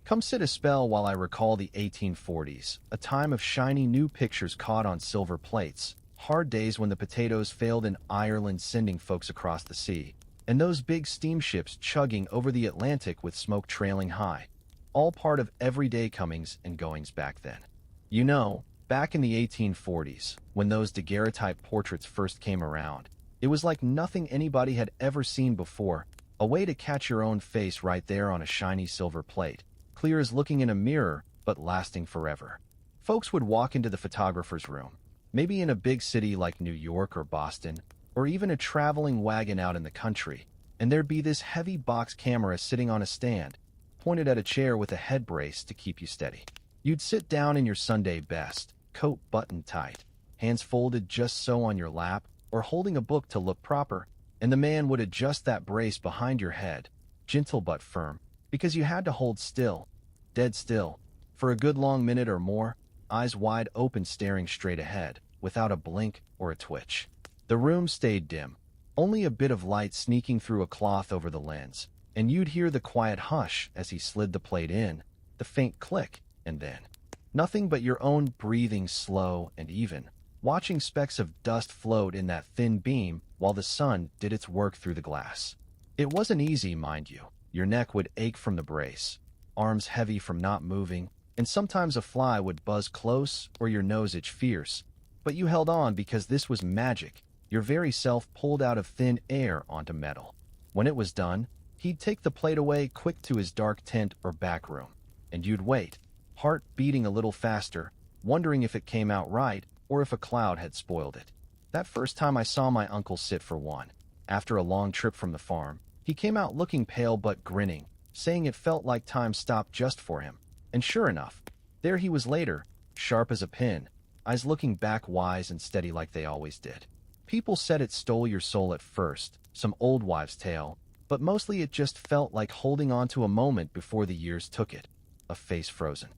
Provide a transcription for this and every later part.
Come sit a spell while I recall the 1840s, a time of shiny new pictures caught on silver plates, hard days when the potatoes failed in Ireland sending folks across the sea, and those big steamships chugging over the Atlantic with smoke trailing high. All part of everyday comings and goings back then. You know, back in the 1840s, when those daguerreotype portraits first came around, it was like nothing anybody had ever seen before, a way to catch your own face right there on a shiny silver plate, clear as looking in a mirror, but lasting forever. Folks would walk into the photographer's room, maybe in a big city like New York or Boston, or even a traveling wagon out in the country, and there'd be this heavy box camera sitting on a stand, pointed at a chair with a head brace to keep you steady. You'd sit down in your Sunday best, coat buttoned tight, hands folded just so on your lap, or holding a book to look proper, and the man would adjust that brace behind your head, gentle but firm, because you had to hold still, dead still, for a good long minute or more, eyes wide open staring straight ahead, without a blink or a twitch. The room stayed dim, only a bit of light sneaking through a cloth over the lens, and you'd hear the quiet hush as he slid the plate in, the faint click, and then nothing but your own breathing slow and even, watching specks of dust float in that thin beam while the sun did its work through the glass. It wasn't easy, mind you. Your neck would ache from the brace, arms heavy from not moving, and sometimes a fly would buzz close or your nose itch fierce. But you held on because this was magic, your very self pulled out of thin air onto metal. When it was done, he'd take the plate away quick to his dark tent or back room, and you'd wait, heart beating a little faster, wondering if it came out right or if a cloud had spoiled it. That first time I saw my uncle sit for one, after a long trip from the farm, he came out looking pale but grinning, saying it felt like time stopped just for him. And sure enough, there he was later, sharp as a pin, eyes looking back wise and steady like they always did. People said it stole your soul at first, some old wives' tale, but mostly it just felt like holding on to a moment before the years took it, a face frozen.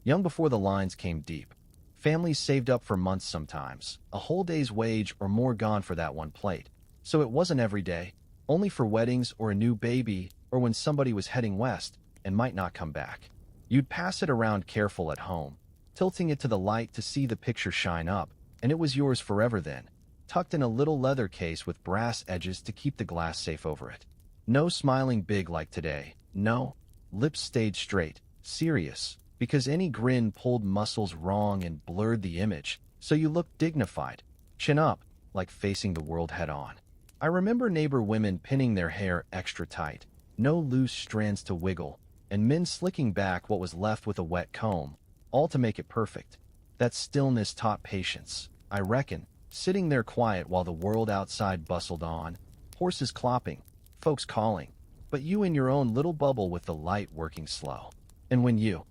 Young before the lines came deep. Families saved up for months sometimes, a whole day's wage or more gone for that one plate. So it wasn't every day, only for weddings or a new baby or when somebody was heading west and might not come back. You'd pass it around careful at home, tilting it to the light to see the picture shine up, and it was yours forever then, tucked in a little leather case with brass edges to keep the glass safe over it. No smiling big like today, no. Lips stayed straight, serious, because any grin pulled muscles wrong and blurred the image, so you looked dignified, chin up, like facing the world head on. I remember neighbor women pinning their hair extra tight, no loose strands to wiggle, and men slicking back what was left with a wet comb, all to make it perfect. That stillness taught patience, I reckon, sitting there quiet while the world outside bustled on, horses clopping, folks calling, but you in your own little bubble with the light working slow. And when you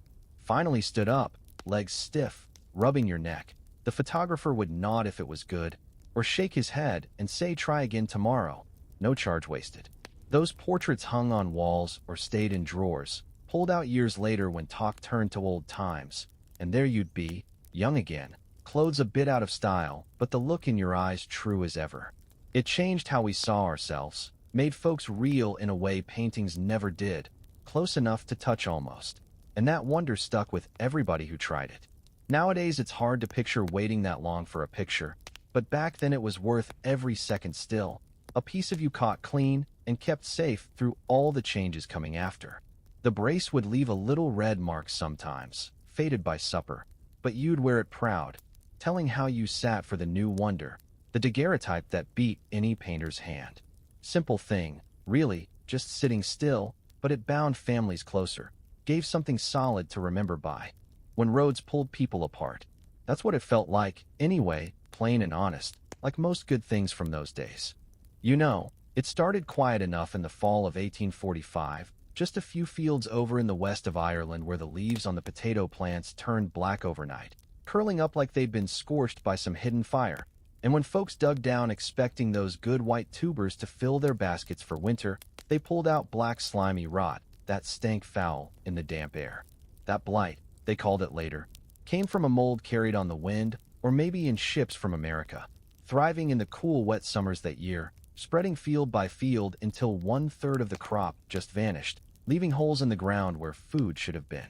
finally stood up, legs stiff, rubbing your neck, the photographer would nod if it was good, or shake his head and say try again tomorrow, no charge wasted. Those portraits hung on walls or stayed in drawers, pulled out years later when talk turned to old times, and there you'd be, young again, clothes a bit out of style, but the look in your eyes true as ever. It changed how we saw ourselves, made folks real in a way paintings never did, close enough to touch almost, and that wonder stuck with everybody who tried it. Nowadays it's hard to picture waiting that long for a picture, but back then it was worth every second still, a piece of you caught clean and kept safe through all the changes coming after. The brace would leave a little red mark sometimes, faded by supper, but you'd wear it proud, telling how you sat for the new wonder, the daguerreotype that beat any painter's hand. Simple thing, really, just sitting still, but it bound families closer, gave something solid to remember by. When roads pulled people apart, that's what it felt like, anyway, plain and honest, like most good things from those days. You know, it started quiet enough in the fall of 1845, just a few fields over in the west of Ireland where the leaves on the potato plants turned black overnight, curling up like they'd been scorched by some hidden fire. And when folks dug down expecting those good white tubers to fill their baskets for winter, they pulled out black slimy rot, that stank foul in the damp air. That blight, they called it later, came from a mold carried on the wind, or maybe in ships from America, thriving in the cool wet summers that year, spreading field by field until 1/3 of the crop just vanished, leaving holes in the ground where food should have been.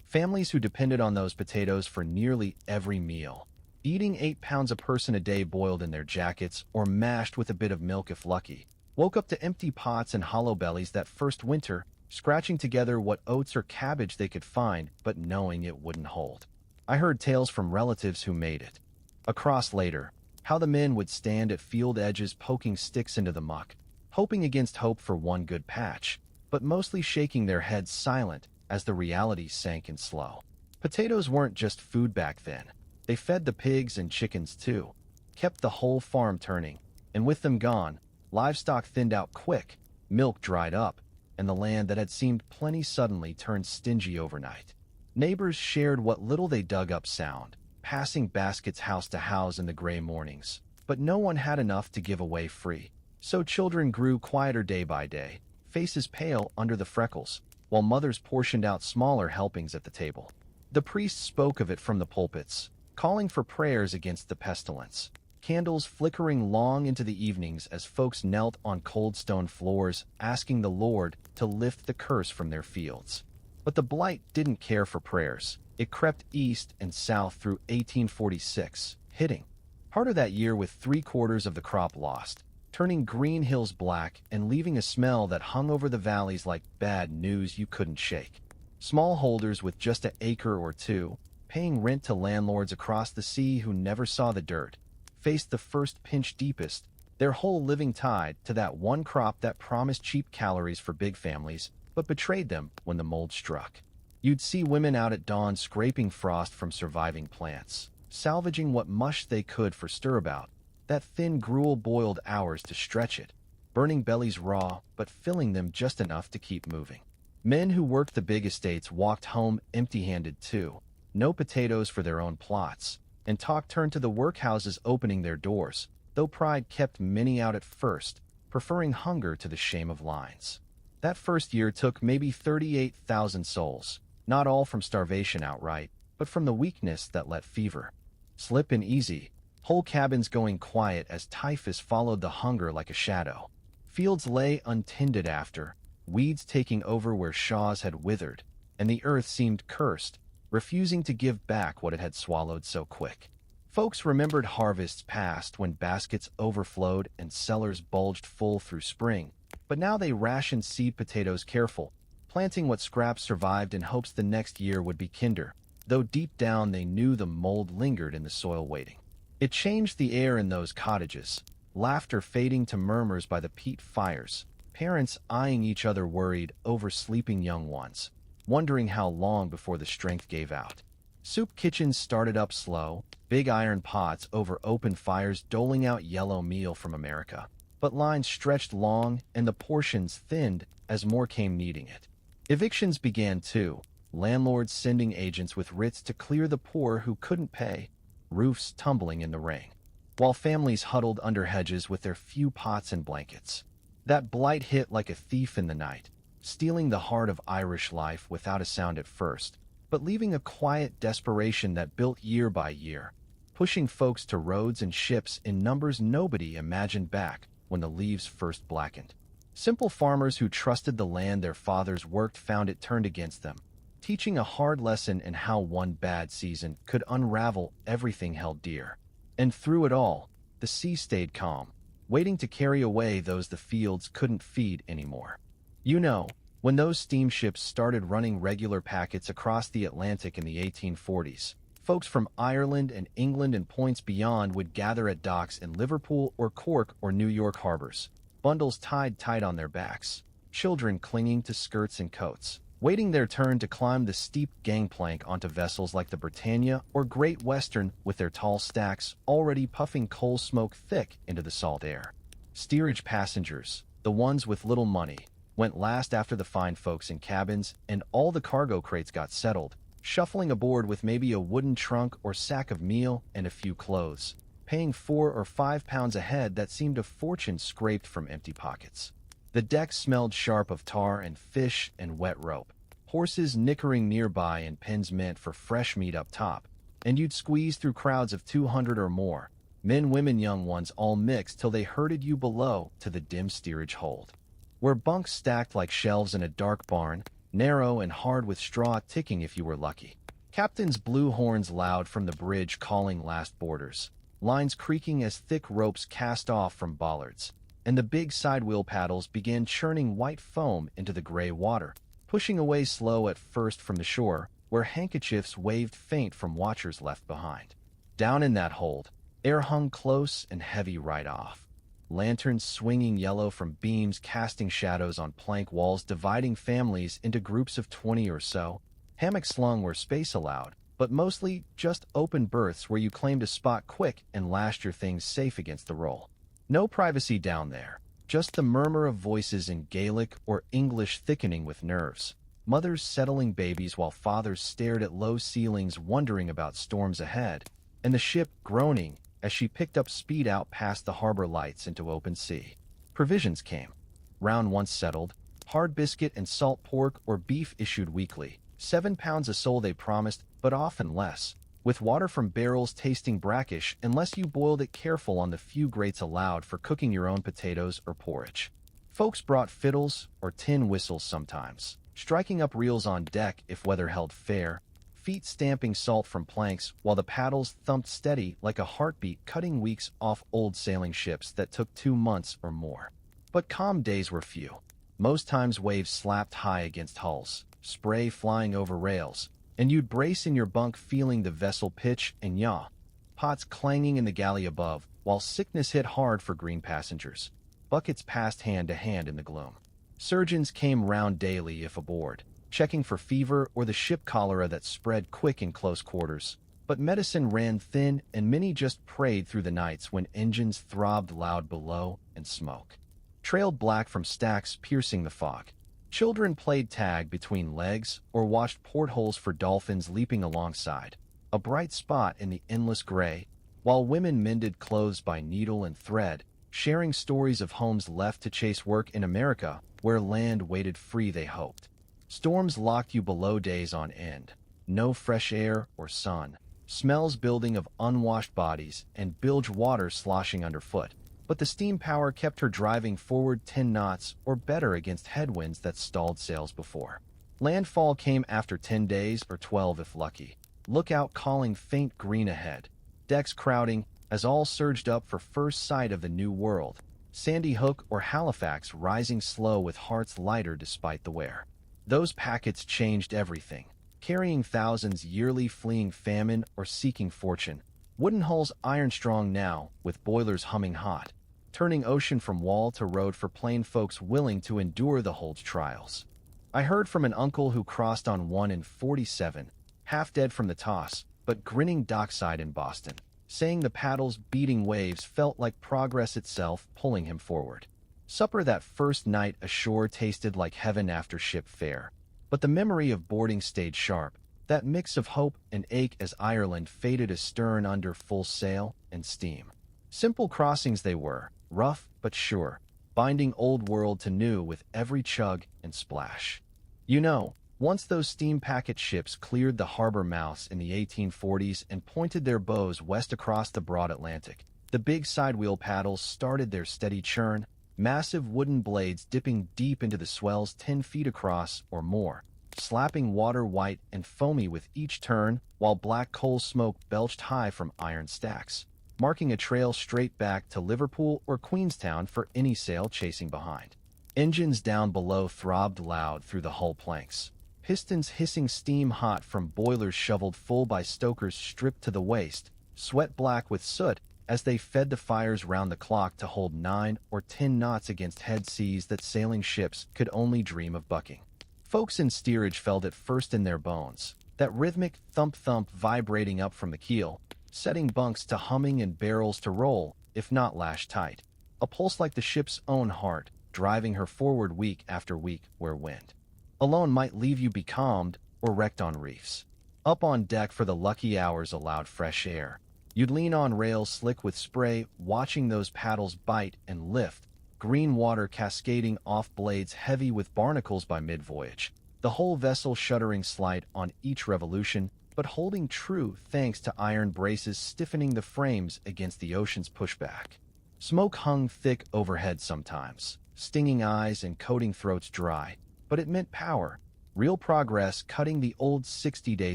Families who depended on those potatoes for nearly every meal, eating 8 pounds a person a day boiled in their jackets or mashed with a bit of milk if lucky, woke up to empty pots and hollow bellies that first winter, scratching together what oats or cabbage they could find, but knowing it wouldn't hold. I heard tales from relatives who made it. Across later, how the men would stand at field edges poking sticks into the muck, hoping against hope for one good patch, but mostly shaking their heads silent as the reality sank in slow. Potatoes weren't just food back then. They fed the pigs and chickens too, kept the whole farm turning, and with them gone, livestock thinned out quick, milk dried up, and the land that had seemed plenty suddenly turned stingy overnight. Neighbors shared what little they dug up sound, passing baskets house to house in the gray mornings, but no one had enough to give away free. So children grew quieter day by day, faces pale under the freckles, while mothers portioned out smaller helpings at the table. The priests spoke of it from the pulpits, calling for prayers against the pestilence, candles flickering long into the evenings as folks knelt on cold stone floors, asking the Lord to lift the curse from their fields. But the blight didn't care for prayers. It crept east and south through 1846, hitting harder that year with 3/4 of the crop lost, turning green hills black and leaving a smell that hung over the valleys like bad news you couldn't shake. Smallholders with just an acre or two, paying rent to landlords across the sea who never saw the dirt, faced the first pinch deepest, their whole living tied to that one crop that promised cheap calories for big families, but betrayed them when the mold struck. You'd see women out at dawn scraping frost from surviving plants, salvaging what mush they could for stirabout, that thin gruel boiled hours to stretch it, burning bellies raw but filling them just enough to keep moving. Men who worked the big estates walked home empty-handed too, no potatoes for their own plots, and talk turned to the workhouses opening their doors, though pride kept many out at first, preferring hunger to the shame of lines. That first year took maybe 38,000 souls, not all from starvation outright, but from the weakness that let fever slip in easy, whole cabins going quiet as typhus followed the hunger like a shadow. Fields lay untended after, weeds taking over where shaws had withered, and the earth seemed cursed, refusing to give back what it had swallowed so quick. Folks remembered harvests past when baskets overflowed and cellars bulged full through spring, but now they rationed seed potatoes careful, planting what scraps survived in hopes the next year would be kinder, though deep down they knew the mold lingered in the soil waiting. It changed the air in those cottages, laughter fading to murmurs by the peat fires, parents eyeing each other worried over sleeping young ones, wondering how long before the strength gave out. Soup kitchens started up slow, big iron pots over open fires doling out yellow meal from America. But lines stretched long and the portions thinned as more came needing it. Evictions began too, landlords sending agents with writs to clear the poor who couldn't pay, roofs tumbling in the rain, while families huddled under hedges with their few pots and blankets. That blight hit like a thief in the night, stealing the heart of Irish life without a sound at first, but leaving a quiet desperation that built year by year, pushing folks to roads and ships in numbers nobody imagined back when the leaves first blackened. Simple farmers who trusted the land their fathers worked found it turned against them, teaching a hard lesson in how one bad season could unravel everything held dear. And through it all, the sea stayed calm, waiting to carry away those the fields couldn't feed anymore. You know, when those steamships started running regular packets across the Atlantic in the 1840s, folks from Ireland and England and points beyond would gather at docks in Liverpool or Cork or New York harbors, bundles tied tight on their backs, children clinging to skirts and coats, waiting their turn to climb the steep gangplank onto vessels like the Britannia or Great Western with their tall stacks already puffing coal smoke thick into the salt air. Steerage passengers, the ones with little money, went last after the fine folks in cabins, and all the cargo crates got settled, shuffling aboard with maybe a wooden trunk or sack of meal and a few clothes, paying 4 or 5 pounds a head that seemed a fortune scraped from empty pockets. The deck smelled sharp of tar and fish and wet rope, horses nickering nearby and pens meant for fresh meat up top, and you'd squeeze through crowds of 200 or more, men, women, young ones all mixed till they herded you below to the dim steerage hold. where bunks stacked like shelves in a dark barn, narrow and hard with straw ticking if you were lucky. Captains blew horns loud from the bridge calling last boarders, lines creaking as thick ropes cast off from bollards, and the big sidewheel paddles began churning white foam into the gray water, pushing away slow at first from the shore, where handkerchiefs waved faint from watchers left behind. Down in that hold, air hung close and heavy right off. Lanterns swinging yellow from beams casting shadows on plank walls dividing families into groups of 20 or so, hammocks slung where space allowed, but mostly just open berths where you claimed a spot quick and lashed your things safe against the roll. No privacy down there, just the murmur of voices in Gaelic or English thickening with nerves, mothers settling babies while fathers stared at low ceilings wondering about storms ahead, and the ship groaning as she picked up speed out past the harbor lights into open sea. Provisions came. Round once settled, hard biscuit and salt pork or beef issued weekly, 7 pounds a soul they promised, but often less, with water from barrels tasting brackish unless you boiled it careful on the few grates allowed for cooking your own potatoes or porridge. Folks brought fiddles or tin whistles sometimes, striking up reels on deck if weather held fair, feet stamping salt from planks while the paddles thumped steady like a heartbeat cutting weeks off old sailing ships that took 2 months or more. But calm days were few. Most times waves slapped high against hulls, spray flying over rails, and you'd brace in your bunk feeling the vessel pitch and yaw, pots clanging in the galley above, while sickness hit hard for green passengers. Buckets passed hand to hand in the gloom. Surgeons came round daily if aboard, checking for fever or the ship cholera that spread quick in close quarters. But medicine ran thin, and many just prayed through the nights when engines throbbed loud below and smoke trailed black from stacks piercing the fog. Children played tag between legs or watched portholes for dolphins leaping alongside, a bright spot in the endless gray, while women mended clothes by needle and thread, sharing stories of homes left to chase work in America where land waited free they hoped. Storms locked you below days on end. No fresh air or sun. Smells building of unwashed bodies and bilge water sloshing underfoot. But the steam power kept her driving forward 10 knots or better against headwinds that stalled sails before. Landfall came after 10 days or 12 if lucky. Lookout calling faint green ahead. Decks crowding as all surged up for first sight of the new world. Sandy Hook or Halifax rising slow with hearts lighter despite the wear. Those packets changed everything, carrying thousands yearly fleeing famine or seeking fortune. Wooden hulls iron-strong now, with boilers humming hot, turning ocean from wall to road for plain folks willing to endure the hold's trials. I heard from an uncle who crossed on one in 47, half dead from the toss, but grinning dockside in Boston, saying the paddles beating waves felt like progress itself pulling him forward. Supper that first night ashore tasted like heaven after ship fare, but the memory of boarding stayed sharp, that mix of hope and ache as Ireland faded astern under full sail and steam. Simple crossings they were, rough but sure, binding old world to new with every chug and splash. You know, once those steam packet ships cleared the harbor mouths in the 1840s and pointed their bows west across the broad Atlantic, the big sidewheel paddles started their steady churn, massive wooden blades dipping deep into the swells 10 feet across or more, slapping water white and foamy with each turn, while black coal smoke belched high from iron stacks, marking a trail straight back to Liverpool or Queenstown for any sail chasing behind. Engines down below throbbed loud through the hull planks, pistons hissing steam hot from boilers shoveled full by stokers stripped to the waist, sweat black with soot as they fed the fires round the clock to hold 9 or 10 knots against head seas that sailing ships could only dream of bucking. Folks in steerage felt it first in their bones, that rhythmic thump-thump vibrating up from the keel, setting bunks to humming and barrels to roll, if not lashed tight. A pulse like the ship's own heart, driving her forward week after week where wind alone might leave you becalmed or wrecked on reefs. Up on deck for the lucky hours allowed fresh air. You'd lean on rails slick with spray, watching those paddles bite and lift, green water cascading off blades heavy with barnacles by mid-voyage, the whole vessel shuddering slight on each revolution, but holding true thanks to iron braces stiffening the frames against the ocean's pushback. Smoke hung thick overhead sometimes, stinging eyes and coating throats dry, but it meant power. Real progress, cutting the old 60-day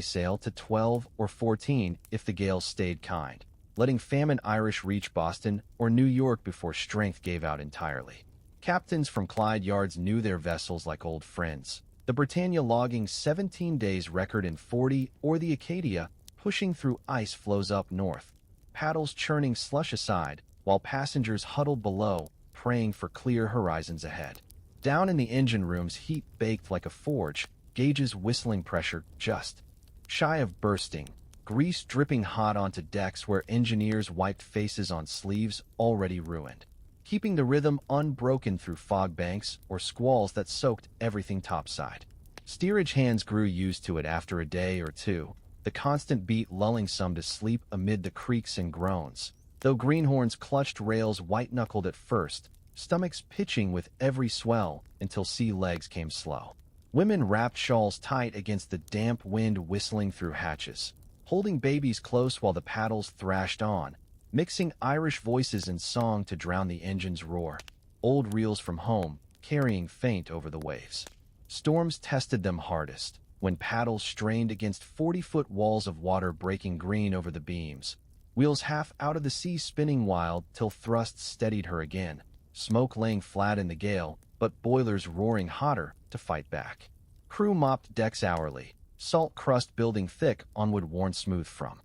sail to 12 or 14 if the gales stayed kind, letting famine Irish reach Boston or New York before strength gave out entirely. Captains from Clyde yards knew their vessels like old friends. The Britannia logging 17 days record in 40, or the Acadia pushing through ice floes up north, paddles churning slush aside, while passengers huddled below, praying for clear horizons ahead. Down in the engine rooms, heat baked like a forge, gauges whistling pressure just shy of bursting, grease dripping hot onto decks where engineers wiped faces on sleeves already ruined, keeping the rhythm unbroken through fog banks or squalls that soaked everything topside. Steerage hands grew used to it after a day or two, the constant beat lulling some to sleep amid the creaks and groans. Though greenhorns clutched rails white-knuckled at first, stomachs pitching with every swell until sea legs came slow. Women wrapped shawls tight against the damp wind whistling through hatches, holding babies close while the paddles thrashed on, mixing Irish voices in song to drown the engine's roar. Old reels from home, carrying faint over the waves. Storms tested them hardest, when paddles strained against 40-foot walls of water breaking green over the beams. Wheels half out of the sea spinning wild till thrusts steadied her again. Smoke laying flat in the gale, but boilers roaring hotter to fight back. Crew mopped decks hourly, salt crust building thick on wood worn smooth from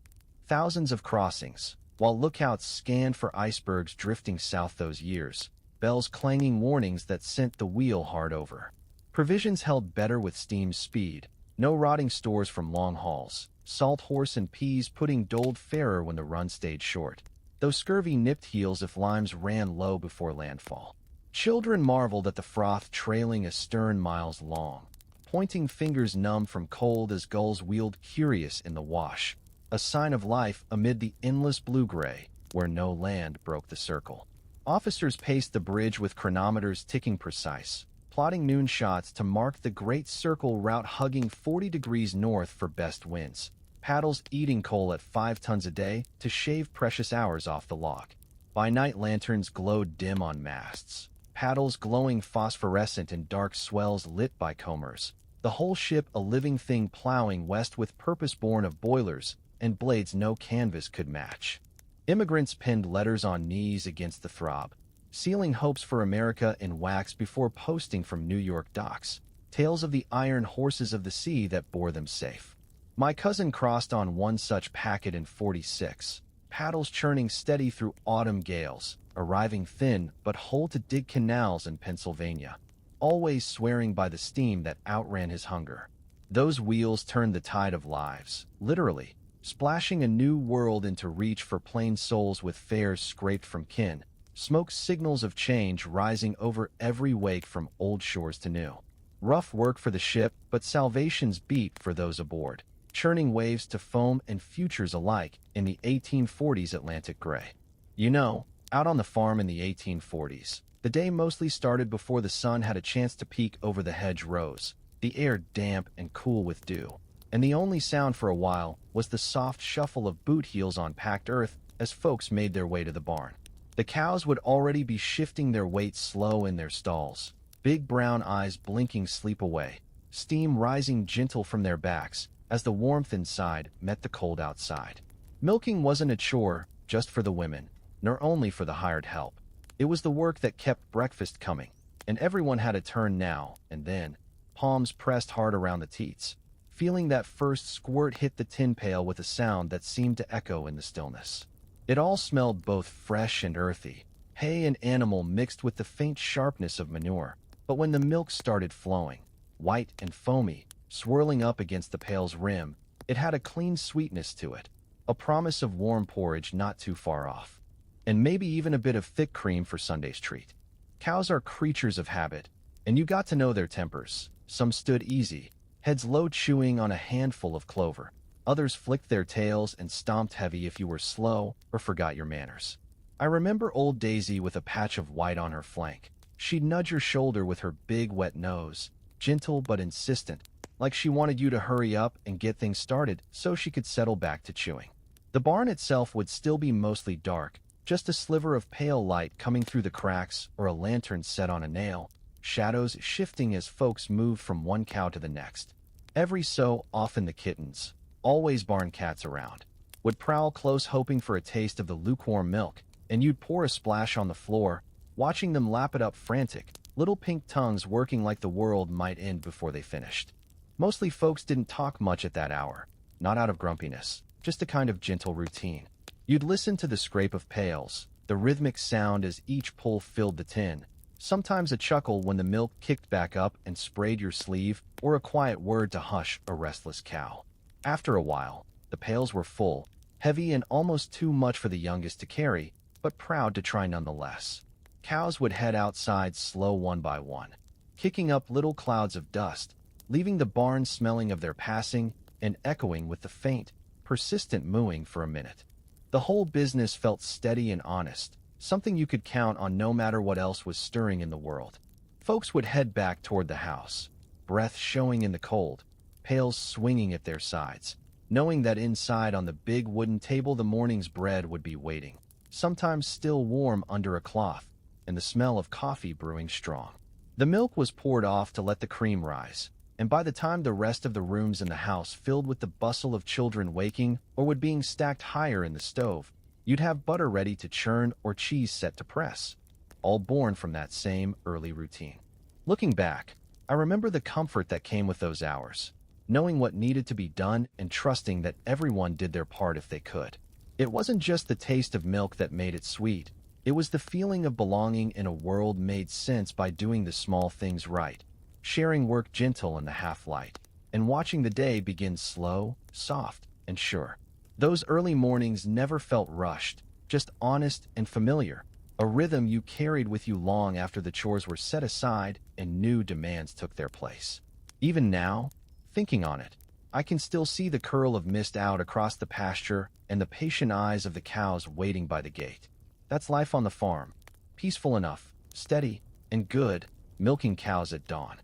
thousands of crossings, while lookouts scanned for icebergs drifting south those years, bells clanging warnings that sent the wheel hard over. Provisions held better with steam speed, no rotting stores from long hauls, salt horse and peas pudding doled fairer when the run stayed short, though scurvy nipped heels if limes ran low before landfall. Children marveled at the froth trailing astern miles long, pointing fingers numb from cold as gulls wheeled curious in the wash, a sign of life amid the endless blue-gray, where no land broke the circle. Officers paced the bridge with chronometers ticking precise, plotting noon shots to mark the great circle route hugging 40 degrees north for best winds. Paddles eating coal at 5 tons a day to shave precious hours off the log. By night lanterns glowed dim on masts, paddles glowing phosphorescent in dark swells lit by combers. The whole ship a living thing plowing west with purpose born of boilers and blades no canvas could match. Immigrants pinned letters on knees against the throb, sealing hopes for America in wax before posting from New York docks, tales of the iron horses of the sea that bore them safe. My cousin crossed on one such packet in 46, paddles churning steady through autumn gales, arriving thin but whole to dig canals in Pennsylvania, always swearing by the steam that outran his hunger. Those wheels turned the tide of lives, literally, splashing a new world into reach for plain souls with fares scraped from kin, smoke signals of change rising over every wake from old shores to new. Rough work for the ship, but salvation's beat for those aboard, churning waves to foam and futures alike in the 1840s Atlantic gray. You know, out on the farm in the 1840s, the day mostly started before the sun had a chance to peek over the hedge rows, the air damp and cool with dew, and the only sound for a while was the soft shuffle of boot heels on packed earth as folks made their way to the barn. The cows would already be shifting their weight slow in their stalls, big brown eyes blinking sleep away, steam rising gentle from their backs as the warmth inside met the cold outside. Milking wasn't a chore just for the women, nor only for the hired help. It was the work that kept breakfast coming, and everyone had a turn now and then, palms pressed hard around the teats, feeling that first squirt hit the tin pail with a sound that seemed to echo in the stillness. It all smelled both fresh and earthy, hay and animal mixed with the faint sharpness of manure. But when the milk started flowing, white and foamy, swirling up against the pail's rim, it had a clean sweetness to it, a promise of warm porridge not too far off, and maybe even a bit of thick cream for Sunday's treat. Cows are creatures of habit, and you got to know their tempers. Some stood easy, heads low chewing on a handful of clover. Others flicked their tails and stomped heavy if you were slow or forgot your manners. I remember old Daisy with a patch of white on her flank. She'd nudge your shoulder with her big wet nose, gentle but insistent, like she wanted you to hurry up and get things started so she could settle back to chewing. The barn itself would still be mostly dark, just a sliver of pale light coming through the cracks or a lantern set on a nail, shadows shifting as folks moved from one cow to the next. Every so often the kittens, always barn cats around, would prowl close hoping for a taste of the lukewarm milk, and you'd pour a splash on the floor, watching them lap it up frantic, little pink tongues working like the world might end before they finished. Mostly folks didn't talk much at that hour, not out of grumpiness, just a kind of gentle routine. You'd listen to the scrape of pails, the rhythmic sound as each pull filled the tin, sometimes a chuckle when the milk kicked back up and sprayed your sleeve, or a quiet word to hush a restless cow. After a while, the pails were full, heavy and almost too much for the youngest to carry, but proud to try nonetheless. Cows would head outside slow one by one, kicking up little clouds of dust, leaving the barn smelling of their passing and echoing with the faint, persistent mooing for a minute. The whole business felt steady and honest, something you could count on no matter what else was stirring in the world. Folks would head back toward the house, breath showing in the cold, pails swinging at their sides, knowing that inside on the big wooden table the morning's bread would be waiting, sometimes still warm under a cloth, and the smell of coffee brewing strong. The milk was poured off to let the cream rise, and by the time the rest of the rooms in the house filled with the bustle of children waking or would being stacked higher in the stove, you'd have butter ready to churn or cheese set to press, all born from that same early routine. Looking back, I remember the comfort that came with those hours, knowing what needed to be done and trusting that everyone did their part if they could. It wasn't just the taste of milk that made it sweet, it was the feeling of belonging in a world made sense by doing the small things right, sharing work gentle in the half-light, and watching the day begin slow, soft, and sure. Those early mornings never felt rushed, just honest and familiar, a rhythm you carried with you long after the chores were set aside and new demands took their place. Even now, thinking on it, I can still see the curl of mist out across the pasture and the patient eyes of the cows waiting by the gate. That's life on the farm, peaceful enough, steady, and good, milking cows at dawn.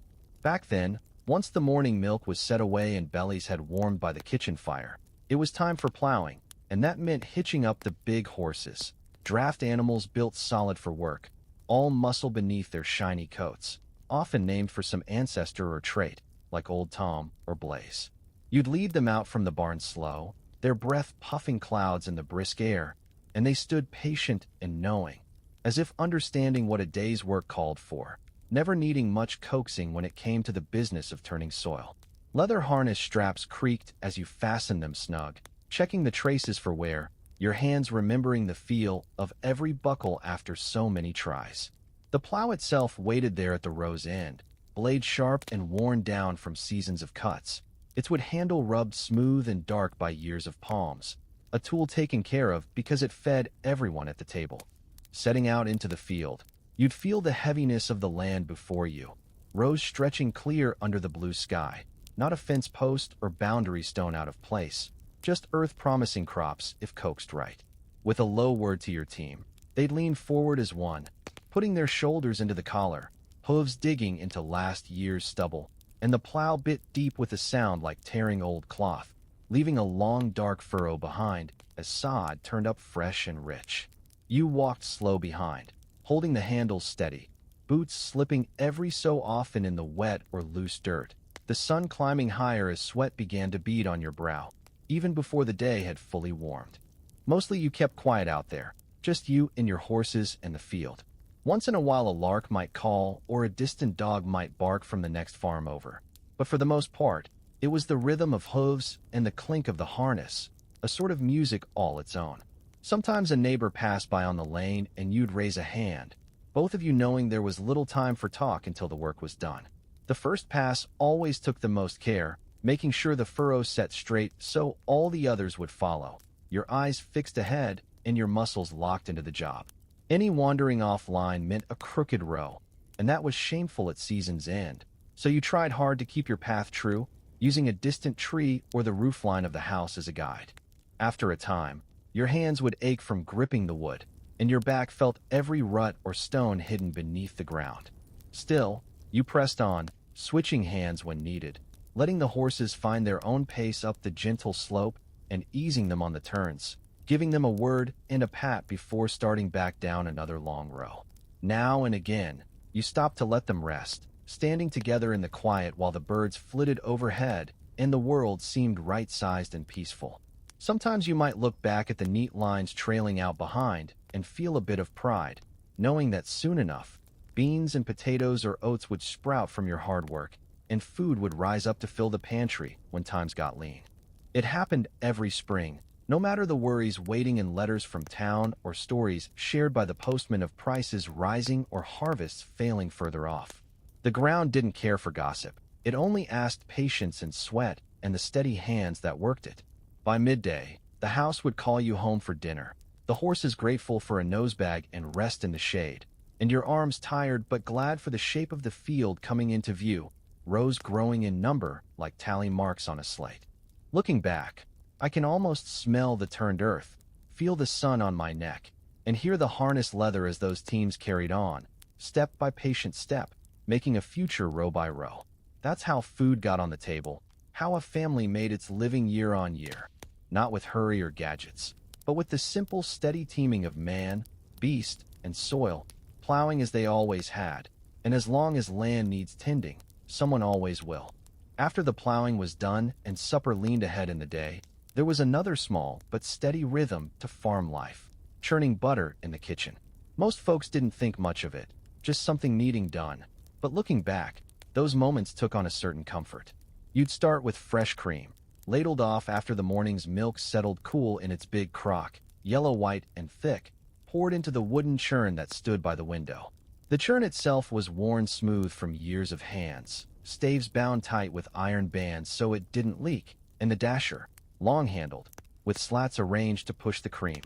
Back then, once the morning milk was set away and bellies had warmed by the kitchen fire, it was time for plowing, and that meant hitching up the big horses, draft animals built solid for work, all muscle beneath their shiny coats, often named for some ancestor or trait, like Old Tom or Blaze. You'd lead them out from the barn slow, their breath puffing clouds in the brisk air, and they stood patient and knowing, as if understanding what a day's work called for, never needing much coaxing when it came to the business of turning soil. Leather harness straps creaked as you fastened them snug, checking the traces for wear, your hands remembering the feel of every buckle after so many tries. The plow itself waited there at the row's end, blade sharp and worn down from seasons of cuts, its wood handle rubbed smooth and dark by years of palms, a tool taken care of because it fed everyone at the table. Setting out into the field, you'd feel the heaviness of the land before you, rows stretching clear under the blue sky, not a fence post or boundary stone out of place, just earth promising crops if coaxed right. With a low word to your team, they'd lean forward as one, putting their shoulders into the collar, hooves digging into last year's stubble, and the plow bit deep with a sound like tearing old cloth, leaving a long dark furrow behind as sod turned up fresh and rich. You walked slow behind, holding the handles steady, boots slipping every so often in the wet or loose dirt, the sun climbing higher as sweat began to bead on your brow, even before the day had fully warmed. Mostly you kept quiet out there, just you and your horses and the field. Once in a while a lark might call or a distant dog might bark from the next farm over, but for the most part, it was the rhythm of hooves and the clink of the harness, a sort of music all its own. Sometimes a neighbor passed by on the lane and you'd raise a hand, both of you knowing there was little time for talk until the work was done. The first pass always took the most care, making sure the furrows set straight so all the others would follow, your eyes fixed ahead and your muscles locked into the job. Any wandering offline meant a crooked row, and that was shameful at season's end, so you tried hard to keep your path true, using a distant tree or the roofline of the house as a guide. After a time, your hands would ache from gripping the wood, and your back felt every rut or stone hidden beneath the ground. Still, you pressed on, switching hands when needed, letting the horses find their own pace up the gentle slope and easing them on the turns, giving them a word and a pat before starting back down another long row. Now and again, you stopped to let them rest, standing together in the quiet while the birds flitted overhead and the world seemed right-sized and peaceful. Sometimes you might look back at the neat lines trailing out behind and feel a bit of pride, knowing that soon enough, beans and potatoes or oats would sprout from your hard work, and food would rise up to fill the pantry when times got lean. It happened every spring, no matter the worries waiting in letters from town or stories shared by the postman of prices rising or harvests failing further off. The ground didn't care for gossip. It only asked patience and sweat and the steady hands that worked it. By midday, the house would call you home for dinner, the horses grateful for a nosebag and rest in the shade, and your arms tired but glad for the shape of the field coming into view, rows growing in number like tally marks on a slate. Looking back, I can almost smell the turned earth, feel the sun on my neck, and hear the harness leather as those teams carried on, step by patient step, making a future row by row. That's how food got on the table, how a family made its living year on year, not with hurry or gadgets, but with the simple, steady teaming of man, beast, and soil, plowing as they always had, and as long as land needs tending, someone always will. After the plowing was done and supper leaned ahead in the day, there was another small but steady rhythm to farm life, churning butter in the kitchen. Most folks didn't think much of it, just something needing done. But looking back, those moments took on a certain comfort. You'd start with fresh cream, ladled off after the morning's milk settled cool in its big crock, yellow-white and thick, poured into the wooden churn that stood by the window. The churn itself was worn smooth from years of hands, staves bound tight with iron bands so it didn't leak, and the dasher, long-handled, with slats arranged to push the cream.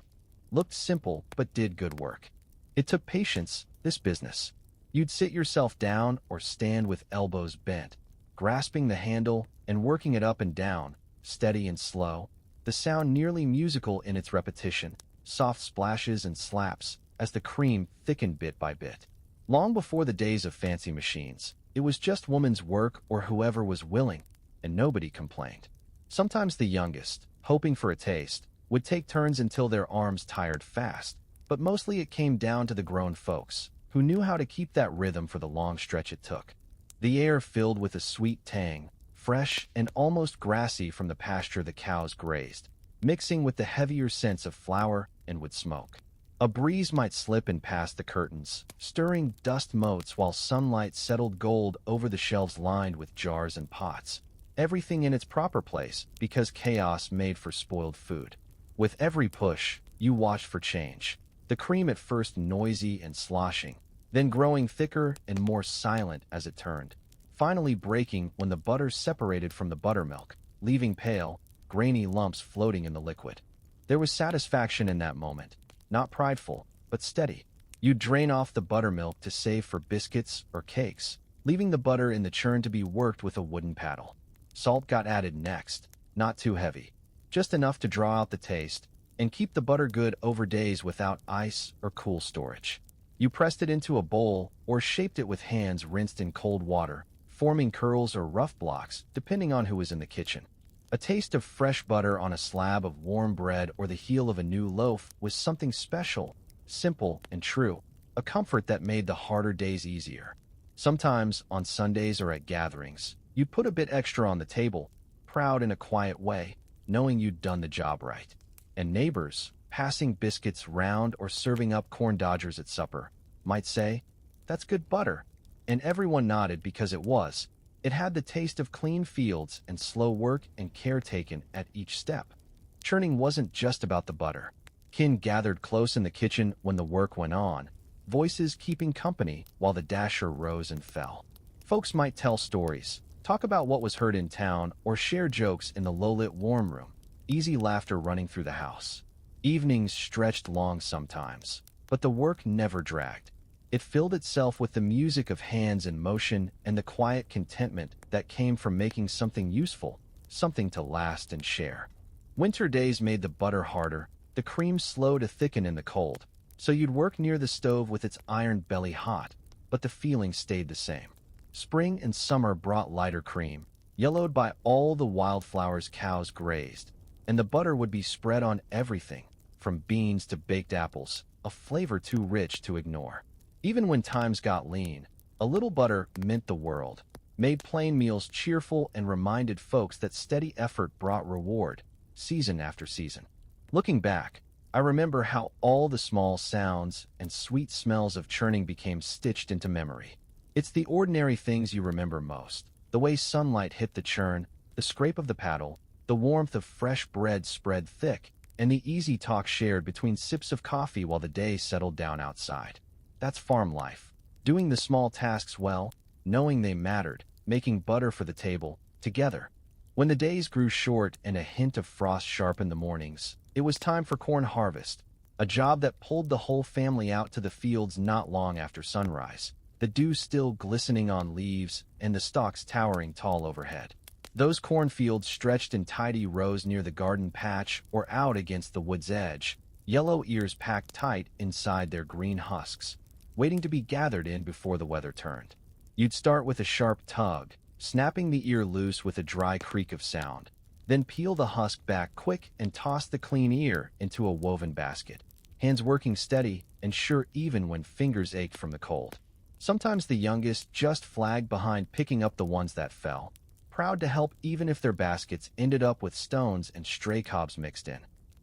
Looked simple, but did good work. It took patience, this business. You'd sit yourself down or stand with elbows bent, grasping the handle and working it up and down, steady and slow, the sound nearly musical in its repetition, soft splashes and slaps as the cream thickened bit by bit. Long before the days of fancy machines, it was just woman's work or whoever was willing, and nobody complained. Sometimes the youngest, hoping for a taste, would take turns until their arms tired fast, but mostly it came down to the grown folks, who knew how to keep that rhythm for the long stretch it took. The air filled with a sweet tang, fresh and almost grassy from the pasture the cows grazed, mixing with the heavier scents of flour and wood smoke. A breeze might slip in past the curtains, stirring dust motes while sunlight settled gold over the shelves lined with jars and pots. Everything in its proper place, because chaos made for spoiled food. With every push, you watched for change. The cream at first noisy and sloshing, then growing thicker and more silent as it turned, finally breaking when the butter separated from the buttermilk, leaving pale, grainy lumps floating in the liquid. There was satisfaction in that moment, not prideful, but steady. You'd drain off the buttermilk to save for biscuits or cakes, leaving the butter in the churn to be worked with a wooden paddle. Salt got added next, not too heavy, just enough to draw out the taste and keep the butter good over days without ice or cool storage. You pressed it into a bowl or shaped it with hands rinsed in cold water, forming curls or rough blocks depending on who was in the kitchen. A taste of fresh butter on a slab of warm bread or the heel of a new loaf was something special, simple and true, a comfort that made the harder days easier. Sometimes, on Sundays or at gatherings, you'd put a bit extra on the table, proud in a quiet way, knowing you'd done the job right. And neighbors, passing biscuits round or serving up corn dodgers at supper, might say, "That's good butter." And everyone nodded because it was. It had the taste of clean fields and slow work and care taken at each step. Churning wasn't just about the butter. Kin gathered close in the kitchen when the work went on, voices keeping company while the dasher rose and fell. Folks might tell stories, talk about what was heard in town, or share jokes in the low-lit warm room, easy laughter running through the house. Evenings stretched long sometimes, but the work never dragged. It filled itself with the music of hands in motion and the quiet contentment that came from making something useful, something to last and share. Winter days made the butter harder, the cream slow to thicken in the cold, so you'd work near the stove with its iron belly hot, but the feeling stayed the same. Spring and summer brought lighter cream, yellowed by all the wildflowers cows grazed, and the butter would be spread on everything, from beans to baked apples, a flavor too rich to ignore. Even when times got lean, a little butter meant the world, made plain meals cheerful and reminded folks that steady effort brought reward, season after season. Looking back, I remember how all the small sounds and sweet smells of churning became stitched into memory. It's the ordinary things you remember most. The way sunlight hit the churn, the scrape of the paddle, the warmth of fresh bread spread thick, and the easy talk shared between sips of coffee while the day settled down outside. That's farm life. Doing the small tasks well, knowing they mattered, making butter for the table, together. When the days grew short and a hint of frost sharpened the mornings, it was time for corn harvest, a job that pulled the whole family out to the fields not long after sunrise, the dew still glistening on leaves and the stalks towering tall overhead. Those cornfields stretched in tidy rows near the garden patch or out against the wood's edge, yellow ears packed tight inside their green husks, waiting to be gathered in before the weather turned. You'd start with a sharp tug, snapping the ear loose with a dry creak of sound, then peel the husk back quick and toss the clean ear into a woven basket, hands working steady and sure even when fingers ached from the cold. Sometimes the youngest just flagged behind picking up the ones that fell, proud to help even if their baskets ended up with stones and stray cobs mixed in.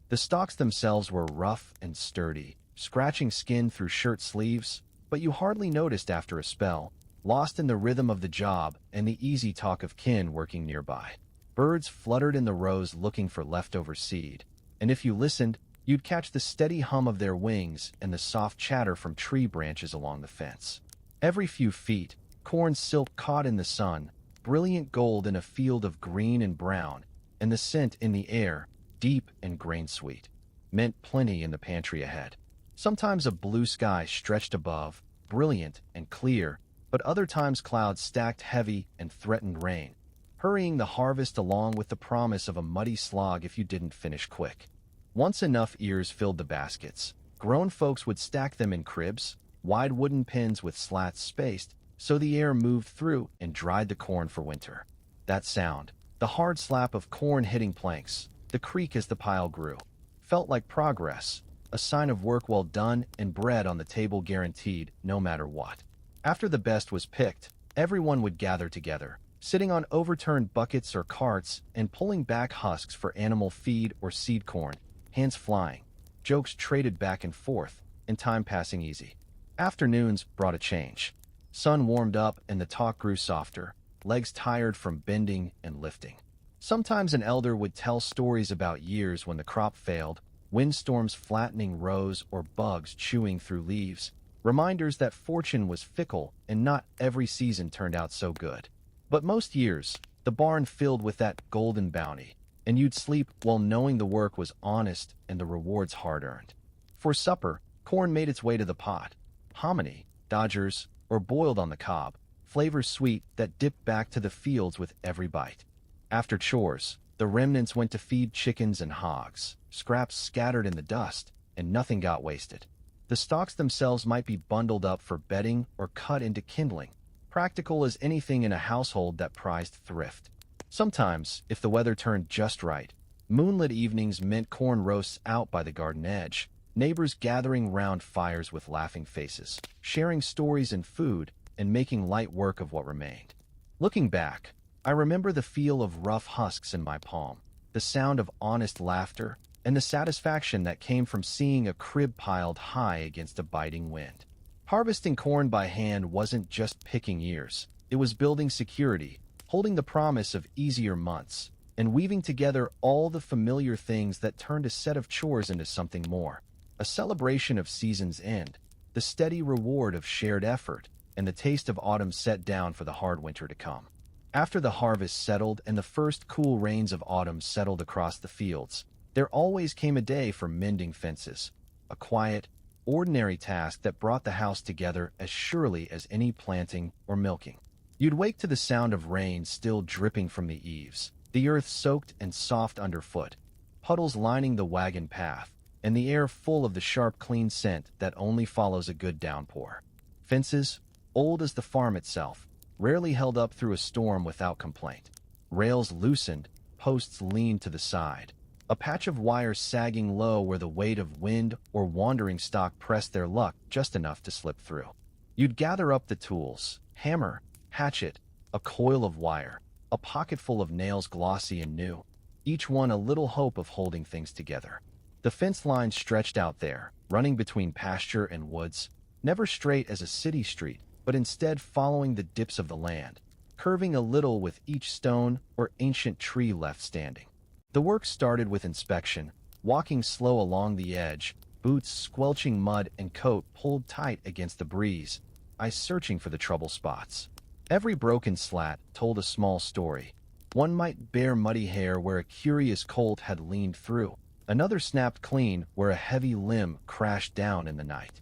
The stalks themselves were rough and sturdy, scratching skin through shirt sleeves, but you hardly noticed after a spell, lost in the rhythm of the job and the easy talk of kin working nearby. Birds fluttered in the rows looking for leftover seed, and if you listened, you'd catch the steady hum of their wings and the soft chatter from tree branches along the fence. Every few feet, corn silk caught in the sun, brilliant gold in a field of green and brown, and the scent in the air, deep and grain-sweet, meant plenty in the pantry ahead. Sometimes a blue sky stretched above, brilliant and clear, but other times clouds stacked heavy and threatened rain, hurrying the harvest along with the promise of a muddy slog if you didn't finish quick. Once enough ears filled the baskets, grown folks would stack them in cribs, wide wooden pins with slats spaced, so the air moved through and dried the corn for winter. That sound, the hard slap of corn hitting planks, the creak as the pile grew, felt like progress, a sign of work well done and bread on the table guaranteed no matter what. After the best was picked, everyone would gather together, sitting on overturned buckets or carts and pulling back husks for animal feed or seed corn, hands flying, jokes traded back and forth, and time passing easy. Afternoons brought a change. Sun warmed up and the talk grew softer, legs tired from bending and lifting. Sometimes an elder would tell stories about years when the crop failed, windstorms flattening rows or bugs chewing through leaves, reminders that fortune was fickle and not every season turned out so good. But most years, the barn filled with that golden bounty, and you'd sleep while knowing the work was honest and the rewards hard-earned. For supper, corn made its way to the pot. Hominy, dodgers, or boiled on the cob, flavors sweet that dipped back to the fields with every bite. After chores, the remnants went to feed chickens and hogs, scraps scattered in the dust, and nothing got wasted. The stalks themselves might be bundled up for bedding or cut into kindling, practical as anything in a household that prized thrift. Sometimes, if the weather turned just right, moonlit evenings meant corn roasts out by the garden edge, neighbors gathering round fires with laughing faces, sharing stories and food, and making light work of what remained. Looking back, I remember the feel of rough husks in my palm, the sound of honest laughter, and the satisfaction that came from seeing a crib piled high against a biting wind. Harvesting corn by hand wasn't just picking ears. It was building security, holding the promise of easier months, and weaving together all the familiar things that turned a set of chores into something more. A celebration of season's end, the steady reward of shared effort, and the taste of autumn set down for the hard winter to come. After the harvest settled and the first cool rains of autumn settled across the fields, there always came a day for mending fences, a quiet, ordinary task that brought the house together as surely as any planting or milking. You'd wake to the sound of rain still dripping from the eaves, the earth soaked and soft underfoot, puddles lining the wagon path, and the air full of the sharp, clean scent that only follows a good downpour. Fences, old as the farm itself, rarely held up through a storm without complaint. Rails loosened, posts leaned to the side, A patch of wire sagging low where the weight of wind or wandering stock pressed their luck just enough to slip through. You'd gather up the tools, hammer, hatchet, a coil of wire, a pocket full of nails glossy and new, each one a little hope of holding things together. The fence line stretched out there, running between pasture and woods, never straight as a city street, but instead following the dips of the land, curving a little with each stone or ancient tree left standing. The work started with inspection, walking slow along the edge, boots squelching mud and coat pulled tight against the breeze, eyes searching for the trouble spots. Every broken slat told a small story. One might bear muddy hair where a curious colt had leaned through. Another snapped clean where a heavy limb crashed down in the night.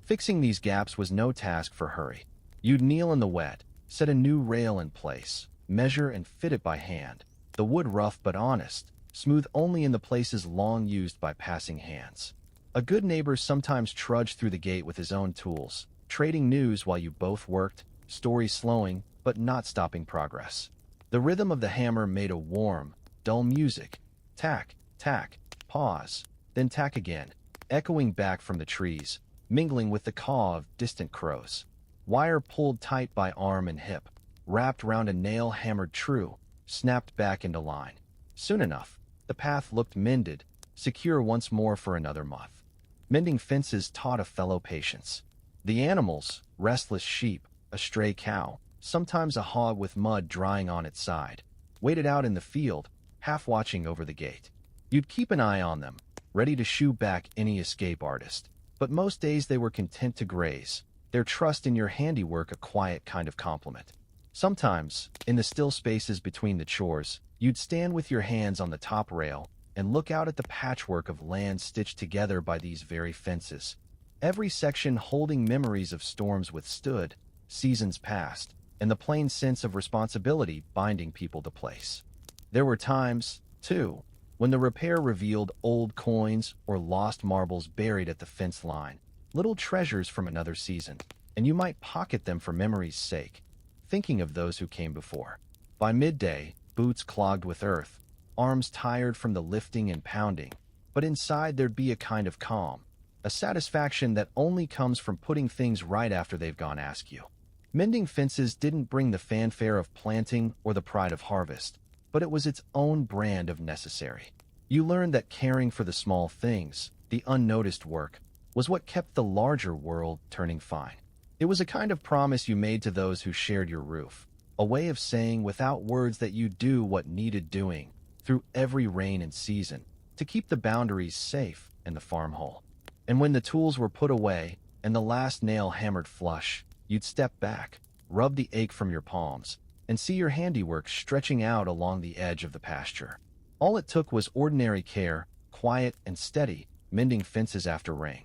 Fixing these gaps was no task for hurry. You'd kneel in the wet, set a new rail in place, measure and fit it by hand. The wood rough but honest, smooth only in the places long used by passing hands. A good neighbor sometimes trudged through the gate with his own tools, trading news while you both worked, stories slowing but not stopping progress. The rhythm of the hammer made a warm, dull music. Tack, tack, pause, then tack again, echoing back from the trees, mingling with the caw of distant crows. Wire pulled tight by arm and hip, wrapped round a nail hammered true, snapped back into line. Soon enough, the path looked mended, secure once more for another month. Mending fences taught a fellow patience. The animals, restless sheep, a stray cow, sometimes a hog with mud drying on its side, waited out in the field, half watching over the gate. You'd keep an eye on them, ready to shoo back any escape artist, but most days they were content to graze, their trust in your handiwork a quiet kind of compliment. Sometimes, in the still spaces between the chores, you'd stand with your hands on the top rail and look out at the patchwork of land stitched together by these very fences, every section holding memories of storms withstood, seasons past, and the plain sense of responsibility binding people to place. There were times, too, when the repair revealed old coins or lost marbles buried at the fence line, little treasures from another season, and you might pocket them for memory's sake, thinking of those who came before. By midday, boots clogged with earth, arms tired from the lifting and pounding, but inside there'd be a kind of calm, a satisfaction that only comes from putting things right after they've gone askew. Mending fences didn't bring the fanfare of planting or the pride of harvest, but it was its own brand of necessary. You learned that caring for the small things, the unnoticed work, was what kept the larger world turning fine. It was a kind of promise you made to those who shared your roof, a way of saying without words that you'd do what needed doing through every rain and season to keep the boundaries safe and the farm whole. And when the tools were put away and the last nail hammered flush, you'd step back, rub the ache from your palms, and see your handiwork stretching out along the edge of the pasture. All it took was ordinary care, quiet and steady, mending fences after rain.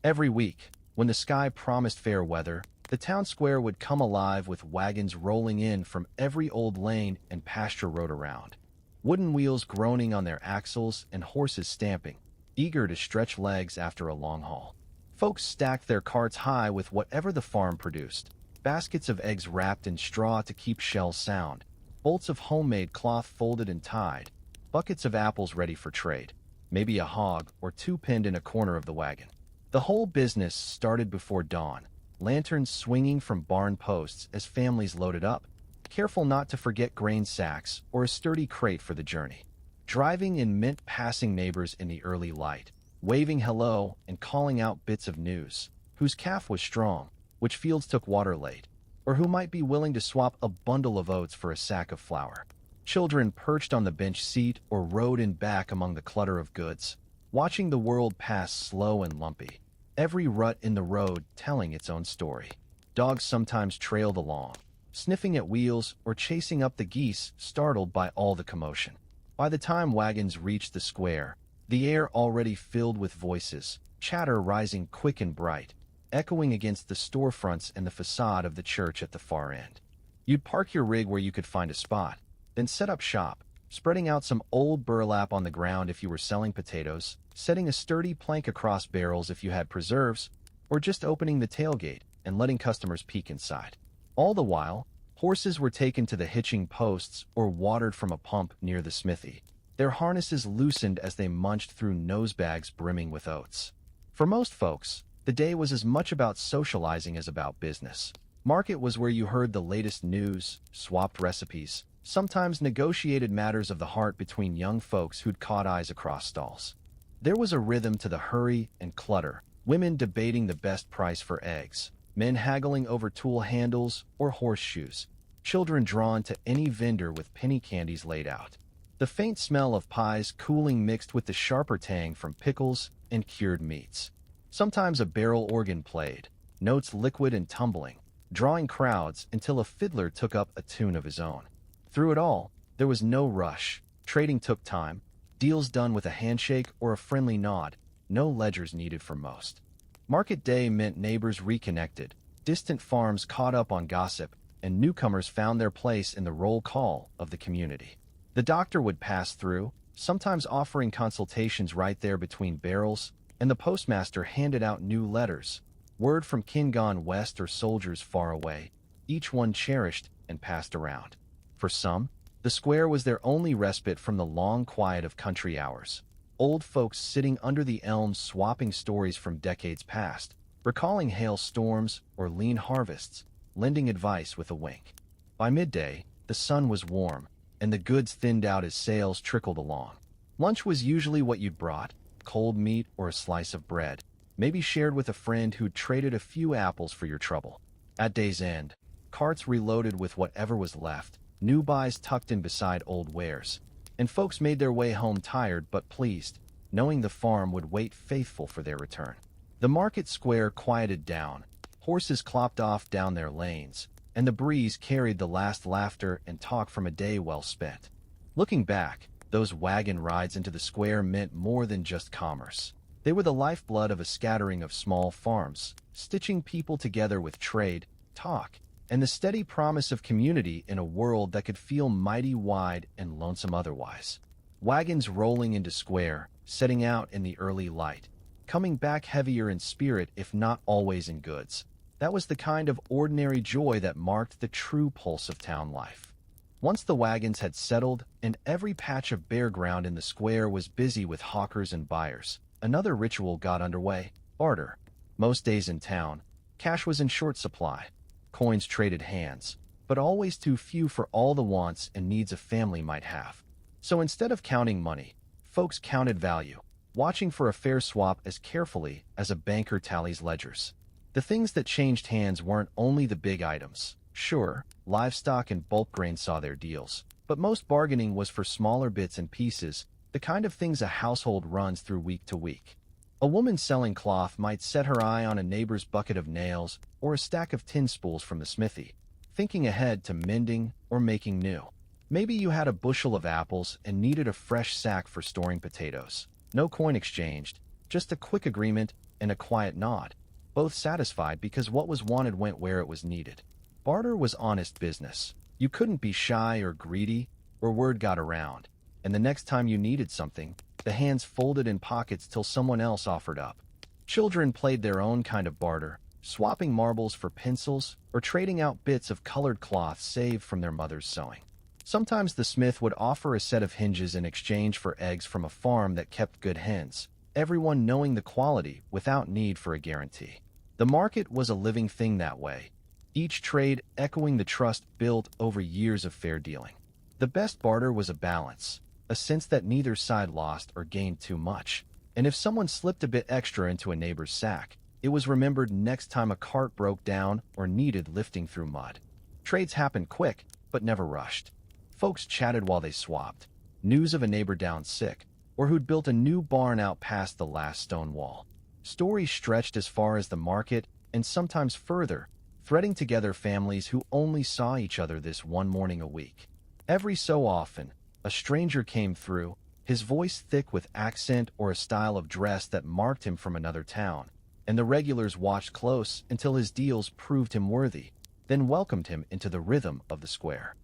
Every week, when the sky promised fair weather, the town square would come alive with wagons rolling in from every old lane and pasture road around, wooden wheels groaning on their axles and horses stamping, eager to stretch legs after a long haul. Folks stacked their carts high with whatever the farm produced, baskets of eggs wrapped in straw to keep shells sound, bolts of homemade cloth folded and tied, buckets of apples ready for trade, maybe a hog or two pinned in a corner of the wagon. The whole business started before dawn, lanterns swinging from barn posts as families loaded up, careful not to forget grain sacks or a sturdy crate for the journey. Driving in meant passing neighbors in the early light, waving hello and calling out bits of news, whose calf was strong, which fields took water late, or who might be willing to swap a bundle of oats for a sack of flour. Children perched on the bench seat or rode in back among the clutter of goods, watching the world pass slow and lumpy, every rut in the road telling its own story. Dogs sometimes trailed along, sniffing at wheels or chasing up the geese startled by all the commotion. By the time wagons reached the square, the air already filled with voices, chatter rising quick and bright, echoing against the storefronts and the facade of the church at the far end. You'd park your rig where you could find a spot, then set up shop, spreading out some old burlap on the ground if you were selling potatoes, setting a sturdy plank across barrels if you had preserves, or just opening the tailgate and letting customers peek inside. All the while, horses were taken to the hitching posts or watered from a pump near the smithy, their harnesses loosened as they munched through nosebags brimming with oats. For most folks, the day was as much about socializing as about business. Market was where you heard the latest news, swapped recipes, sometimes negotiated matters of the heart between young folks who'd caught eyes across stalls. There was a rhythm to the hurry and clutter, women debating the best price for eggs, men haggling over tool handles or horseshoes, children drawn to any vendor with penny candies laid out. The faint smell of pies cooling mixed with the sharper tang from pickles and cured meats. Sometimes a barrel organ played, notes liquid and tumbling, drawing crowds until a fiddler took up a tune of his own. Through it all, there was no rush. Trading took time, deals done with a handshake or a friendly nod, no ledgers needed for most. Market day meant neighbors reconnected, distant farms caught up on gossip, and newcomers found their place in the roll call of the community. The doctor would pass through, sometimes offering consultations right there between barrels, and the postmaster handed out new letters, word from kin gone west or soldiers far away, each one cherished and passed around. For some, the square was their only respite from the long quiet of country hours. Old folks sitting under the elms swapping stories from decades past, recalling hail storms or lean harvests, lending advice with a wink. By midday, the sun was warm, and the goods thinned out as sales trickled along. Lunch was usually what you'd brought, cold meat or a slice of bread, maybe shared with a friend who'd traded a few apples for your trouble. At day's end, carts reloaded with whatever was left, new buys tucked in beside old wares, and folks made their way home tired but pleased, knowing the farm would wait faithful for their return. The market square quieted down, horses clopped off down their lanes, and the breeze carried the last laughter and talk from a day well spent. Looking back, those wagon rides into the square meant more than just commerce. They were the lifeblood of a scattering of small farms, stitching people together with trade, talk, and the steady promise of community in a world that could feel mighty wide and lonesome otherwise. Wagons rolling into square, setting out in the early light, coming back heavier in spirit if not always in goods. That was the kind of ordinary joy that marked the true pulse of town life. Once the wagons had settled and every patch of bare ground in the square was busy with hawkers and buyers, another ritual got underway: barter. Most days in town, cash was in short supply. Coins traded hands, but always too few for all the wants and needs a family might have. So instead of counting money, folks counted value, watching for a fair swap as carefully as a banker tallies ledgers. The things that changed hands weren't only the big items. Sure, livestock and bulk grain saw their deals, but most bargaining was for smaller bits and pieces, the kind of things a household runs through week to week. A woman selling cloth might set her eye on a neighbor's bucket of nails or a stack of tin spools from the smithy, thinking ahead to mending or making new. Maybe you had a bushel of apples and needed a fresh sack for storing potatoes. No coin exchanged, just a quick agreement and a quiet nod, both satisfied because what was wanted went where it was needed. Barter was honest business. You couldn't be shy or greedy, or word got around, and the next time you needed something, the hands folded in pockets till someone else offered up. Children played their own kind of barter, swapping marbles for pencils or trading out bits of colored cloth saved from their mother's sewing. Sometimes the smith would offer a set of hinges in exchange for eggs from a farm that kept good hens, everyone knowing the quality without need for a guarantee. The market was a living thing that way, each trade echoing the trust built over years of fair dealing. The best barter was a balance, a sense that neither side lost or gained too much, and if someone slipped a bit extra into a neighbor's sack, it was remembered next time a cart broke down or needed lifting through mud. Trades happened quick, but never rushed. Folks chatted while they swapped, news of a neighbor down sick, or who'd built a new barn out past the last stone wall. Stories stretched as far as the market, and sometimes further, threading together families who only saw each other this one morning a week. Every so often, a stranger came through, his voice thick with accent or a style of dress that marked him from another town, and the regulars watched close until his deals proved him worthy, then welcomed him into the rhythm of the square.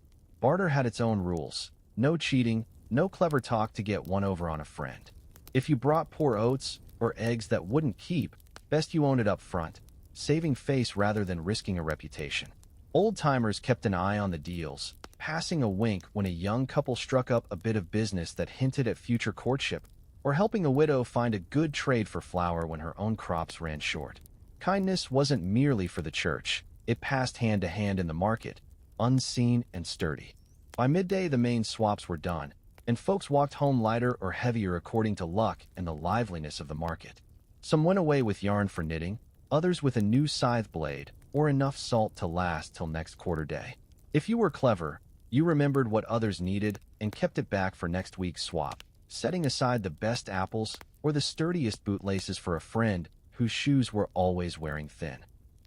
Barter had its own rules: no cheating, no clever talk to get one over on a friend. If you brought poor oats or eggs that wouldn't keep, best you own it up front, saving face rather than risking a reputation. Old-timers kept an eye on the deals, passing a wink when a young couple struck up a bit of business that hinted at future courtship, or helping a widow find a good trade for flour when her own crops ran short. Kindness wasn't merely for the church, it passed hand to hand in the market, unseen and sturdy. By midday, the main swaps were done, and folks walked home lighter or heavier according to luck and the liveliness of the market. Some went away with yarn for knitting, others with a new scythe blade, or enough salt to last till next quarter day. If you were clever, you remembered what others needed and kept it back for next week's swap, setting aside the best apples or the sturdiest bootlaces for a friend whose shoes were always wearing thin.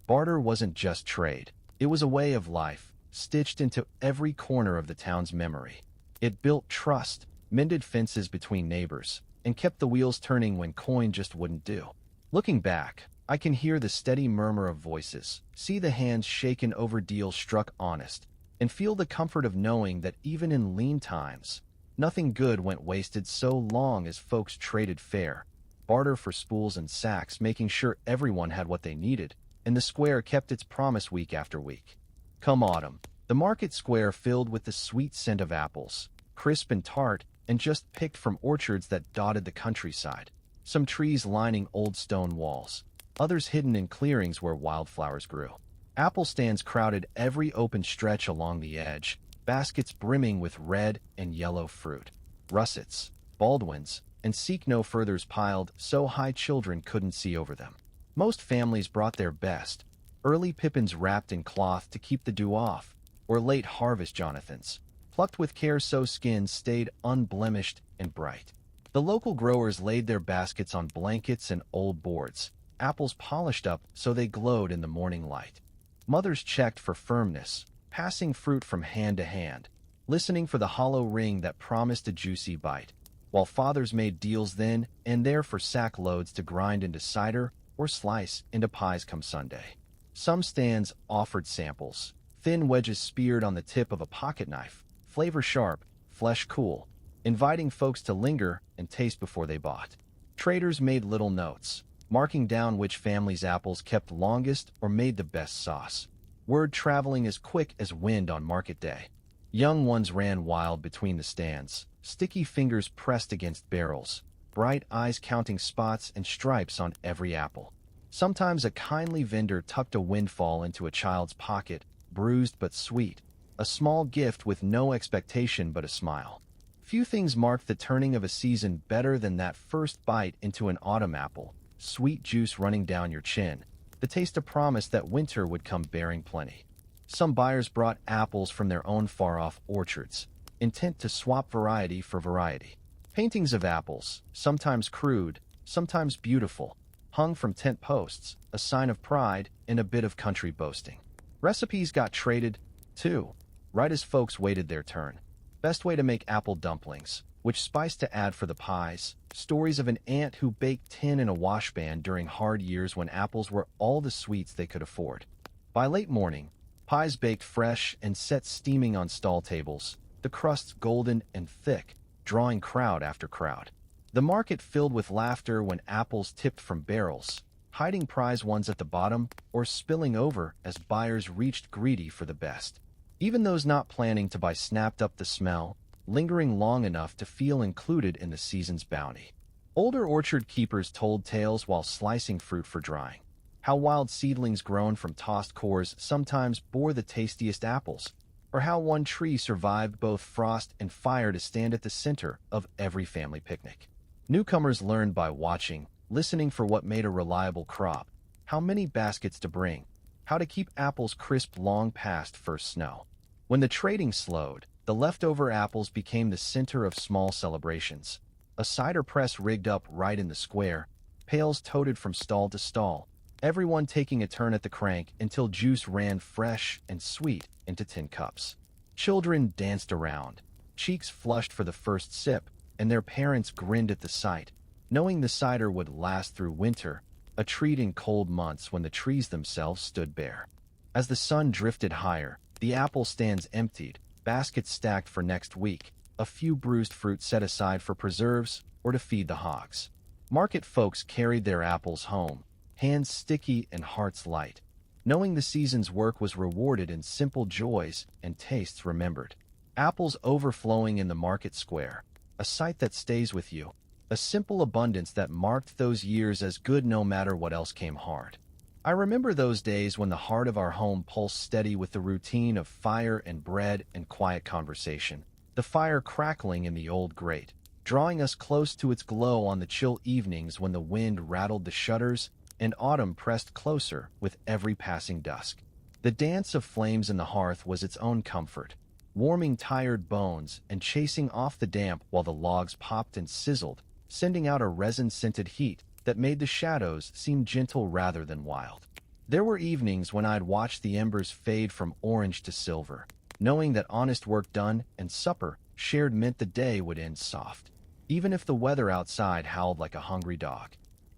Barter wasn't just trade, it was a way of life, stitched into every corner of the town's memory. It built trust, mended fences between neighbors, and kept the wheels turning when coin just wouldn't do. Looking back, I can hear the steady murmur of voices, see the hands shaken over deals struck honest, and feel the comfort of knowing that even in lean times, nothing good went wasted so long as folks traded fair, barter for spools and sacks, making sure everyone had what they needed, and the square kept its promise week after week. Come autumn, the market square filled with the sweet scent of apples, crisp and tart, and just picked from orchards that dotted the countryside, some trees lining old stone walls, others hidden in clearings where wildflowers grew. Apple stands crowded every open stretch along the edge, baskets brimming with red and yellow fruit. Russets, Baldwins, and seek no furthers piled so high children couldn't see over them. Most families brought their best, early pippins wrapped in cloth to keep the dew off, or late harvest Jonathans, plucked with care so skins stayed unblemished and bright. The local growers laid their baskets on blankets and old boards, apples polished up so they glowed in the morning light. Mothers checked for firmness, passing fruit from hand to hand, listening for the hollow ring that promised a juicy bite, while fathers made deals then and there for sack loads to grind into cider or slice into pies come Sunday. Some stands offered samples, thin wedges speared on the tip of a pocket knife, flavor sharp, flesh cool, inviting folks to linger and taste before they bought. Traders made little notes, marking down which family's apples kept longest or made the best sauce. Word traveling as quick as wind on market day. Young ones ran wild between the stands, sticky fingers pressed against barrels, bright eyes counting spots and stripes on every apple. Sometimes a kindly vendor tucked a windfall into a child's pocket, bruised but sweet, a small gift with no expectation but a smile. Few things marked the turning of a season better than that first bite into an autumn apple, sweet juice running down your chin, the taste of promise that winter would come bearing plenty. Some buyers brought apples from their own far-off orchards, intent to swap variety for variety. Paintings of apples, sometimes crude, sometimes beautiful, hung from tent posts, a sign of pride and a bit of country boasting. Recipes got traded, too, right as folks waited their turn. Best way to make apple dumplings, which spice to add for the pies, stories of an aunt who baked tin in a washpan during hard years when apples were all the sweets they could afford. By late morning, pies baked fresh and set steaming on stall tables, the crusts golden and thick, drawing crowd after crowd. The market filled with laughter when apples tipped from barrels, hiding prize ones at the bottom or spilling over as buyers reached greedy for the best. Even those not planning to buy snapped up the smell, lingering long enough to feel included in the season's bounty. Older orchard keepers told tales while slicing fruit for drying. How wild seedlings grown from tossed cores sometimes bore the tastiest apples, or how one tree survived both frost and fire to stand at the center of every family picnic. Newcomers learned by watching, listening for what made a reliable crop, how many baskets to bring, how to keep apples crisp long past first snow. When the trading slowed, the leftover apples became the center of small celebrations. A cider press rigged up right in the square, pails toted from stall to stall, everyone taking a turn at the crank until juice ran fresh and sweet into tin cups. Children danced around, cheeks flushed for the first sip, and their parents grinned at the sight, knowing the cider would last through winter, a treat in cold months when the trees themselves stood bare. As the sun drifted higher, the apple stands emptied, baskets stacked for next week, a few bruised fruit set aside for preserves or to feed the hogs. Market folks carried their apples home, hands sticky and hearts light, knowing the season's work was rewarded in simple joys and tastes remembered. apples overflowing in the market square, a sight that stays with you, a simple abundance that marked those years as good no matter what else came hard. I remember those days when the heart of our home pulsed steady with the routine of fire and bread and quiet conversation, the fire crackling in the old grate, drawing us close to its glow on the chill evenings when the wind rattled the shutters and autumn pressed closer with every passing dusk. The dance of flames in the hearth was its own comfort, warming tired bones and chasing off the damp while the logs popped and sizzled, sending out a resin-scented heat that made the shadows seem gentle rather than wild. There were evenings when I'd watch the embers fade from orange to silver, knowing that honest work done and supper shared meant the day would end soft, even if the weather outside howled like a hungry dog.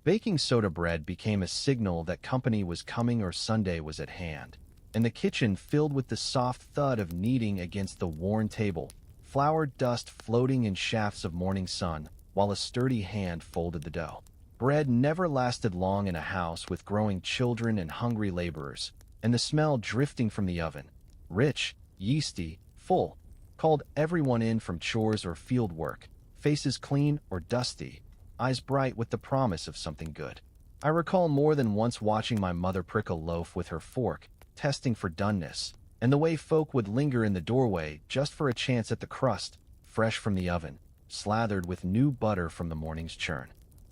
Baking soda bread became a signal that company was coming or Sunday was at hand, and the kitchen filled with the soft thud of kneading against the worn table, flour dust floating in shafts of morning sun, while a sturdy hand folded the dough. Bread never lasted long in a house with growing children and hungry laborers, and the smell drifting from the oven, rich, yeasty, full, called everyone in from chores or field work, faces clean or dusty, eyes bright with the promise of something good. I recall more than once watching my mother prick a loaf with her fork, testing for doneness, and the way folk would linger in the doorway just for a chance at the crust, fresh from the oven, slathered with new butter from the morning's churn.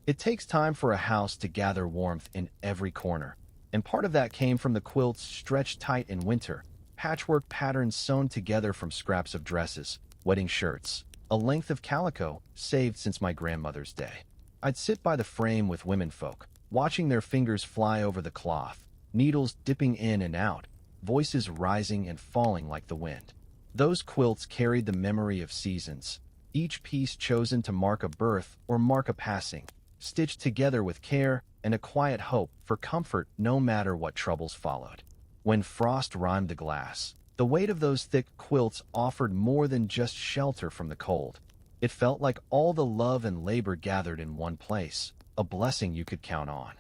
It takes time for a house to gather warmth in every corner, and part of that came from the quilts stretched tight in winter, patchwork patterns sewn together from scraps of dresses, wedding shirts, a length of calico saved since my grandmother's day. I'd sit by the frame with womenfolk, watching their fingers fly over the cloth, needles dipping in and out, voices rising and falling like the wind. Those quilts carried the memory of seasons, each piece chosen to mark a birth or mark a passing, stitched together with care and a quiet hope for comfort no matter what troubles followed. When frost rimed the glass, the weight of those thick quilts offered more than just shelter from the cold. It felt like all the love and labor gathered in one place, a blessing you could count on.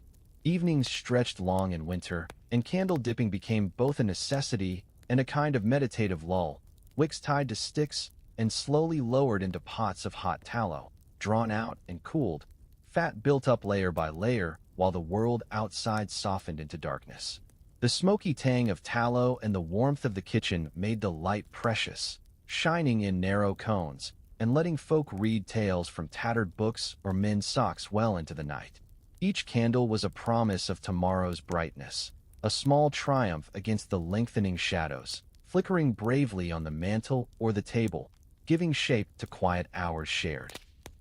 Evenings stretched long in winter, and candle dipping became both a necessity and a kind of meditative lull, wicks tied to sticks and slowly lowered into pots of hot tallow, drawn out and cooled, fat built up layer by layer while the world outside softened into darkness. The smoky tang of tallow and the warmth of the kitchen made the light precious, shining in narrow cones and letting folk read tales from tattered books or mend socks well into the night. Each candle was a promise of tomorrow's brightness, a small triumph against the lengthening shadows, flickering bravely on the mantel or the table, giving shape to quiet hours shared.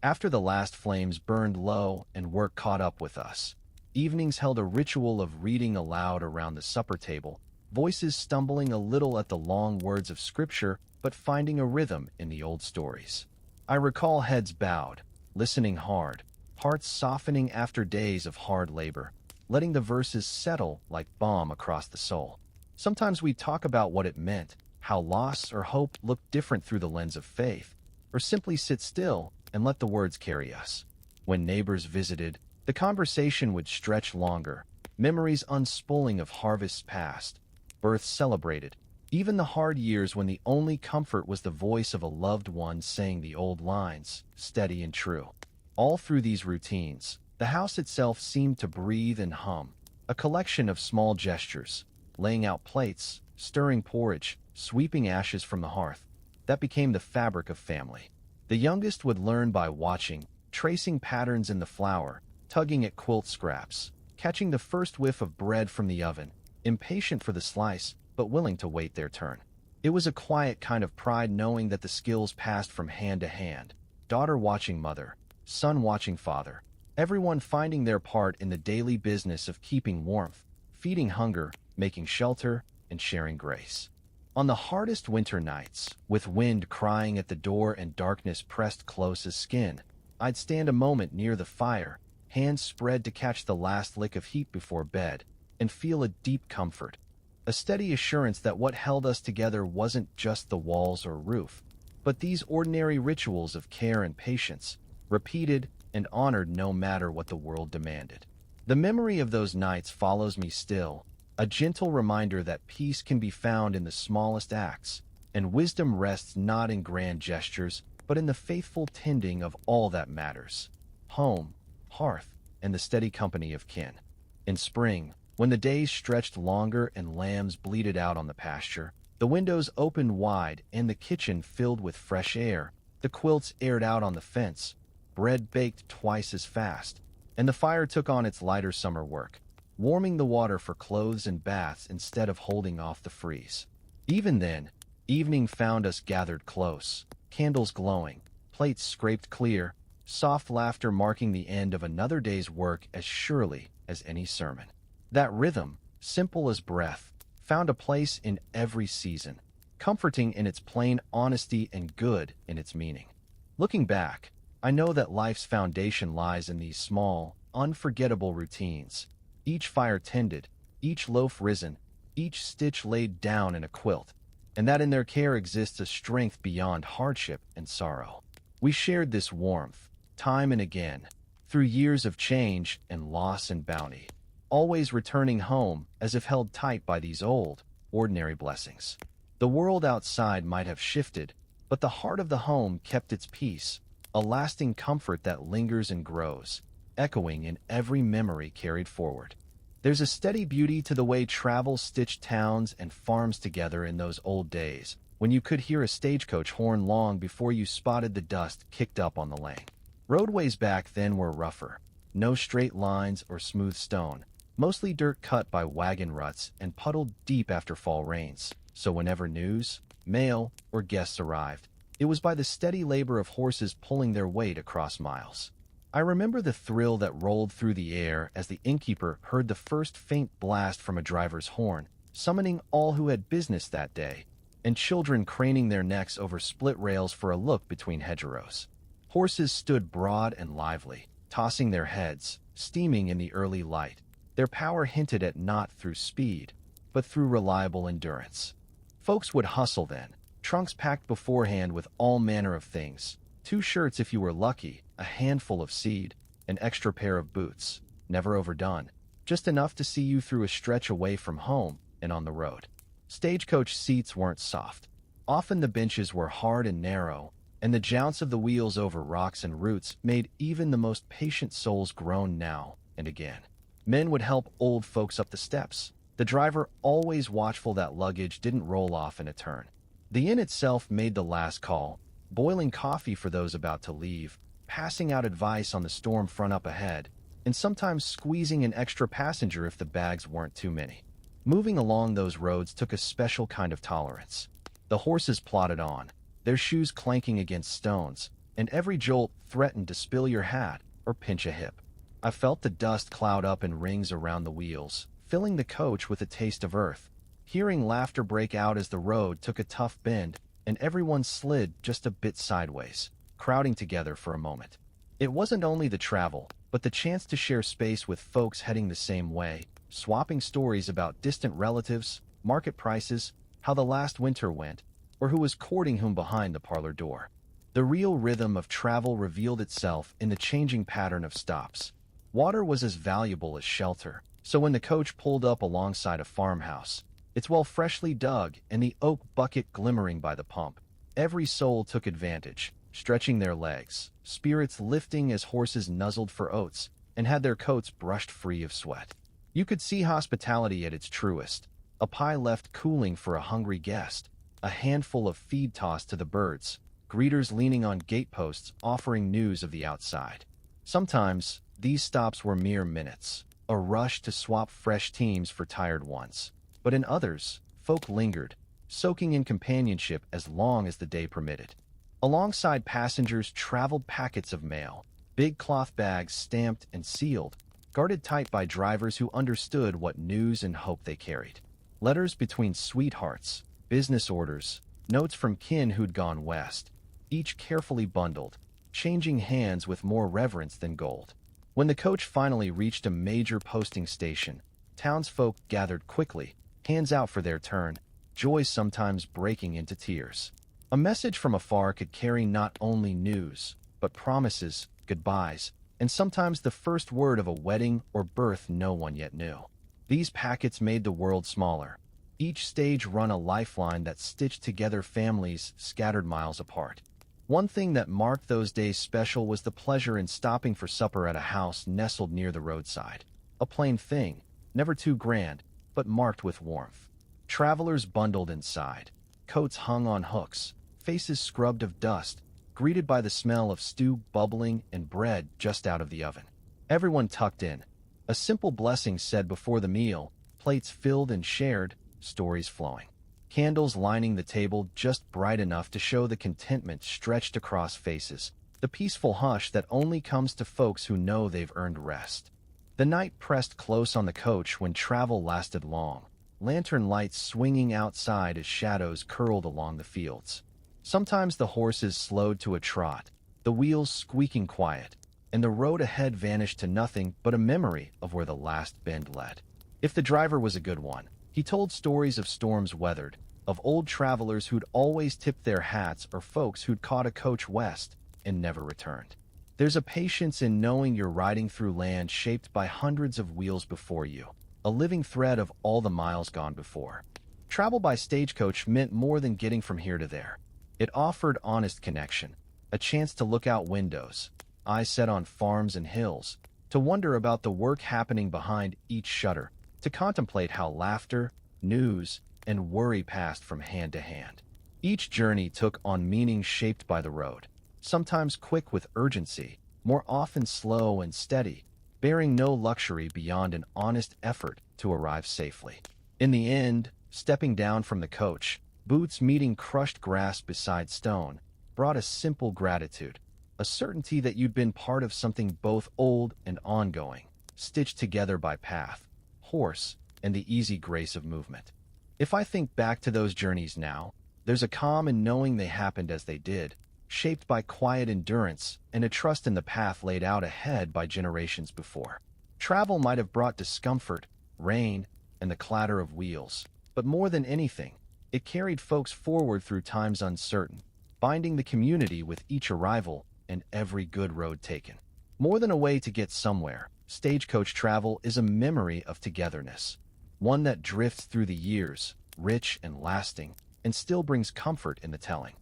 After the last flames burned low and work caught up with us, evenings held a ritual of reading aloud around the supper table, voices stumbling a little at the long words of scripture but finding a rhythm in the old stories. I recall heads bowed, listening hard, hearts softening after days of hard labor, letting the verses settle like balm across the soul. Sometimes we'd talk about what it meant, how loss or hope looked different through the lens of faith, or simply sit still and let the words carry us. When neighbors visited, the conversation would stretch longer, memories unspooling of harvests past, births celebrated, even the hard years when the only comfort was the voice of a loved one saying the old lines, steady and true. All through these routines, the house itself seemed to breathe and hum, a collection of small gestures, laying out plates, stirring porridge, sweeping ashes from the hearth, that became the fabric of family. The youngest would learn by watching, tracing patterns in the flour, tugging at quilt scraps, catching the first whiff of bread from the oven, impatient for the slice, but willing to wait their turn. It was a quiet kind of pride knowing that the skills passed from hand to hand, daughter watching mother, son watching father, everyone finding their part in the daily business of keeping warmth, feeding hunger, making shelter, and sharing grace. On the hardest winter nights, with wind crying at the door and darkness pressed close as skin, I'd stand a moment near the fire, hands spread to catch the last lick of heat before bed, and feel a deep comfort, a steady assurance that what held us together wasn't just the walls or roof, but these ordinary rituals of care and patience, repeated and honored no matter what the world demanded. The memory of those nights follows me still, a gentle reminder that peace can be found in the smallest acts, And wisdom rests not in grand gestures, but in the faithful tending of all that matters: home, hearth, and the steady company of kin. In spring, when the days stretched longer and lambs bleated out on the pasture, the windows opened wide and the kitchen filled with fresh air, the quilts aired out on the fence, bread baked twice as fast, and the fire took on its lighter summer work, warming the water for clothes and baths instead of holding off the freeze. Even then, evening found us gathered close, candles glowing, plates scraped clear, soft laughter marking the end of another day's work as surely as any sermon. That rhythm, simple as breath, found a place in every season, comforting in its plain honesty and good in its meaning. Looking back, I know that life's foundation lies in these small, unforgettable routines. Each fire tended, each loaf risen, each stitch laid down in a quilt, and that in their care exists a strength beyond hardship and sorrow. We shared this warmth, time and again, through years of change and loss and bounty, always returning home as if held tight by these old, ordinary blessings. The world outside might have shifted, but the heart of the home kept its peace, a lasting comfort that lingers and grows, echoing in every memory carried forward. There's a steady beauty to the way travel stitched towns and farms together in those old days, when you could hear a stagecoach horn long before you spotted the dust kicked up on the lane. Roadways back then were rougher, no straight lines or smooth stone, mostly dirt cut by wagon ruts and puddled deep after fall rains, so whenever news, mail, or guests arrived, it was by the steady labor of horses pulling their weight across miles. I remember the thrill that rolled through the air as the innkeeper heard the first faint blast from a driver's horn, summoning all who had business that day, and children craning their necks over split rails for a look between hedgerows. Horses stood broad and lively, tossing their heads, steaming in the early light, their power hinted at not through speed, but through reliable endurance. Folks would hustle then, trunks packed beforehand with all manner of things, 2 shirts if you were lucky, a handful of seed, an extra pair of boots, never overdone, just enough to see you through a stretch away from home and on the road. Stagecoach seats weren't soft. Often the benches were hard and narrow, and the jounce of the wheels over rocks and roots made even the most patient souls groan now and again. Men would help old folks up the steps, the driver always watchful that luggage didn't roll off in a turn. The inn itself made the last call, boiling coffee for those about to leave, passing out advice on the storm front up ahead, and sometimes squeezing an extra passenger if the bags weren't too many. Moving along those roads took a special kind of tolerance. The horses plodded on, their shoes clanking against stones, and every jolt threatened to spill your hat or pinch a hip. I felt the dust cloud up in rings around the wheels, filling the coach with a taste of earth, hearing laughter break out as the road took a tough bend and everyone slid just a bit sideways, crowding together for a moment. It wasn't only the travel, but the chance to share space with folks heading the same way, swapping stories about distant relatives, market prices, how the last winter went, or who was courting whom behind the parlor door. The real rhythm of travel revealed itself in the changing pattern of stops. Water was as valuable as shelter, so when the coach pulled up alongside a farmhouse, its well freshly dug and the oak bucket glimmering by the pump, every soul took advantage, stretching their legs, spirits lifting as horses nuzzled for oats and had their coats brushed free of sweat. You could see hospitality at its truest, a pie left cooling for a hungry guest, a handful of feed tossed to the birds, greeters leaning on gateposts offering news of the outside. Sometimes, these stops were mere minutes, a rush to swap fresh teams for tired ones. But in others, folk lingered, soaking in companionship as long as the day permitted. Alongside passengers traveled packets of mail, big cloth bags stamped and sealed, guarded tight by drivers who understood what news and hope they carried. Letters between sweethearts, business orders, notes from kin who'd gone west, each carefully bundled, changing hands with more reverence than gold. When the coach finally reached a major posting station, townsfolk gathered quickly, hands out for their turn, joy sometimes breaking into tears. A message from afar could carry not only news, but promises, goodbyes, and sometimes the first word of a wedding or birth no one yet knew. These packets made the world smaller. Each stage run a lifeline that stitched together families scattered miles apart. One thing that marked those days special was the pleasure in stopping for supper at a house nestled near the roadside. A plain thing, never too grand, but marked with warmth. Travelers bundled inside, coats hung on hooks, faces scrubbed of dust, greeted by the smell of stew bubbling and bread just out of the oven. Everyone tucked in, a simple blessing said before the meal, plates filled and shared, stories flowing. Candles lining the table just bright enough to show the contentment stretched across faces, the peaceful hush that only comes to folks who know they've earned rest. The night pressed close on the coach when travel lasted long, lantern lights swinging outside as shadows curled along the fields. Sometimes the horses slowed to a trot, the wheels squeaking quiet, and the road ahead vanished to nothing but a memory of where the last bend led. If the driver was a good one, he told stories of storms weathered, of old travelers who'd always tipped their hats or folks who'd caught a coach west and never returned. There's a patience in knowing you're riding through land shaped by hundreds of wheels before you, a living thread of all the miles gone before. Travel by stagecoach meant more than getting from here to there. It offered honest connection, a chance to look out windows, eyes set on farms and hills, to wonder about the work happening behind each shutter, to contemplate how laughter, news, and worry passed from hand to hand. Each journey took on meaning shaped by the road, sometimes quick with urgency, more often slow and steady, bearing no luxury beyond an honest effort to arrive safely. In the end, stepping down from the coach, boots meeting crushed grass beside stone, brought a simple gratitude, a certainty that you'd been part of something both old and ongoing, stitched together by path, horse, and the easy grace of movement. If I think back to those journeys now, there's a calm in knowing they happened as they did, shaped by quiet endurance and a trust in the path laid out ahead by generations before. Travel might have brought discomfort, rain, and the clatter of wheels, but more than anything, it carried folks forward through times uncertain, binding the community with each arrival and every good road taken. More than a way to get somewhere, stagecoach travel is a memory of togetherness, one that drifts through the years, rich and lasting, and still brings comfort in the telling.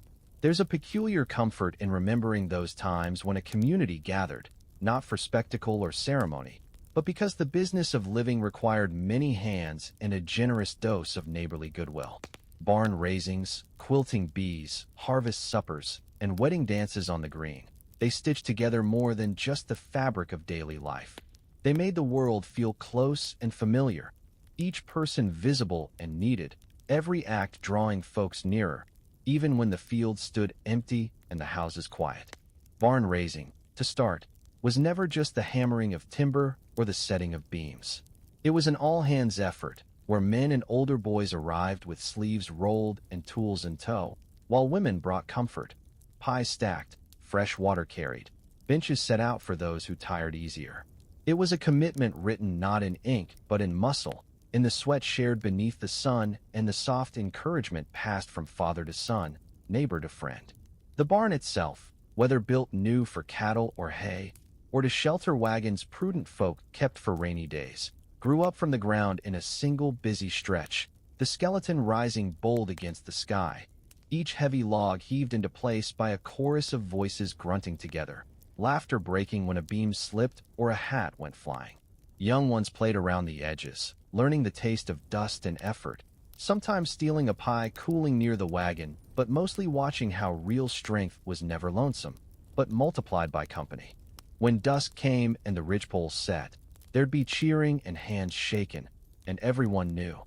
There's a peculiar comfort in remembering those times when a community gathered, not for spectacle or ceremony, but because the business of living required many hands and a generous dose of neighborly goodwill. Barn raisings, quilting bees, harvest suppers, and wedding dances on the green. They stitched together more than just the fabric of daily life. They made the world feel close and familiar, each person visible and needed, every act drawing folks nearer, even when the fields stood empty and the houses quiet. Barn raising, to start, was never just the hammering of timber or the setting of beams. It was an all-hands effort, where men and older boys arrived with sleeves rolled and tools in tow, while women brought comfort. Pies stacked, fresh water carried, benches set out for those who tired easier. It was a commitment written not in ink but in muscle, in the sweat shared beneath the sun and the soft encouragement passed from father to son, neighbor to friend. The barn itself, whether built new for cattle or hay, or to shelter wagons prudent folk kept for rainy days, grew up from the ground in a single busy stretch, the skeleton rising bold against the sky, each heavy log heaved into place by a chorus of voices grunting together, laughter breaking when a beam slipped or a hat went flying. Young ones played around the edges, learning the taste of dust and effort, sometimes stealing a pie cooling near the wagon, but mostly watching how real strength was never lonesome, but multiplied by company. When dusk came and the ridgepoles set, there'd be cheering and hands shaken, and everyone knew.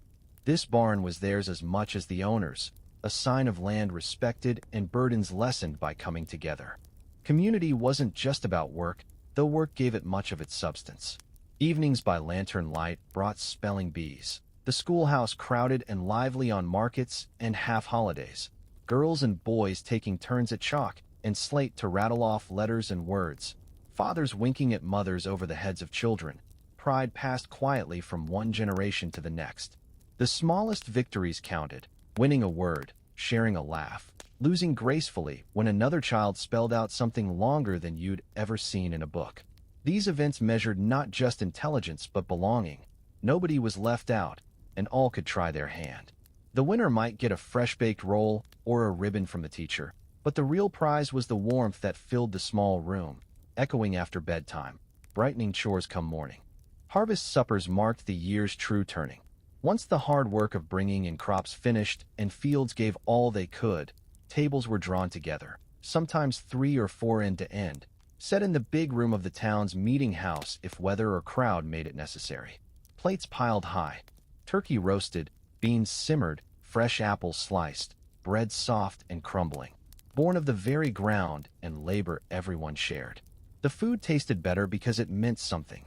This barn was theirs as much as the owner's, a sign of land respected and burdens lessened by coming together. Community wasn't just about work, though work gave it much of its substance. Evenings by lantern light brought spelling bees, the schoolhouse crowded and lively on markets and half-holidays, girls and boys taking turns at chalk and slate to rattle off letters and words, fathers winking at mothers over the heads of children, pride passed quietly from one generation to the next. The smallest victories counted, winning a word, sharing a laugh, losing gracefully when another child spelled out something longer than you'd ever seen in a book. These events measured not just intelligence but belonging. Nobody was left out, and all could try their hand. The winner might get a fresh-baked roll or a ribbon from the teacher, but the real prize was the warmth that filled the small room, echoing after bedtime, brightening chores come morning. Harvest suppers marked the year's true turning. Once the hard work of bringing in crops finished and fields gave all they could, tables were drawn together, sometimes 3 or 4 end to end, set in the big room of the town's meeting house if weather or crowd made it necessary. Plates piled high, turkey roasted, beans simmered, fresh apples sliced, bread soft and crumbling, born of the very ground and labor everyone shared. The food tasted better because it meant something.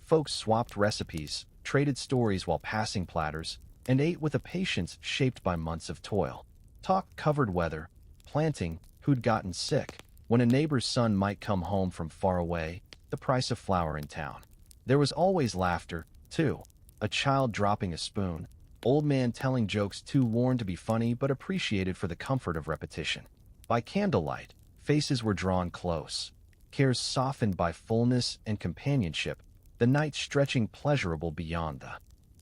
Folks swapped recipes, traded stories while passing platters, and ate with a patience shaped by months of toil. Talk covered weather, planting, who'd gotten sick, when a neighbor's son might come home from far away, the price of flour in town. There was always laughter, too. A child dropping a spoon, old man telling jokes too worn to be funny but appreciated for the comfort of repetition. By candlelight, faces were drawn close, cares softened by fullness and companionship, the night stretching pleasurable beyond the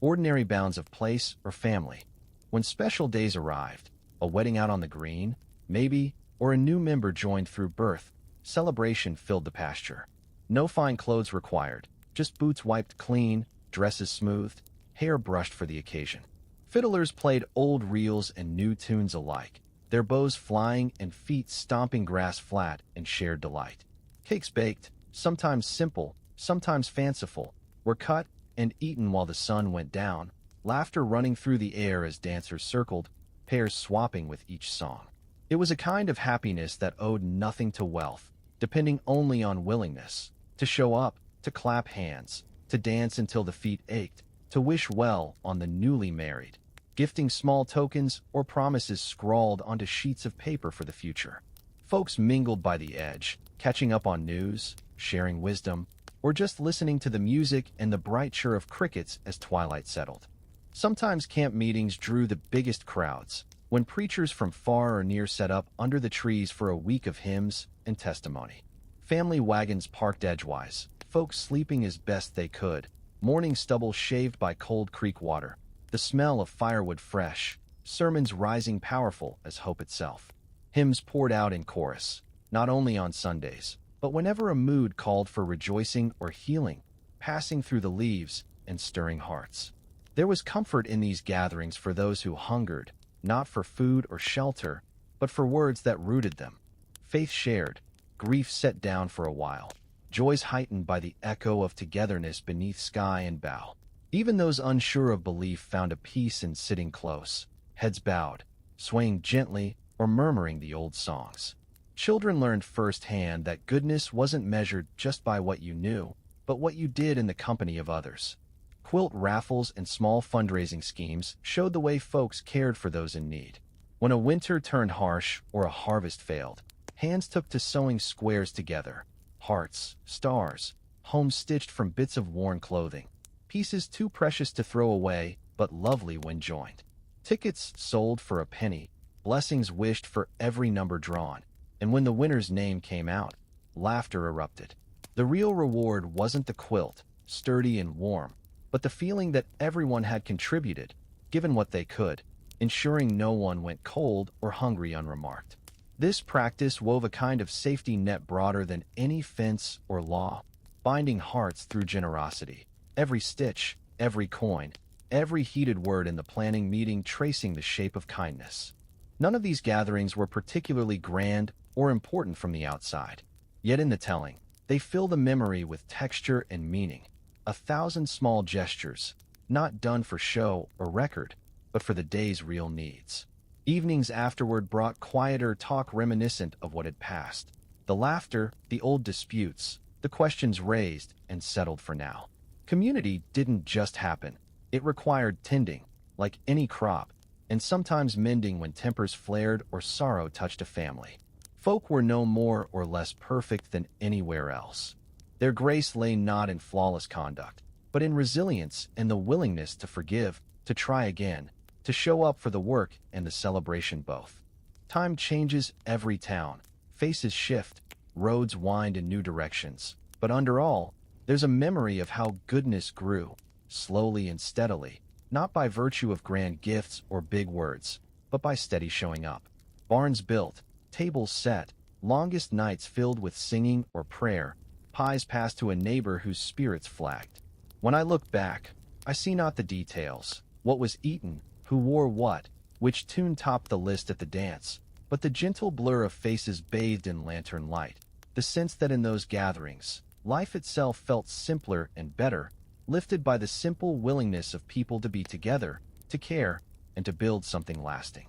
ordinary bounds of place or family. When special days arrived, a wedding out on the green, maybe, or a new member joined through birth, celebration filled the pasture. No fine clothes required, just boots wiped clean, dresses smoothed, hair brushed for the occasion. Fiddlers played old reels and new tunes alike, their bows flying and feet stomping grass flat in shared delight. Cakes baked, sometimes simple, sometimes fanciful, were cut and eaten while the sun went down, laughter running through the air as dancers circled, pairs swapping with each song. It was a kind of happiness that owed nothing to wealth, depending only on willingness, to show up, to clap hands, to dance until the feet ached, to wish well on the newly married, gifting small tokens or promises scrawled onto sheets of paper for the future. Folks mingled by the edge, catching up on news, sharing wisdom, or just listening to the music and the bright chirr of crickets as twilight settled. Sometimes camp meetings drew the biggest crowds, when preachers from far or near set up under the trees for a week of hymns and testimony. Family wagons parked edgewise, folks sleeping as best they could, morning stubble shaved by cold creek water, the smell of firewood fresh, sermons rising powerful as hope itself. Hymns poured out in chorus, not only on Sundays, but whenever a mood called for rejoicing or healing, passing through the leaves and stirring hearts. There was comfort in these gatherings for those who hungered, not for food or shelter, but for words that rooted them. Faith shared, grief set down for a while, joys heightened by the echo of togetherness beneath sky and bough. Even those unsure of belief found a peace in sitting close, heads bowed, swaying gently or murmuring the old songs. Children learned firsthand that goodness wasn't measured just by what you knew, but what you did in the company of others. Quilt raffles and small fundraising schemes showed the way folks cared for those in need. When a winter turned harsh or a harvest failed, hands took to sewing squares together, hearts, stars, homes stitched from bits of worn clothing, pieces too precious to throw away but lovely when joined. Tickets sold for a penny, blessings wished for every number drawn, and when the winner's name came out, laughter erupted. The real reward wasn't the quilt, sturdy and warm, but the feeling that everyone had contributed, given what they could, ensuring no one went cold or hungry unremarked. This practice wove a kind of safety net broader than any fence or law, binding hearts through generosity. Every stitch, every coin, every heated word in the planning meeting tracing the shape of kindness. None of these gatherings were particularly grand or important from the outside. Yet in the telling, they fill the memory with texture and meaning. 1,000 small gestures, not done for show or record, but for the day's real needs. Evenings afterward brought quieter talk reminiscent of what had passed. The laughter, the old disputes, the questions raised and settled for now. Community didn't just happen. It required tending, like any crop, and sometimes mending when tempers flared or sorrow touched a family. Folk were no more or less perfect than anywhere else. Their grace lay not in flawless conduct, but in resilience and the willingness to forgive, to try again, to show up for the work and the celebration both. Time changes every town, faces shift, roads wind in new directions, but under all, there's a memory of how goodness grew, slowly and steadily, not by virtue of grand gifts or big words, but by steady showing up. Barns built, tables set, longest nights filled with singing or prayer, pies passed to a neighbor whose spirits flagged. When I look back, I see not the details, what was eaten, who wore what, which tune topped the list at the dance, but the gentle blur of faces bathed in lantern light, the sense that in those gatherings, life itself felt simpler and better, lifted by the simple willingness of people to be together, to care, and to build something lasting.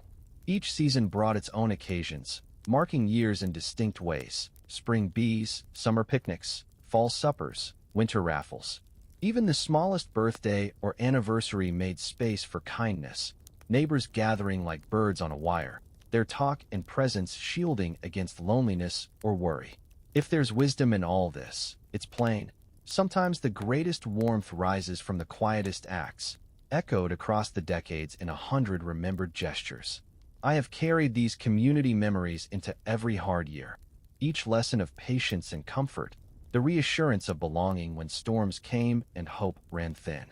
Each season brought its own occasions, marking years in distinct ways: spring bees, summer picnics, fall suppers, winter raffles. Even the smallest birthday or anniversary made space for kindness, neighbors gathering like birds on a wire, their talk and presence shielding against loneliness or worry. If there's wisdom in all this, it's plain. Sometimes the greatest warmth rises from the quietest acts, echoed across the decades in 100 remembered gestures. I have carried these community memories into every hard year, each lesson of patience and comfort, the reassurance of belonging when storms came and hope ran thin.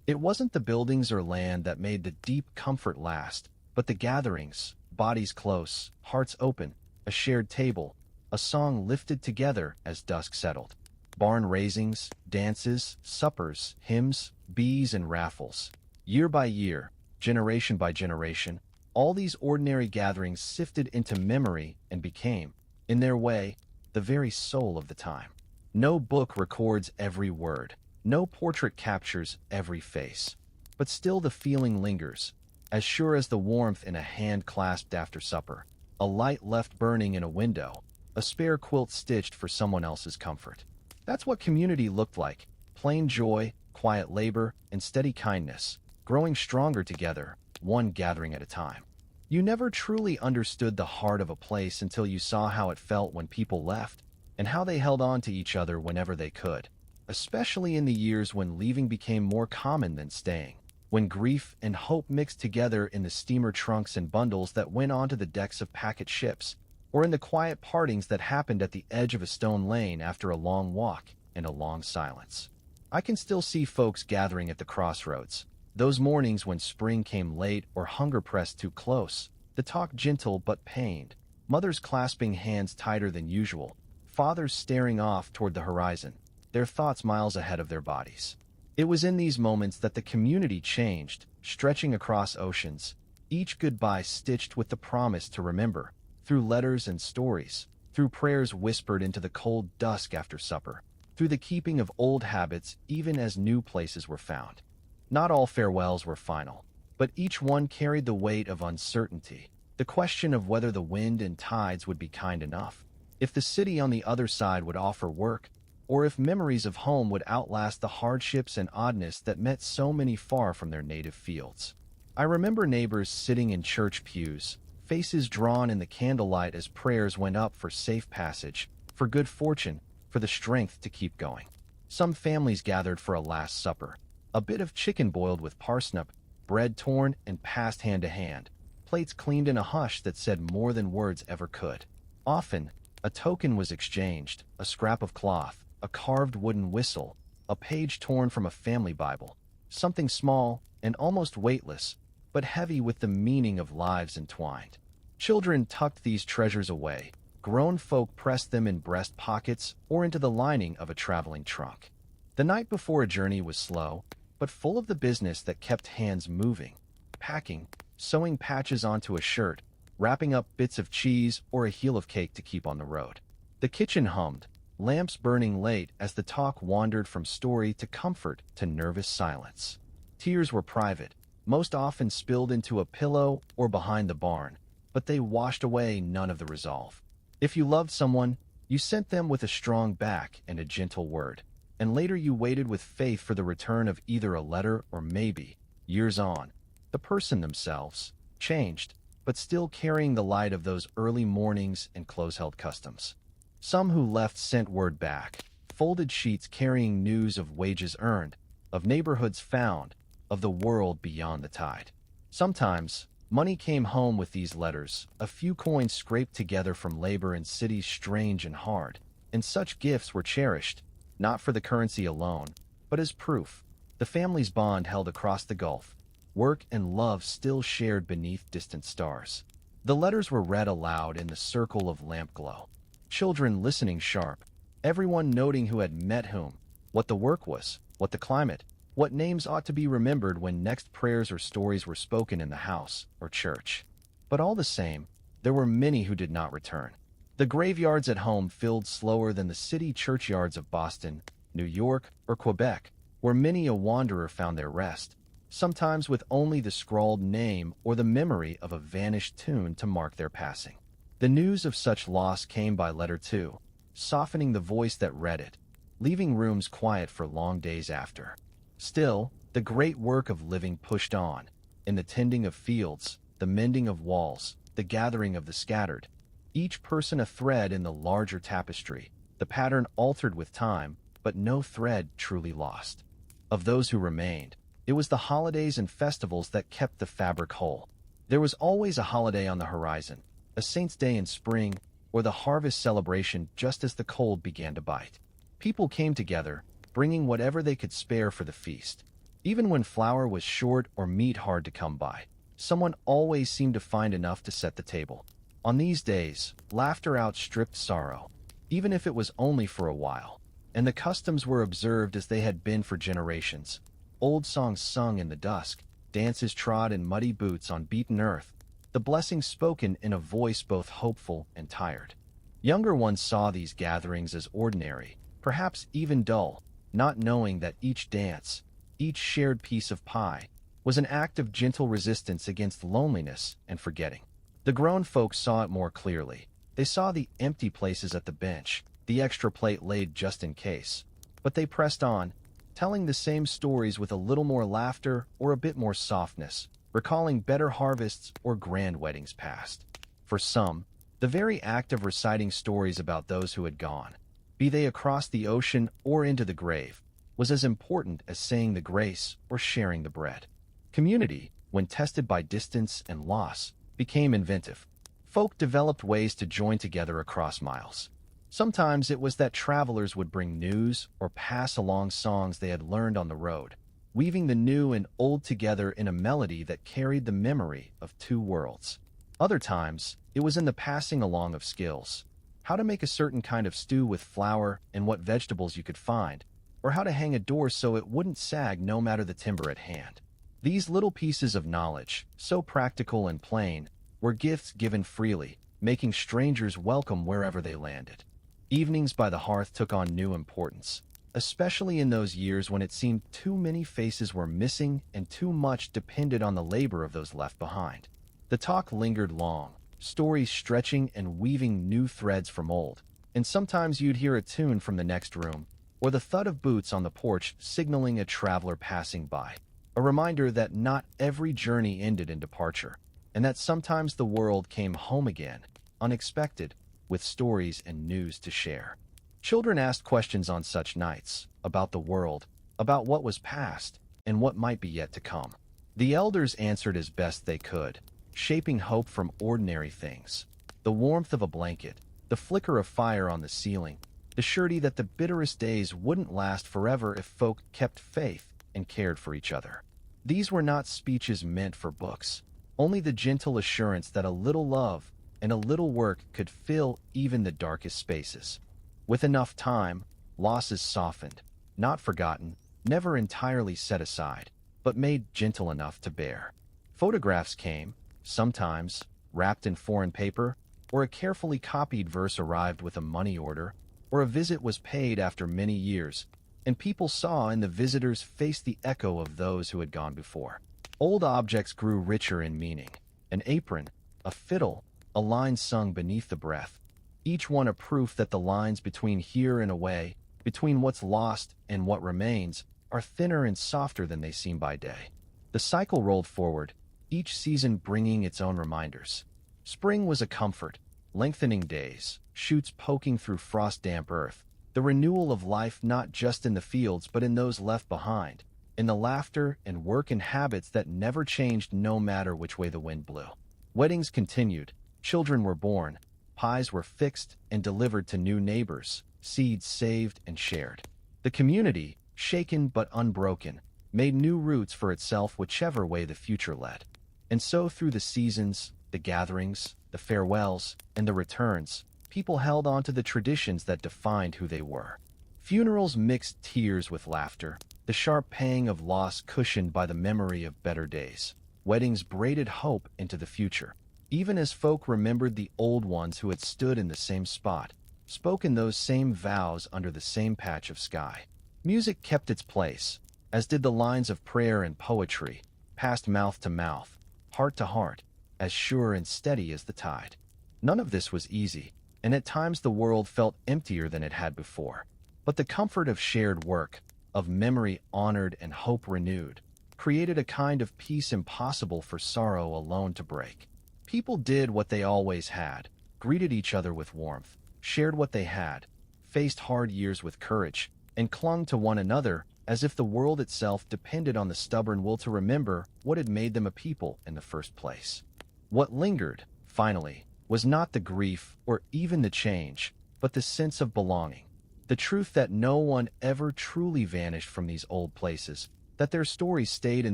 It wasn't the buildings or land that made the deep comfort last, but the gatherings, bodies close, hearts open, a shared table, a song lifted together as dusk settled. Barn raisings, dances, suppers, hymns, bees, and raffles. Year by year, generation by generation, all these ordinary gatherings sifted into memory and became, in their way, the very soul of the time. No book records every word, no portrait captures every face, but still the feeling lingers, as sure as the warmth in a hand clasped after supper, a light left burning in a window, a spare quilt stitched for someone else's comfort. That's what community looked like: plain joy, quiet labor, and steady kindness, growing stronger together, one gathering at a time. You never truly understood the heart of a place until you saw how it felt when people left, and how they held on to each other whenever they could, especially in the years when leaving became more common than staying, when grief and hope mixed together in the steamer trunks and bundles that went onto the decks of packet ships, or in the quiet partings that happened at the edge of a stone lane after a long walk and a long silence. I can still see folks gathering at the crossroads, those mornings when spring came late or hunger pressed too close, the talk gentle but pained, mothers clasping hands tighter than usual, fathers staring off toward the horizon, their thoughts miles ahead of their bodies. It was in these moments that the community changed, stretching across oceans, each goodbye stitched with the promise to remember, through letters and stories, through prayers whispered into the cold dusk after supper, through the keeping of old habits even as new places were found. Not all farewells were final, but each one carried the weight of uncertainty, the question of whether the wind and tides would be kind enough, if the city on the other side would offer work, or if memories of home would outlast the hardships and oddness that met so many far from their native fields. I remember neighbors sitting in church pews, faces drawn in the candlelight as prayers went up for safe passage, for good fortune, for the strength to keep going. Some families gathered for a last supper, a bit of chicken boiled with parsnip, bread torn and passed hand to hand, plates cleaned in a hush that said more than words ever could. Often, a token was exchanged, a scrap of cloth, a carved wooden whistle, a page torn from a family Bible, something small and almost weightless, but heavy with the meaning of lives entwined. Children tucked these treasures away, grown folk pressed them in breast pockets or into the lining of a traveling trunk. The night before a journey was slow, but full of the business that kept hands moving, packing, sewing patches onto a shirt, wrapping up bits of cheese or a heel of cake to keep on the road. The kitchen hummed, lamps burning late as the talk wandered from story to comfort to nervous silence. Tears were private, most often spilled into a pillow or behind the barn, but they washed away none of the resolve. If you loved someone, you sent them with a strong back and a gentle word, and later you waited with faith for the return of either a letter or maybe, years on, the person themselves, changed, but still carrying the light of those early mornings and close-held customs. Some who left sent word back, folded sheets carrying news of wages earned, of neighborhoods found, of the world beyond the tide. Sometimes, money came home with these letters, a few coins scraped together from labor in cities strange and hard, and such gifts were cherished, not for the currency alone, but as proof, the family's bond held across the gulf, work and love still shared beneath distant stars. The letters were read aloud in the circle of lamp glow. Children listening sharp, everyone noting who had met whom, what the work was, what the climate, what names ought to be remembered when next prayers or stories were spoken in the house or church. But all the same, there were many who did not return. The graveyards at home filled slower than the city churchyards of Boston, New York, or Quebec, where many a wanderer found their rest, sometimes with only the scrawled name or the memory of a vanished tune to mark their passing. The news of such loss came by letter too, softening the voice that read it, leaving rooms quiet for long days after. Still, the great work of living pushed on, in the tending of fields, the mending of walls, the gathering of the scattered, each person a thread in the larger tapestry. The pattern altered with time, but no thread truly lost. Of those who remained, it was the holidays and festivals that kept the fabric whole. There was always a holiday on the horizon, a saint's day in spring, or the harvest celebration just as the cold began to bite. People came together, bringing whatever they could spare for the feast. Even when flour was short or meat hard to come by, someone always seemed to find enough to set the table. On these days, laughter outstripped sorrow, even if it was only for a while, and the customs were observed as they had been for generations. Old songs sung in the dusk, dances trod in muddy boots on beaten earth, the blessings spoken in a voice both hopeful and tired. Younger ones saw these gatherings as ordinary, perhaps even dull, not knowing that each dance, each shared piece of pie, was an act of gentle resistance against loneliness and forgetting. The grown folks saw it more clearly. They saw the empty places at the bench, the extra plate laid just in case. But they pressed on, telling the same stories with a little more laughter or a bit more softness, recalling better harvests or grand weddings past. For some, the very act of reciting stories about those who had gone, be they across the ocean or into the grave, was as important as saying the grace or sharing the bread. Community, when tested by distance and loss, became inventive. Folk developed ways to join together across miles. Sometimes it was that travelers would bring news or pass along songs they had learned on the road, weaving the new and old together in a melody that carried the memory of two worlds. Other times, it was in the passing along of skills. How to make a certain kind of stew with flour and what vegetables you could find, or how to hang a door so it wouldn't sag no matter the timber at hand. These little pieces of knowledge, so practical and plain, were gifts given freely, making strangers welcome wherever they landed. Evenings by the hearth took on new importance, especially in those years when it seemed too many faces were missing and too much depended on the labor of those left behind. The talk lingered long, stories stretching and weaving new threads from old, and sometimes you'd hear a tune from the next room, or the thud of boots on the porch signaling a traveler passing by, a reminder that not every journey ended in departure, and that sometimes the world came home again, unexpected, with stories and news to share. Children asked questions on such nights, about the world, about what was past, and what might be yet to come. The elders answered as best they could, shaping hope from ordinary things. The warmth of a blanket, the flicker of fire on the ceiling, the surety that the bitterest days wouldn't last forever if folk kept faith and cared for each other. These were not speeches meant for books, only the gentle assurance that a little love and a little work could fill even the darkest spaces. With enough time, losses softened, not forgotten, never entirely set aside, but made gentle enough to bear. Photographs came, sometimes, wrapped in foreign paper, or a carefully copied verse arrived with a money order, or a visit was paid after many years, and people saw in the visitors' face the echo of those who had gone before. Old objects grew richer in meaning. An apron, a fiddle, a line sung beneath the breath, each one a proof that the lines between here and away, between what's lost and what remains, are thinner and softer than they seem by day. The cycle rolled forward, each season bringing its own reminders. Spring was a comfort, lengthening days, shoots poking through frost-damp earth, the renewal of life not just in the fields but in those left behind, in the laughter and work and habits that never changed no matter which way the wind blew. Weddings continued, children were born, pies were fixed and delivered to new neighbors, seeds saved and shared. The community, shaken but unbroken, made new routes for itself whichever way the future led. And so through the seasons, the gatherings, the farewells, and the returns, people held on to the traditions that defined who they were. Funerals mixed tears with laughter, the sharp pang of loss cushioned by the memory of better days. Weddings braided hope into the future, even as folk remembered the old ones who had stood in the same spot, spoken those same vows under the same patch of sky. Music kept its place, as did the lines of prayer and poetry, passed mouth to mouth, heart to heart, as sure and steady as the tide. None of this was easy, and at times the world felt emptier than it had before. But the comfort of shared work, of memory honored and hope renewed, created a kind of peace impossible for sorrow alone to break. People did what they always had, greeted each other with warmth, shared what they had, faced hard years with courage, and clung to one another as if the world itself depended on the stubborn will to remember what had made them a people in the first place. What lingered, finally, was not the grief or even the change, but the sense of belonging. The truth that no one ever truly vanished from these old places, that their stories stayed in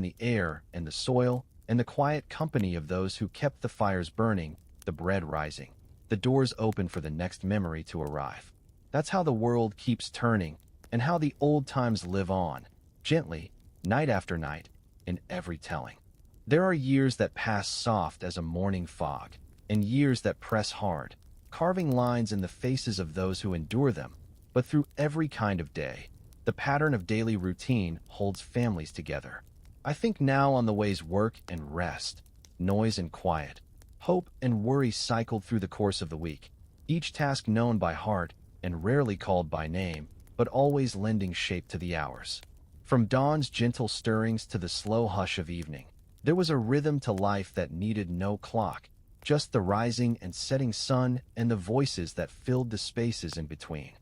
the air and the soil and the quiet company of those who kept the fires burning, the bread rising, the doors open for the next memory to arrive. That's how the world keeps turning, and how the old times live on, gently, night after night, in every telling. There are years that pass soft as a morning fog, and years that press hard, carving lines in the faces of those who endure them. But through every kind of day, the pattern of daily routine holds families together. I think now on the ways work and rest, noise and quiet, hope and worry cycled through the course of the week, each task known by heart and rarely called by name, but always lending shape to the hours. From dawn's gentle stirrings to the slow hush of evening, there was a rhythm to life that needed no clock, just the rising and setting sun and the voices that filled the spaces in between.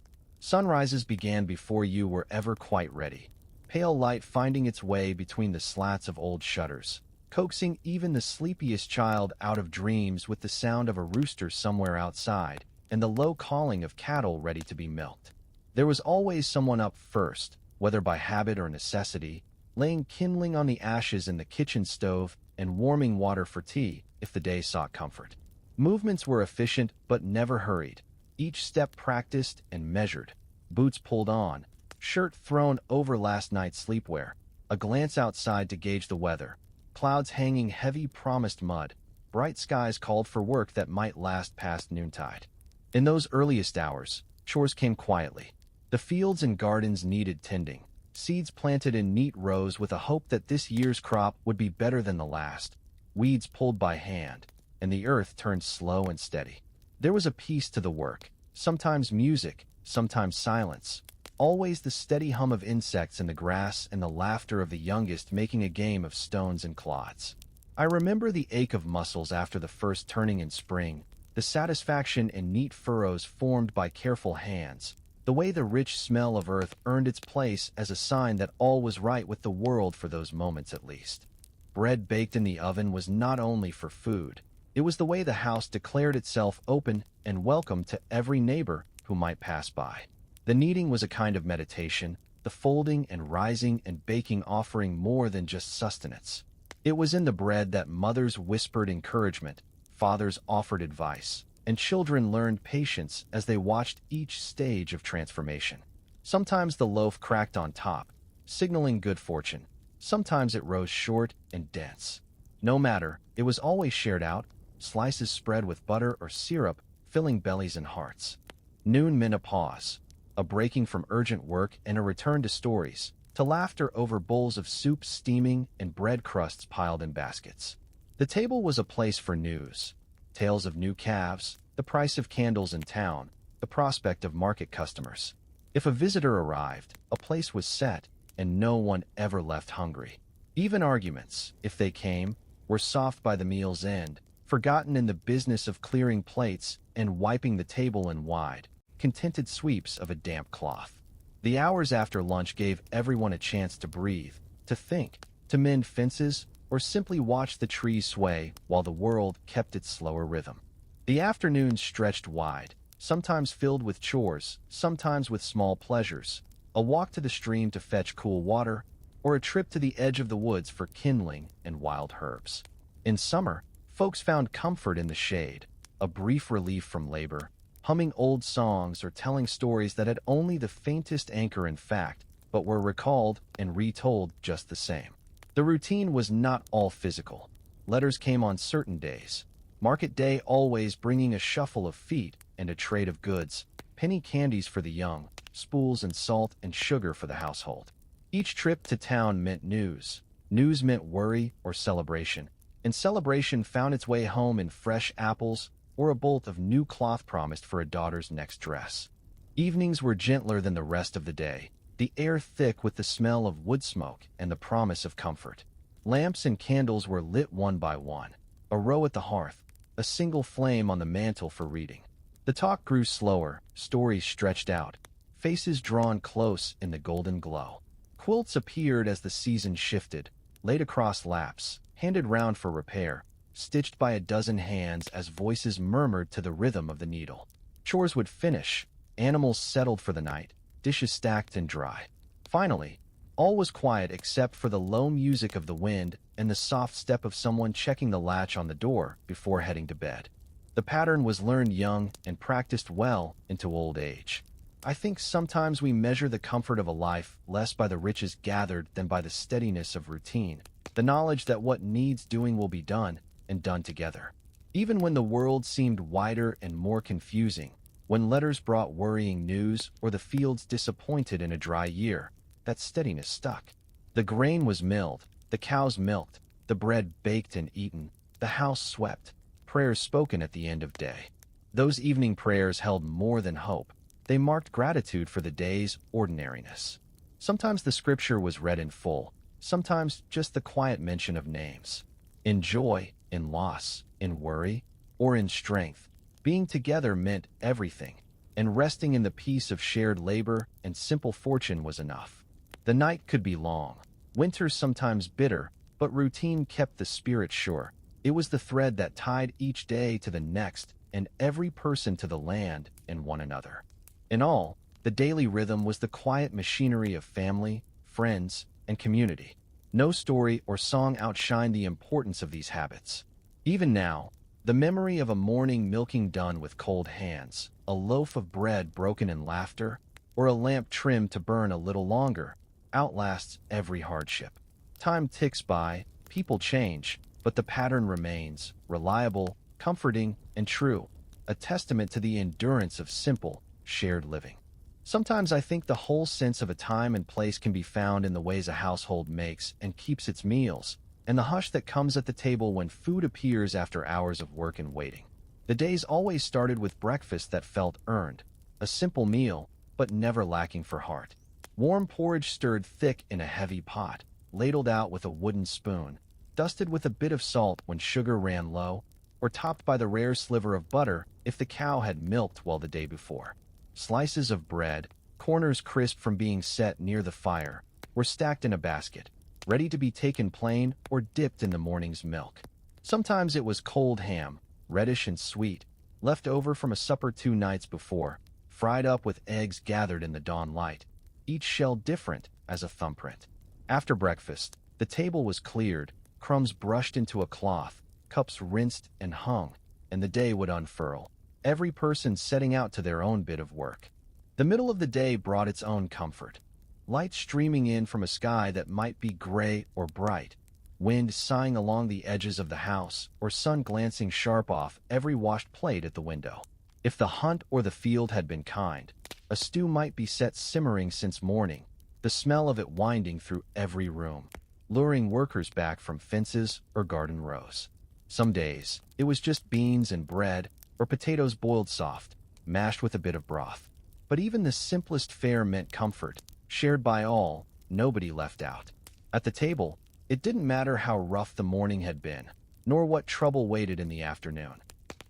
Sunrises began before you were ever quite ready, pale light finding its way between the slats of old shutters, coaxing even the sleepiest child out of dreams with the sound of a rooster somewhere outside and the low calling of cattle ready to be milked. There was always someone up first, whether by habit or necessity, laying kindling on the ashes in the kitchen stove and warming water for tea if the day sought comfort. Movements were efficient but never hurried, each step practiced and measured, boots pulled on, shirt thrown over last night's sleepwear, a glance outside to gauge the weather, clouds hanging heavy promised mud, bright skies called for work that might last past noontide. In those earliest hours, chores came quietly. The fields and gardens needed tending, seeds planted in neat rows with a hope that this year's crop would be better than the last, weeds pulled by hand, and the earth turned slow and steady. There was a peace to the work, sometimes music, sometimes silence, always the steady hum of insects in the grass and the laughter of the youngest making a game of stones and clods. I remember the ache of muscles after the first turning in spring, the satisfaction in neat furrows formed by careful hands, the way the rich smell of earth earned its place as a sign that all was right with the world for those moments at least. Bread baked in the oven was not only for food, it was the way the house declared itself open and welcome to every neighbor who might pass by. The kneading was a kind of meditation, the folding and rising and baking offering more than just sustenance. It was in the bread that mothers whispered encouragement, fathers offered advice, and children learned patience as they watched each stage of transformation. Sometimes the loaf cracked on top, signaling good fortune. Sometimes it rose short and dense. No matter, it was always shared out, slices spread with butter or syrup, filling bellies and hearts. Noon meant a pause, a breaking from urgent work and a return to stories, to laughter over bowls of soup steaming and bread crusts piled in baskets. The table was a place for news, tales of new calves, the price of candles in town, the prospect of market customers. If a visitor arrived, a place was set, and no one ever left hungry. Even arguments, if they came, were soft by the meal's end, forgotten in the business of clearing plates and wiping the table in wide, contented sweeps of a damp cloth. The hours after lunch gave everyone a chance to breathe, to think, to mend fences, or simply watch the trees sway while the world kept its slower rhythm. The afternoons stretched wide, sometimes filled with chores, sometimes with small pleasures, a walk to the stream to fetch cool water, or a trip to the edge of the woods for kindling and wild herbs. In summer, folks found comfort in the shade, a brief relief from labor, humming old songs or telling stories that had only the faintest anchor in fact, but were recalled and retold just the same. The routine was not all physical. Letters came on certain days. Market day always bringing a shuffle of feet and a trade of goods, penny candies for the young, spools and salt and sugar for the household. Each trip to town meant news. News meant worry or celebration, and celebration found its way home in fresh apples or a bolt of new cloth promised for a daughter's next dress. Evenings were gentler than the rest of the day, the air thick with the smell of wood smoke and the promise of comfort. Lamps and candles were lit one by one, a row at the hearth, a single flame on the mantel for reading. The talk grew slower, stories stretched out, faces drawn close in the golden glow. Quilts appeared as the season shifted, laid across laps, handed round for repair, stitched by a dozen hands as voices murmured to the rhythm of the needle. Chores would finish, animals settled for the night, dishes stacked and dry. Finally, all was quiet except for the low music of the wind and the soft step of someone checking the latch on the door before heading to bed. The pattern was learned young and practiced well into old age. I think sometimes we measure the comfort of a life less by the riches gathered than by the steadiness of routine, the knowledge that what needs doing will be done, and done together. Even when the world seemed wider and more confusing, when letters brought worrying news or the fields disappointed in a dry year, that steadiness stuck. The grain was milled, the cows milked, the bread baked and eaten, the house swept, prayers spoken at the end of day. Those evening prayers held more than hope. They marked gratitude for the day's ordinariness. Sometimes the scripture was read in full, sometimes just the quiet mention of names. In joy, in loss, in worry, or in strength, being together meant everything, and resting in the peace of shared labor and simple fortune was enough. The night could be long, winters sometimes bitter, but routine kept the spirit sure. It was the thread that tied each day to the next and every person to the land and one another. In all, the daily rhythm was the quiet machinery of family, friends, and community. No story or song outshined the importance of these habits. Even now, the memory of a morning milking done with cold hands, a loaf of bread broken in laughter, or a lamp trimmed to burn a little longer, outlasts every hardship. Time ticks by, people change, but the pattern remains, reliable, comforting, and true, a testament to the endurance of simple, shared living. Sometimes I think the whole sense of a time and place can be found in the ways a household makes and keeps its meals, and the hush that comes at the table when food appears after hours of work and waiting. The days always started with breakfast that felt earned, a simple meal, but never lacking for heart. Warm porridge stirred thick in a heavy pot, ladled out with a wooden spoon, dusted with a bit of salt when sugar ran low, or topped by the rare sliver of butter if the cow had milked well the day before. Slices of bread, corners crisp from being set near the fire, were stacked in a basket, ready to be taken plain or dipped in the morning's milk. Sometimes it was cold ham, reddish and sweet, left over from a supper 2 nights before, fried up with eggs gathered in the dawn light, each shell different as a thumbprint. After breakfast, the table was cleared, crumbs brushed into a cloth, cups rinsed and hung, and the day would unfurl, every person setting out to their own bit of work. The middle of the day brought its own comfort. Light streaming in from a sky that might be gray or bright, wind sighing along the edges of the house, or sun glancing sharp off every washed plate at the window. If the hunt or the field had been kind, a stew might be set simmering since morning, the smell of it winding through every room, luring workers back from fences or garden rows. Some days, it was just beans and bread, or potatoes boiled soft, mashed with a bit of broth. But even the simplest fare meant comfort, shared by all, nobody left out. At the table, it didn't matter how rough the morning had been, nor what trouble waited in the afternoon.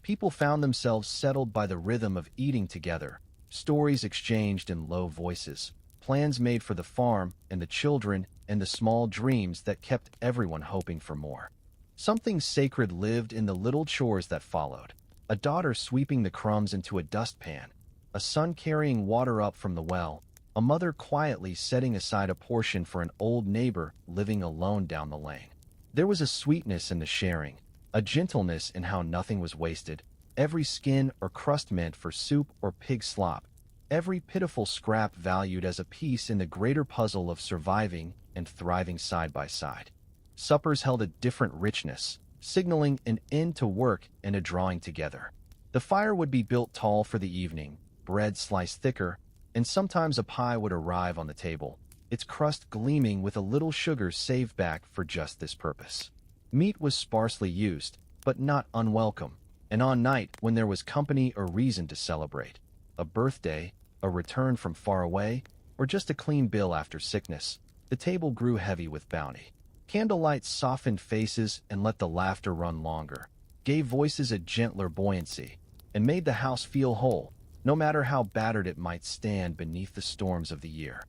People found themselves settled by the rhythm of eating together, stories exchanged in low voices, plans made for the farm and the children and the small dreams that kept everyone hoping for more. Something sacred lived in the little chores that followed. A daughter sweeping the crumbs into a dustpan, a son carrying water up from the well, a mother quietly setting aside a portion for an old neighbor living alone down the lane. There was a sweetness in the sharing, a gentleness in how nothing was wasted, every skin or crust meant for soup or pig slop, every pitiful scrap valued as a piece in the greater puzzle of surviving and thriving side by side. Suppers held a different richness, signaling an end to work and a drawing together. The fire would be built tall for the evening, bread sliced thicker, and sometimes a pie would arrive on the table, its crust gleaming with a little sugar saved back for just this purpose. Meat was sparsely used, but not unwelcome, and on night when there was company or reason to celebrate, a birthday, a return from far away, or just a clean bill after sickness, the table grew heavy with bounty. Candlelight softened faces and let the laughter run longer, gave voices a gentler buoyancy, and made the house feel whole, no matter how battered it might stand beneath the storms of the year.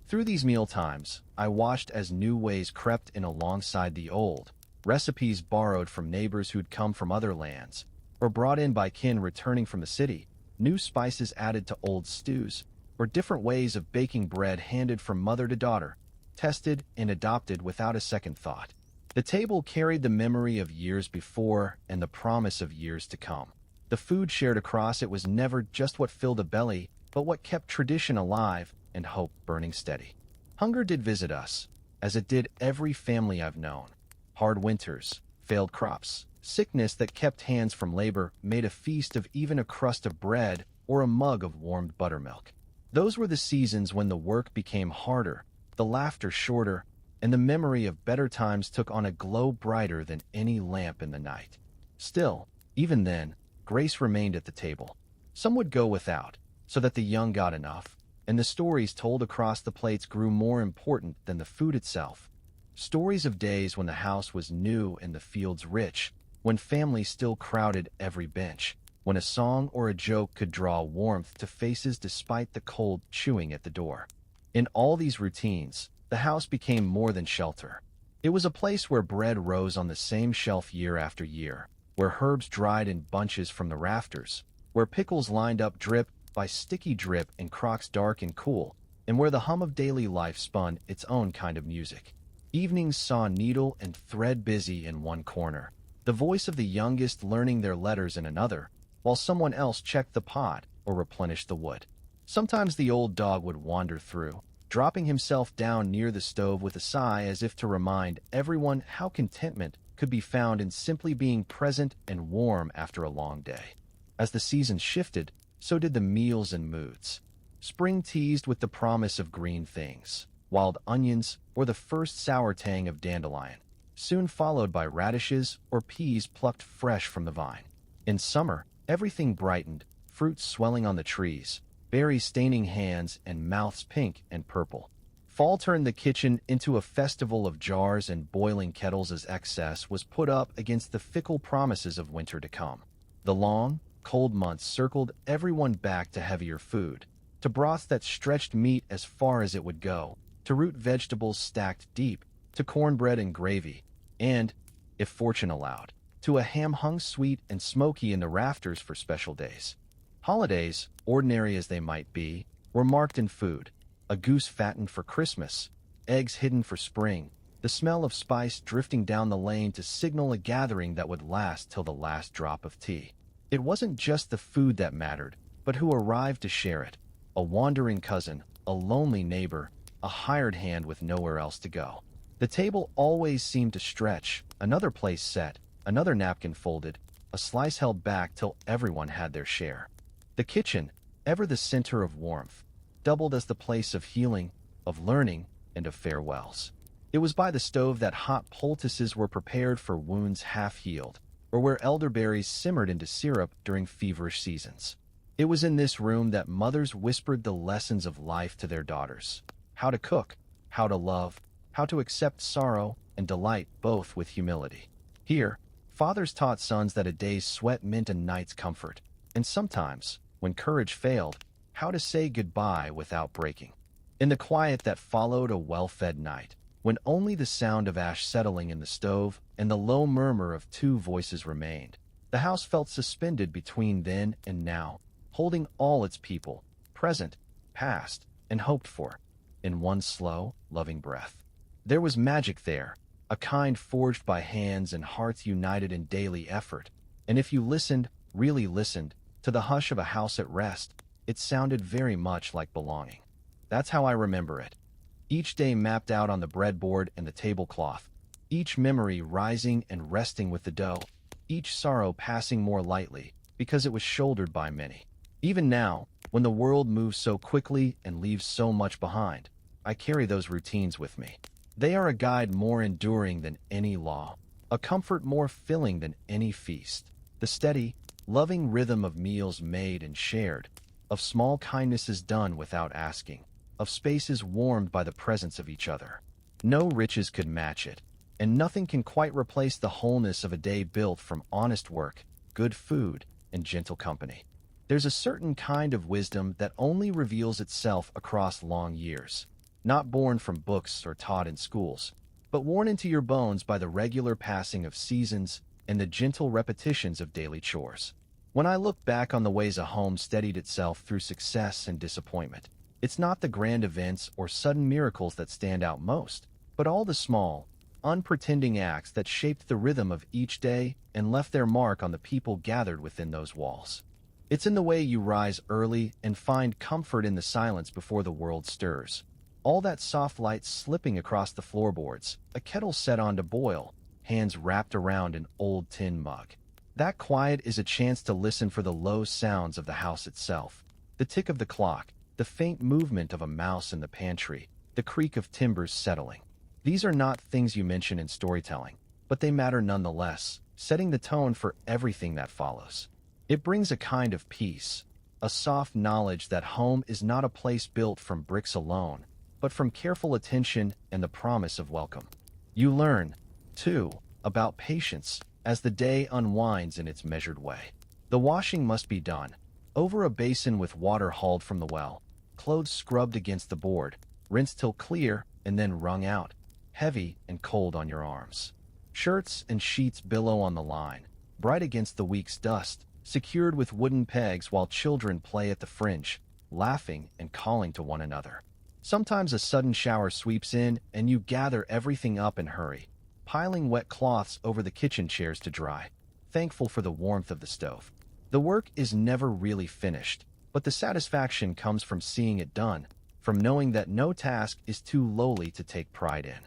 Through these mealtimes, I watched as new ways crept in alongside the old, recipes borrowed from neighbors who'd come from other lands, or brought in by kin returning from the city, new spices added to old stews, or different ways of baking bread handed from mother to daughter, tested and adopted without a second thought. The table carried the memory of years before and the promise of years to come. The food shared across it was never just what filled a belly, but what kept tradition alive and hope burning steady. Hunger did visit us, as it did every family I've known. Hard winters, failed crops, sickness that kept hands from labor made a feast of even a crust of bread or a mug of warmed buttermilk. Those were the seasons when the work became harder, the laughter shorter, and the memory of better times took on a glow brighter than any lamp in the night. Still, even then, grace remained at the table. Some would go without, so that the young got enough, and the stories told across the plates grew more important than the food itself. Stories of days when the house was new and the fields rich, when families still crowded every bench, when a song or a joke could draw warmth to faces despite the cold chewing at the door. In all these routines, the house became more than shelter. It was a place where bread rose on the same shelf year after year, where herbs dried in bunches from the rafters, where pickles lined up drip by sticky drip in crocks dark and cool, and where the hum of daily life spun its own kind of music. Evenings saw needle and thread busy in one corner, the voice of the youngest learning their letters in another, while someone else checked the pot or replenished the wood. Sometimes the old dog would wander through, dropping himself down near the stove with a sigh as if to remind everyone how contentment could be found in simply being present and warm after a long day. As the seasons shifted, so did the meals and moods. Spring teased with the promise of green things, wild onions, or the first sour tang of dandelion, soon followed by radishes or peas plucked fresh from the vine. In summer, everything brightened, fruits swelling on the trees, berries staining hands and mouths pink and purple. Fall turned the kitchen into a festival of jars and boiling kettles as excess was put up against the fickle promises of winter to come. The long, cold months circled everyone back to heavier food, to broths that stretched meat as far as it would go, to root vegetables stacked deep, to cornbread and gravy, and, if fortune allowed, to a ham hung sweet and smoky in the rafters for special days. Holidays, ordinary as they might be, were marked in food. A goose fattened for Christmas, eggs hidden for spring, the smell of spice drifting down the lane to signal a gathering that would last till the last drop of tea. It wasn't just the food that mattered, but who arrived to share it. A wandering cousin, a lonely neighbor, a hired hand with nowhere else to go. The table always seemed to stretch, another place set, another napkin folded, a slice held back till everyone had their share. The kitchen, ever the center of warmth, doubled as the place of healing, of learning, and of farewells. It was by the stove that hot poultices were prepared for wounds half-healed, or where elderberries simmered into syrup during feverish seasons. It was in this room that mothers whispered the lessons of life to their daughters. How to cook, how to love, how to accept sorrow and delight both with humility. Here, fathers taught sons that a day's sweat meant a night's comfort, and sometimes, when courage failed, how to say goodbye without breaking. In the quiet that followed a well-fed night, when only the sound of ash settling in the stove and the low murmur of two voices remained, the house felt suspended between then and now, holding all its people, present, past, and hoped for, in one slow, loving breath. There was magic there, a kind forged by hands and hearts united in daily effort, and if you listened, really listened, to the hush of a house at rest, it sounded very much like belonging. That's how I remember it. Each day mapped out on the breadboard and the tablecloth, each memory rising and resting with the dough, each sorrow passing more lightly, because it was shouldered by many. Even now, when the world moves so quickly and leaves so much behind, I carry those routines with me. They are a guide more enduring than any law, a comfort more filling than any feast. The steady, loving rhythm of meals made and shared, of small kindnesses done without asking, of spaces warmed by the presence of each other. No riches could match it, and nothing can quite replace the wholeness of a day built from honest work, good food, and gentle company. There's a certain kind of wisdom that only reveals itself across long years, not born from books or taught in schools, but worn into your bones by the regular passing of seasons and the gentle repetitions of daily chores. When I look back on the ways a home steadied itself through success and disappointment, it's not the grand events or sudden miracles that stand out most, but all the small, unpretending acts that shaped the rhythm of each day and left their mark on the people gathered within those walls. It's in the way you rise early and find comfort in the silence before the world stirs. All that soft light slipping across the floorboards, a kettle set on to boil, hands wrapped around an old tin mug. That quiet is a chance to listen for the low sounds of the house itself. The tick of the clock, the faint movement of a mouse in the pantry, the creak of timbers settling. These are not things you mention in storytelling, but they matter nonetheless, setting the tone for everything that follows. It brings a kind of peace, a soft knowledge that home is not a place built from bricks alone, but from careful attention and the promise of welcome. You learn, too, about patience as the day unwinds in its measured way. The washing must be done, over a basin with water hauled from the well, clothes scrubbed against the board, rinsed till clear, and then wrung out, heavy and cold on your arms. Shirts and sheets billow on the line, bright against the week's dust, secured with wooden pegs while children play at the fringe, laughing and calling to one another. Sometimes a sudden shower sweeps in and you gather everything up and hurry, piling wet cloths over the kitchen chairs to dry, thankful for the warmth of the stove. The work is never really finished, but the satisfaction comes from seeing it done, from knowing that no task is too lowly to take pride in.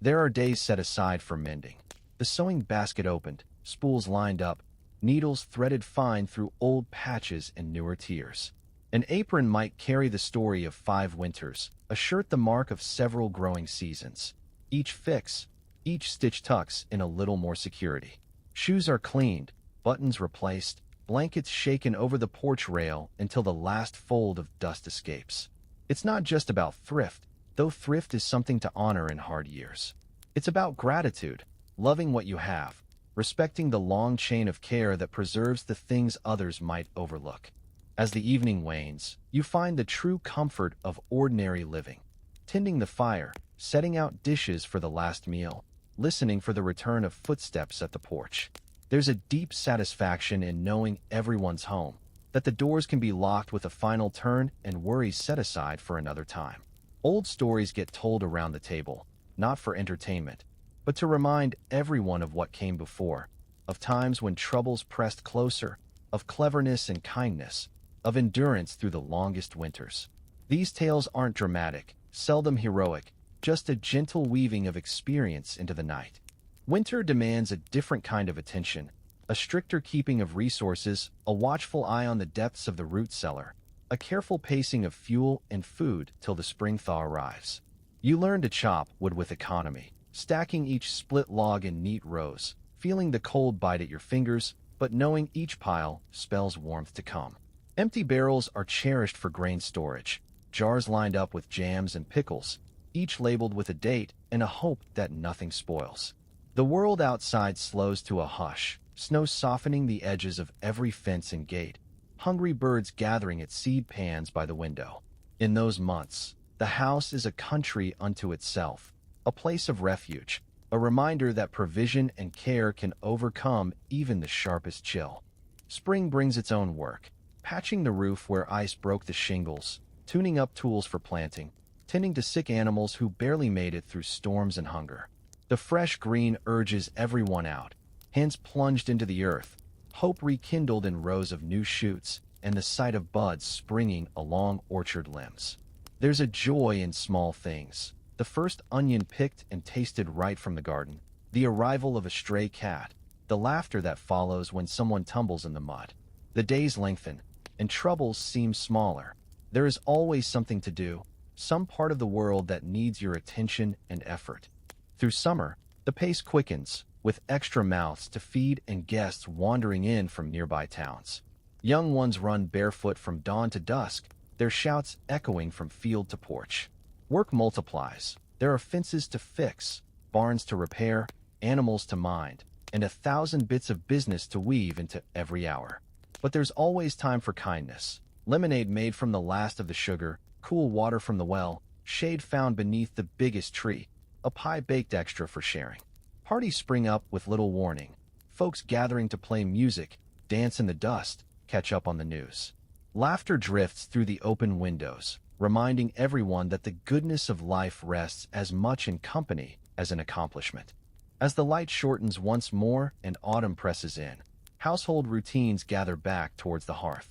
There are days set aside for mending. The sewing basket opened, spools lined up, needles threaded fine through old patches and newer tears. An apron might carry the story of 5 winters, a shirt the mark of several growing seasons. Each fix, each stitch tucks in a little more security. Shoes are cleaned, buttons replaced, blankets shaken over the porch rail until the last fold of dust escapes. It's not just about thrift, though thrift is something to honor in hard years. It's about gratitude, loving what you have, respecting the long chain of care that preserves the things others might overlook. As the evening wanes, you find the true comfort of ordinary living. Tending the fire, setting out dishes for the last meal, listening for the return of footsteps at the porch. There's a deep satisfaction in knowing everyone's home, that the doors can be locked with a final turn and worries set aside for another time. Old stories get told around the table, not for entertainment, but to remind everyone of what came before, of times when troubles pressed closer, of cleverness and kindness, of endurance through the longest winters. These tales aren't dramatic, seldom heroic, just a gentle weaving of experience into the night. Winter demands a different kind of attention, a stricter keeping of resources, a watchful eye on the depths of the root cellar, a careful pacing of fuel and food till the spring thaw arrives. You learn to chop wood with economy, stacking each split log in neat rows, feeling the cold bite at your fingers, but knowing each pile spells warmth to come. Empty barrels are cherished for grain storage, jars lined up with jams and pickles, each labeled with a date and a hope that nothing spoils. The world outside slows to a hush, snow softening the edges of every fence and gate, hungry birds gathering at seed pans by the window. In those months, the house is a country unto itself, a place of refuge, a reminder that provision and care can overcome even the sharpest chill. Spring brings its own work, patching the roof where ice broke the shingles, tuning up tools for planting, tending to sick animals who barely made it through storms and hunger. The fresh green urges everyone out, hands plunged into the earth, hope rekindled in rows of new shoots, and the sight of buds springing along orchard limbs. There's a joy in small things. The first onion picked and tasted right from the garden, the arrival of a stray cat, the laughter that follows when someone tumbles in the mud. The days lengthen, and troubles seem smaller. There is always something to do, some part of the world that needs your attention and effort. Through summer, the pace quickens, with extra mouths to feed and guests wandering in from nearby towns. Young ones run barefoot from dawn to dusk, their shouts echoing from field to porch. Work multiplies. There are fences to fix, barns to repair, animals to mind, and 1,000 bits of business to weave into every hour. But there's always time for kindness. Lemonade made from the last of the sugar, cool water from the well, shade found beneath the biggest tree, a pie baked extra for sharing. Parties spring up with little warning. Folks gathering to play music, dance in the dust, catch up on the news. Laughter drifts through the open windows, reminding everyone that the goodness of life rests as much in company as in accomplishment. As the light shortens once more and autumn presses in, household routines gather back towards the hearth.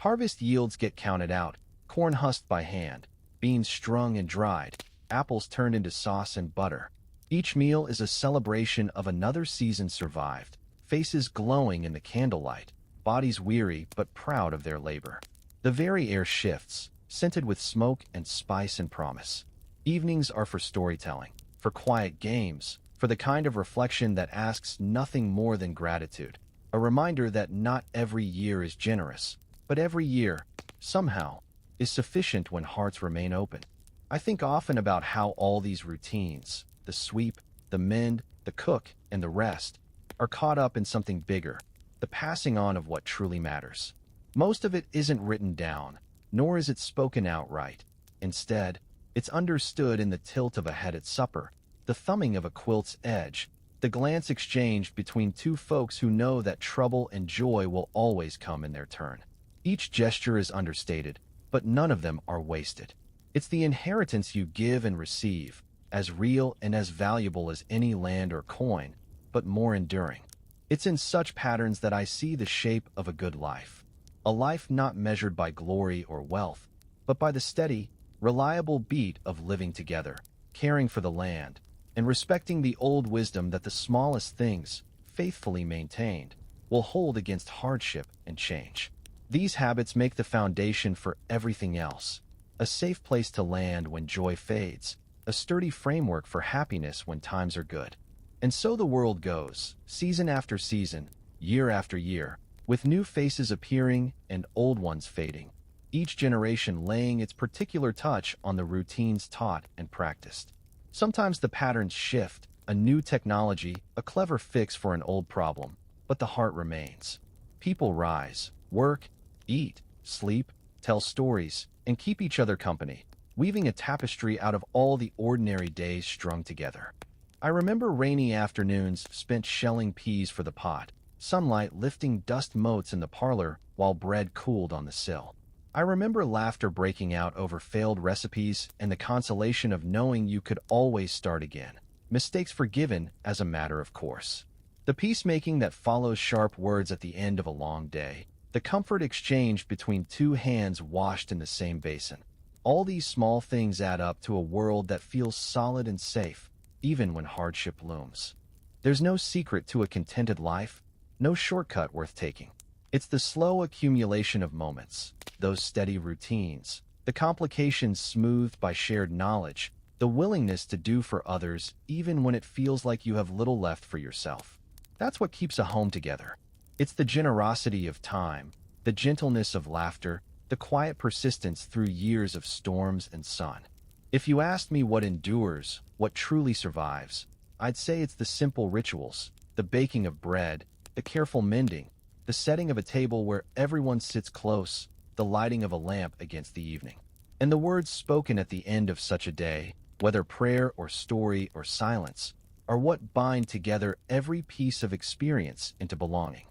Harvest yields get counted out, corn husked by hand, beans strung and dried, apples turned into sauce and butter. Each meal is a celebration of another season survived, faces glowing in the candlelight, bodies weary but proud of their labor. The very air shifts, scented with smoke and spice and promise. Evenings are for storytelling, for quiet games, for the kind of reflection that asks nothing more than gratitude. A reminder that not every year is generous, but every year, somehow, is sufficient when hearts remain open. I think often about how all these routines, the sweep, the mend, the cook, and the rest, are caught up in something bigger, the passing on of what truly matters. Most of it isn't written down, nor is it spoken outright. Instead, it's understood in the tilt of a head at supper, the thumbing of a quilt's edge, the glance exchanged between two folks who know that trouble and joy will always come in their turn. Each gesture is understated, but none of them are wasted. It's the inheritance you give and receive, as real and as valuable as any land or coin, but more enduring. It's in such patterns that I see the shape of a good life. A life not measured by glory or wealth, but by the steady, reliable beat of living together, caring for the land, and respecting the old wisdom that the smallest things, faithfully maintained, will hold against hardship and change. These habits make the foundation for everything else. A safe place to land when joy fades, a sturdy framework for happiness when times are good. And so the world goes, season after season, year after year, with new faces appearing and old ones fading, each generation laying its particular touch on the routines taught and practiced. Sometimes the patterns shift, a new technology, a clever fix for an old problem, but the heart remains. People rise, work, eat, sleep, tell stories, and keep each other company, weaving a tapestry out of all the ordinary days strung together. I remember rainy afternoons spent shelling peas for the pot, sunlight lifting dust motes in the parlor while bread cooled on the sill. I remember laughter breaking out over failed recipes and the consolation of knowing you could always start again, mistakes forgiven as a matter of course. The peacemaking that follows sharp words at the end of a long day, the comfort exchanged between two hands washed in the same basin. All these small things add up to a world that feels solid and safe, even when hardship looms. There's no secret to a contented life, no shortcut worth taking. It's the slow accumulation of moments, those steady routines, the complications smoothed by shared knowledge, the willingness to do for others even when it feels like you have little left for yourself. That's what keeps a home together. It's the generosity of time, the gentleness of laughter, the quiet persistence through years of storms and sun. If you asked me what endures, what truly survives, I'd say it's the simple rituals, the baking of bread, the careful mending, the setting of a table where everyone sits close, the lighting of a lamp against the evening. And the words spoken at the end of such a day, whether prayer or story or silence, are what bind together every piece of experience into belonging.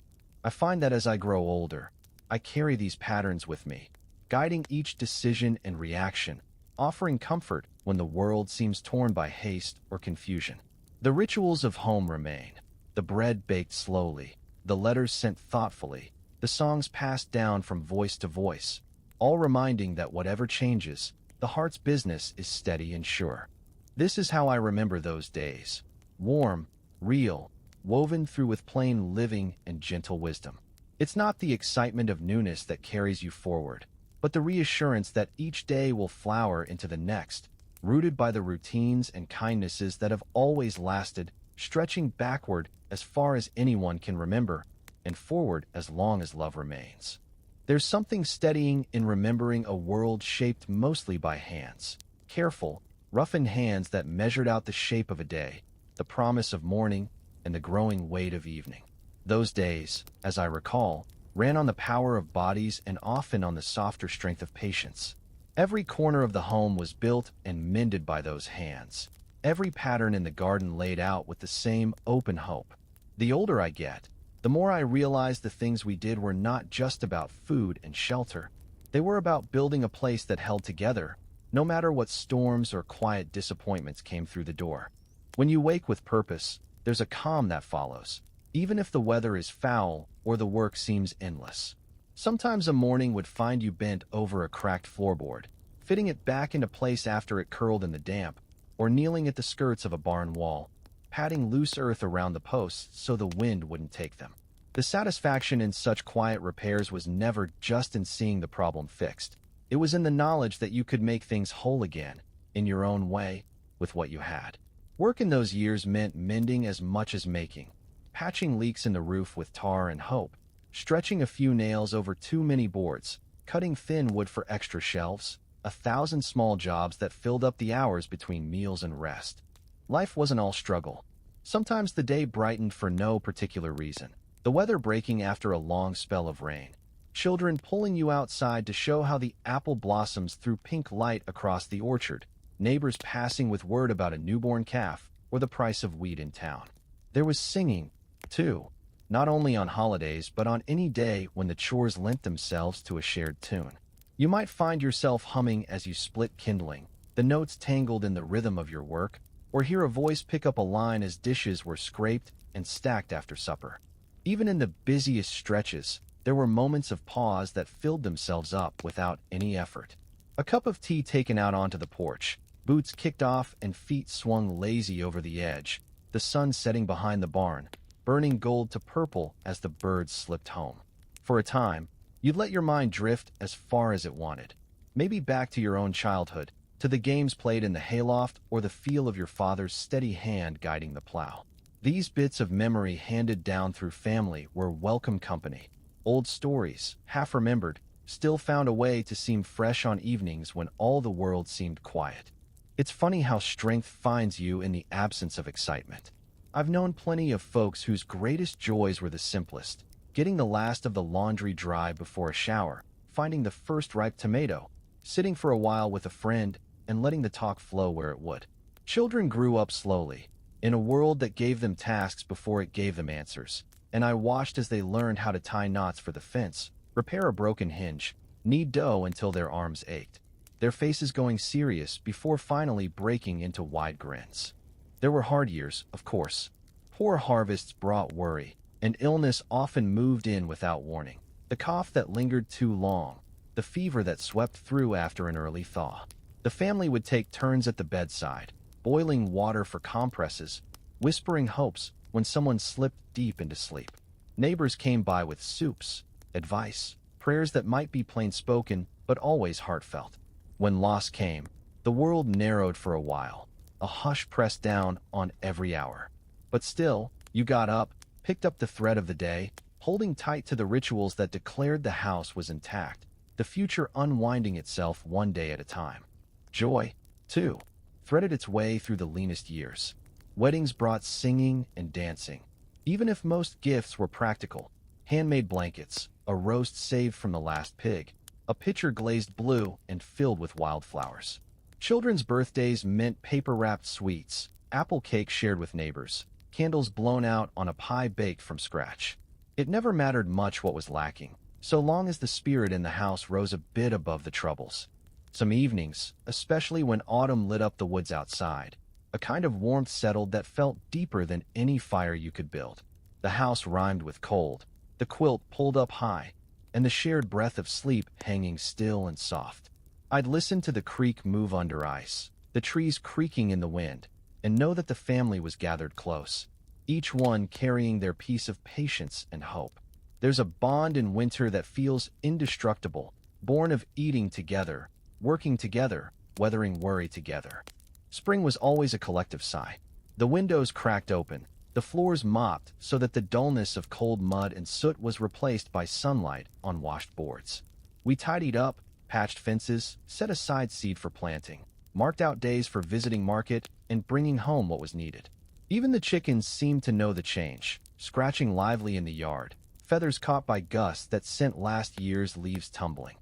I find that as I grow older, I carry these patterns with me, guiding each decision and reaction, offering comfort when the world seems torn by haste or confusion. The rituals of home remain. The bread baked slowly, the letters sent thoughtfully, the songs passed down from voice to voice, all reminding that whatever changes, the heart's business is steady and sure. This is how I remember those days. Warm, real, woven through with plain living and gentle wisdom. It's not the excitement of newness that carries you forward, but the reassurance that each day will flower into the next, rooted by the routines and kindnesses that have always lasted, stretching backward as far as anyone can remember, and forward as long as love remains. There's something steadying in remembering a world shaped mostly by hands. Careful, roughened hands that measured out the shape of a day, the promise of morning, and the growing weight of evening. Those days, as I recall, ran on the power of bodies and often on the softer strength of patience. Every corner of the home was built and mended by those hands. Every pattern in the garden laid out with the same open hope. The older I get, the more I realize the things we did were not just about food and shelter. They were about building a place that held together, no matter what storms or quiet disappointments came through the door. When you wake with purpose, there's a calm that follows, even if the weather is foul or the work seems endless. Sometimes a morning would find you bent over a cracked floorboard, fitting it back into place after it curled in the damp, or kneeling at the skirts of a barn wall, patting loose earth around the posts so the wind wouldn't take them. The satisfaction in such quiet repairs was never just in seeing the problem fixed. It was in the knowledge that you could make things whole again, in your own way, with what you had. Work in those years meant mending as much as making, patching leaks in the roof with tar and hope, stretching a few nails over too many boards, cutting thin wood for extra shelves, 1,000 small jobs that filled up the hours between meals and rest. Life wasn't all struggle. Sometimes the day brightened for no particular reason, the weather breaking after a long spell of rain, children pulling you outside to show how the apple blossoms threw pink light across the orchard, neighbors passing with word about a newborn calf or the price of wheat in town. There was singing, too, not only on holidays but on any day when the chores lent themselves to a shared tune. You might find yourself humming as you split kindling, the notes tangled in the rhythm of your work, or hear a voice pick up a line as dishes were scraped and stacked after supper. Even in the busiest stretches, there were moments of pause that filled themselves up without any effort. A cup of tea taken out onto the porch, boots kicked off and feet swung lazy over the edge, the sun setting behind the barn, burning gold to purple as the birds slipped home. For a time, you'd let your mind drift as far as it wanted, maybe back to your own childhood, to the games played in the hayloft or the feel of your father's steady hand guiding the plow. These bits of memory handed down through family were welcome company. Old stories, half remembered, still found a way to seem fresh on evenings when all the world seemed quiet. It's funny how strength finds you in the absence of excitement. I've known plenty of folks whose greatest joys were the simplest: getting the last of the laundry dry before a shower, finding the first ripe tomato, sitting for a while with a friend, and letting the talk flow where it would. Children grew up slowly, in a world that gave them tasks before it gave them answers, and I watched as they learned how to tie knots for the fence, repair a broken hinge, knead dough until their arms ached, their faces going serious before finally breaking into wide grins. There were hard years, of course. Poor harvests brought worry, and illness often moved in without warning. The cough that lingered too long, the fever that swept through after an early thaw. The family would take turns at the bedside, boiling water for compresses, whispering hopes when someone slipped deep into sleep. Neighbors came by with soups, advice, prayers that might be plain-spoken but always heartfelt. When loss came, the world narrowed for a while. A hush pressed down on every hour. But still, you got up, picked up the thread of the day, holding tight to the rituals that declared the house was intact, the future unwinding itself one day at a time. Joy, too, threaded its way through the leanest years. Weddings brought singing and dancing. Even if most gifts were practical, handmade blankets, a roast saved from the last pig, a pitcher glazed blue and filled with wildflowers. Children's birthdays meant paper-wrapped sweets, apple cake shared with neighbors, candles blown out on a pie baked from scratch. It never mattered much what was lacking. so long as the spirit in the house rose a bit above the troubles. Some evenings, especially when autumn lit up the woods outside, a kind of warmth settled that felt deeper than any fire you could build. The house rhymed with cold, the quilt pulled up high, and the shared breath of sleep hanging still and soft. I'd listen to the creek move under ice, the trees creaking in the wind, and know that the family was gathered close, each one carrying their piece of patience and hope. There's a bond in winter that feels indestructible, born of eating together, working together, weathering worry together. Spring was always a collective sigh. The windows cracked open, the floors mopped so that the dullness of cold mud and soot was replaced by sunlight on washed boards. We tidied up, patched fences, set aside seed for planting, marked out days for visiting market and bringing home what was needed. Even the chickens seemed to know the change, scratching lively in the yard, feathers caught by gusts that sent last year's leaves tumbling.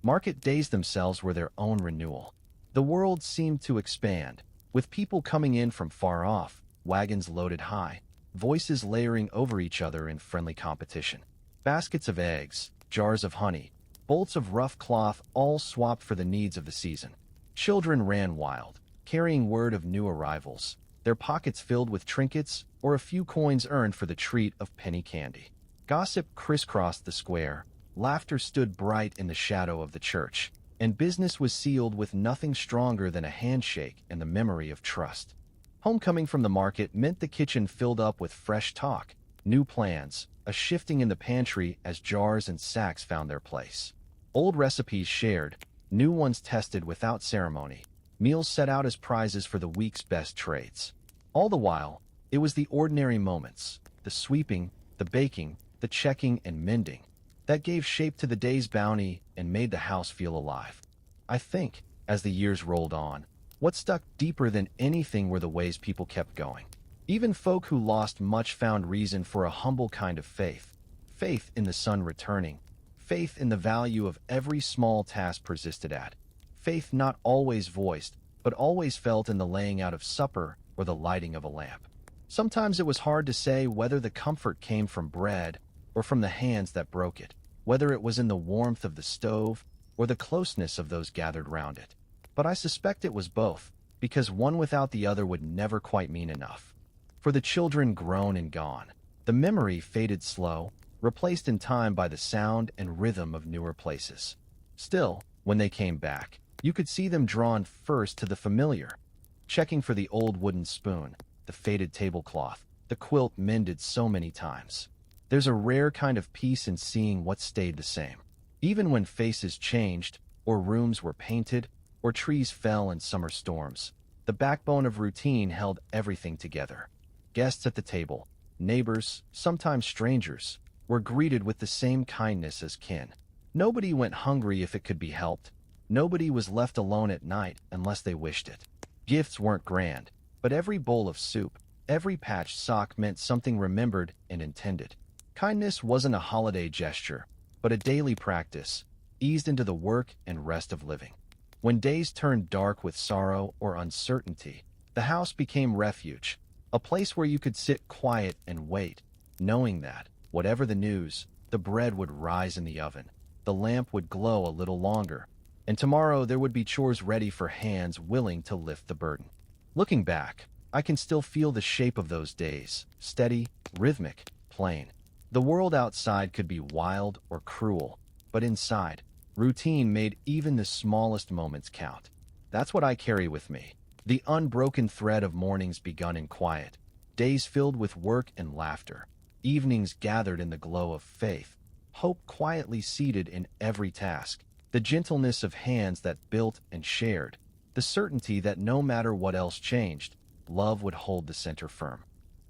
Market days themselves were their own renewal. The world seemed to expand, with people coming in from far off, wagons loaded high, voices layering over each other in friendly competition. Baskets of eggs, jars of honey, bolts of rough cloth all swapped for the needs of the season. Children ran wild, carrying word of new arrivals, their pockets filled with trinkets or a few coins earned for the treat of penny candy. Gossip crisscrossed the square, laughter stood bright in the shadow of the church, and business was sealed with nothing stronger than a handshake and the memory of trust. Homecoming from the market meant the kitchen filled up with fresh talk, new plans, a shifting in the pantry as jars and sacks found their place. Old recipes shared, new ones tested without ceremony, meals set out as prizes for the week's best trades. All the while, it was the ordinary moments, the sweeping, the baking, the checking and mending, that gave shape to the day's bounty and made the house feel alive. I think, as the years rolled on, what stuck deeper than anything were the ways people kept going. Even folk who lost much found reason for a humble kind of faith. Faith in the sun returning. Faith in the value of every small task persisted at. Faith not always voiced, but always felt in the laying out of supper or the lighting of a lamp. Sometimes it was hard to say whether the comfort came from bread or from the hands that broke it, whether it was in the warmth of the stove or the closeness of those gathered round it. But I suspect it was both, because one without the other would never quite mean enough. For the children grown and gone, the memory faded slow, replaced in time by the sound and rhythm of newer places. Still, when they came back, you could see them drawn first to the familiar, checking for the old wooden spoon, the faded tablecloth, the quilt mended so many times. There's a rare kind of peace in seeing what stayed the same. Even when faces changed, or rooms were painted, or trees fell in summer storms, the backbone of routine held everything together. Guests at the table, neighbors, sometimes strangers, were greeted with the same kindness as kin. Nobody went hungry if it could be helped. Nobody was left alone at night unless they wished it. Gifts weren't grand, but every bowl of soup, every patched sock meant something remembered and intended. Kindness wasn't a holiday gesture, but a daily practice, eased into the work and rest of living. When days turned dark with sorrow or uncertainty, the house became refuge, a place where you could sit quiet and wait, knowing that, whatever the news, the bread would rise in the oven, the lamp would glow a little longer, and tomorrow there would be chores ready for hands willing to lift the burden. Looking back, I can still feel the shape of those days, steady, rhythmic, plain. The world outside could be wild or cruel, but inside, routine made even the smallest moments count. That's what I carry with me. The unbroken thread of mornings begun in quiet, days filled with work and laughter, evenings gathered in the glow of faith, hope quietly seated in every task, the gentleness of hands that built and shared, the certainty that no matter what else changed, love would hold the center firm.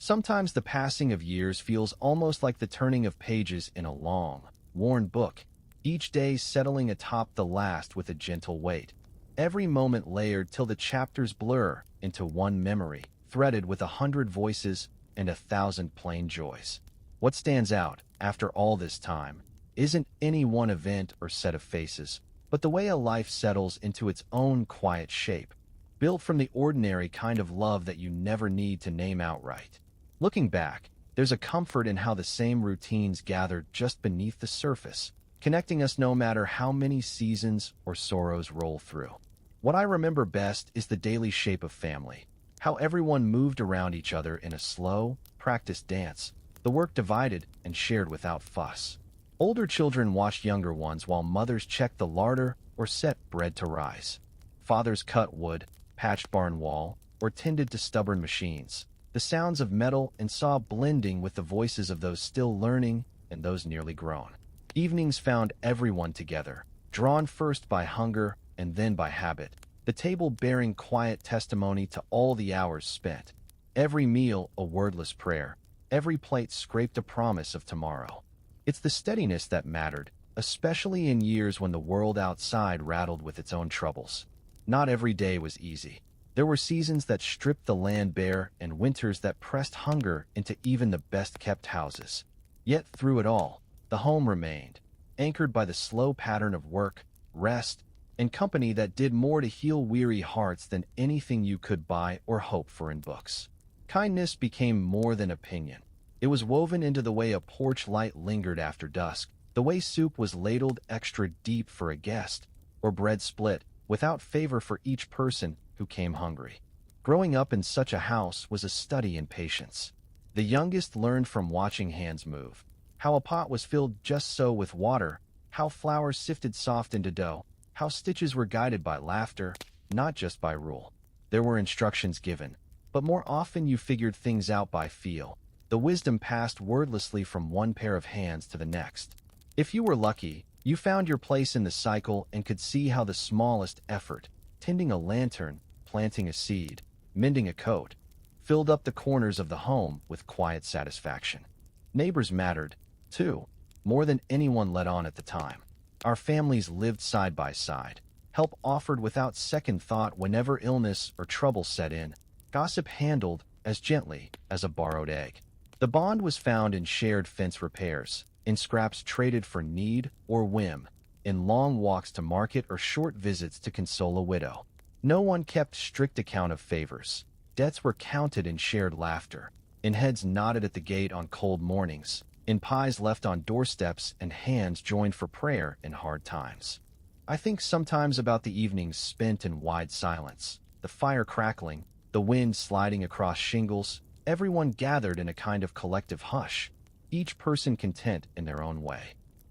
Sometimes the passing of years feels almost like the turning of pages in a long, worn book, each day settling atop the last with a gentle weight, every moment layered till the chapters blur into one memory, threaded with 100 voices and 1,000 plain joys. What stands out, after all this time, isn't any one event or set of faces, but the way a life settles into its own quiet shape, built from the ordinary kind of love that you never need to name outright. Looking back, there's a comfort in how the same routines gathered just beneath the surface, connecting us no matter how many seasons or sorrows roll through. What I remember best is the daily shape of family, how everyone moved around each other in a slow, practiced dance, the work divided and shared without fuss. Older children watched younger ones while mothers checked the larder or set bread to rise. Fathers cut wood, patched barn wall, or tended to stubborn machines, the sounds of metal and saw blending with the voices of those still learning and those nearly grown. Evenings found everyone together, drawn first by hunger and then by habit, the table bearing quiet testimony to all the hours spent. Every meal a wordless prayer, every plate scraped a promise of tomorrow. It's the steadiness that mattered, especially in years when the world outside rattled with its own troubles. Not every day was easy. There were seasons that stripped the land bare and winters that pressed hunger into even the best-kept houses. Yet through it all, the home remained, anchored by the slow pattern of work, rest, and company that did more to heal weary hearts than anything you could buy or hope for in books. Kindness became more than opinion. It was woven into the way a porch light lingered after dusk, the way soup was ladled extra deep for a guest, or bread split without favor for each person who came hungry. Growing up in such a house was a study in patience. The youngest learned from watching hands move, how a pot was filled just so with water, how flour sifted soft into dough, how stitches were guided by laughter, not just by rule. There were instructions given, but more often you figured things out by feel. The wisdom passed wordlessly from one pair of hands to the next. If you were lucky, you found your place in the cycle and could see how the smallest effort, tending a lantern, planting a seed, mending a coat, filled up the corners of the home with quiet satisfaction. Neighbors mattered, too, more than anyone let on at the time. Our families lived side by side. Help offered without second thought whenever illness or trouble set in. Gossip handled as gently as a borrowed egg. The bond was found in shared fence repairs, in scraps traded for need or whim, in long walks to market or short visits to console a widow. No one kept strict account of favors. Debts were counted in shared laughter, in heads nodded at the gate on cold mornings, in pies left on doorsteps and hands joined for prayer in hard times. I think sometimes about the evenings spent in wide silence, the fire crackling, the wind sliding across shingles, everyone gathered in a kind of collective hush, each person content in their own way.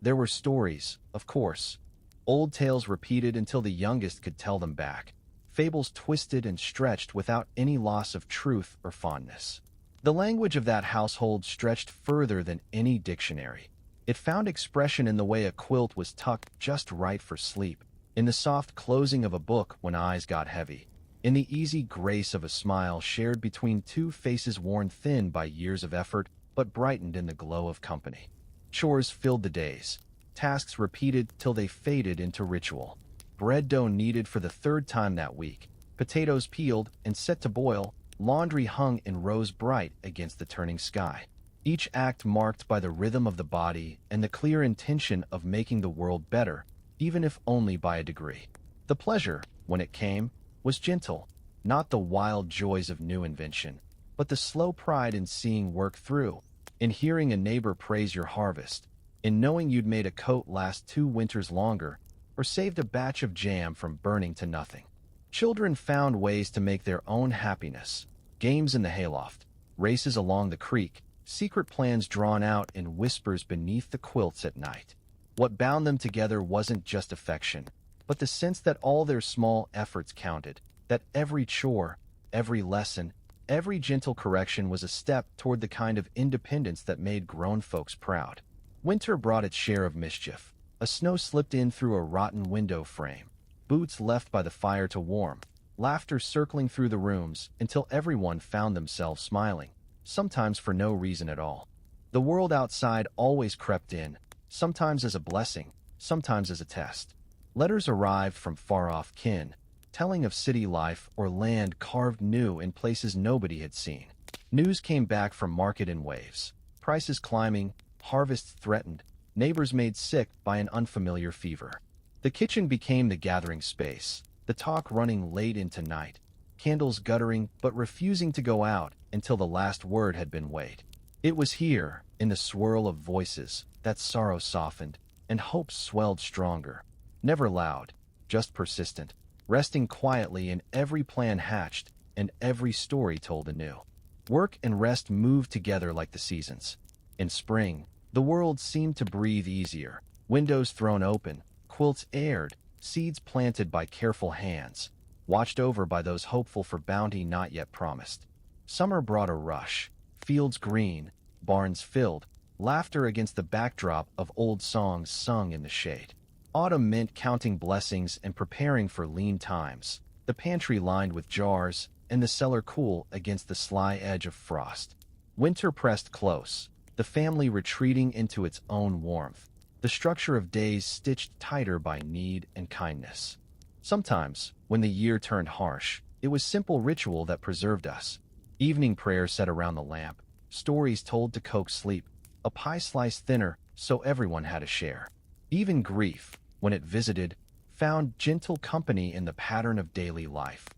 There were stories, of course, old tales repeated until the youngest could tell them back, fables twisted and stretched without any loss of truth or fondness. The language of that household stretched further than any dictionary. It found expression in the way a quilt was tucked just right for sleep, in the soft closing of a book when eyes got heavy, in the easy grace of a smile shared between two faces worn thin by years of effort but brightened in the glow of company. Chores filled the days, tasks repeated till they faded into ritual. Bread dough kneaded for the third time that week, potatoes peeled and set to boil, laundry hung in rows bright against the turning sky. Each act marked by the rhythm of the body and the clear intention of making the world better, even if only by a degree. The pleasure, when it came, was gentle, not the wild joys of new invention, but the slow pride in seeing work through, in hearing a neighbor praise your harvest, in knowing you'd made a coat last 2 winters longer, or saved a batch of jam from burning to nothing. Children found ways to make their own happiness. Games in the hayloft, races along the creek, secret plans drawn out in whispers beneath the quilts at night. What bound them together wasn't just affection, but the sense that all their small efforts counted, that every chore, every lesson, every gentle correction was a step toward the kind of independence that made grown folks proud. Winter brought its share of mischief. A snow slipped in through a rotten window frame, boots left by the fire to warm, laughter circling through the rooms until everyone found themselves smiling, sometimes for no reason at all. The world outside always crept in, sometimes as a blessing, sometimes as a test. Letters arrived from far-off kin, telling of city life or land carved new in places nobody had seen. News came back from market in waves, prices climbing, harvests threatened, neighbors made sick by an unfamiliar fever. The kitchen became the gathering space, the talk running late into night, candles guttering but refusing to go out until the last word had been weighed. It was here, in the swirl of voices, that sorrow softened, and hope swelled stronger. Never loud, just persistent, resting quietly in every plan hatched and every story told anew. Work and rest moved together like the seasons. In spring, the world seemed to breathe easier, windows thrown open, quilts aired, seeds planted by careful hands, watched over by those hopeful for bounty not yet promised. Summer brought a rush, fields green, barns filled, laughter against the backdrop of old songs sung in the shade. Autumn meant counting blessings and preparing for lean times, the pantry lined with jars and the cellar cool against the sly edge of frost. Winter pressed close, the family retreating into its own warmth, the structure of days stitched tighter by need and kindness. Sometimes, when the year turned harsh, it was simple ritual that preserved us. Evening prayer said around the lamp, stories told to coax sleep, a pie sliced thinner so everyone had a share. Even grief, when it visited, found gentle company in the pattern of daily life.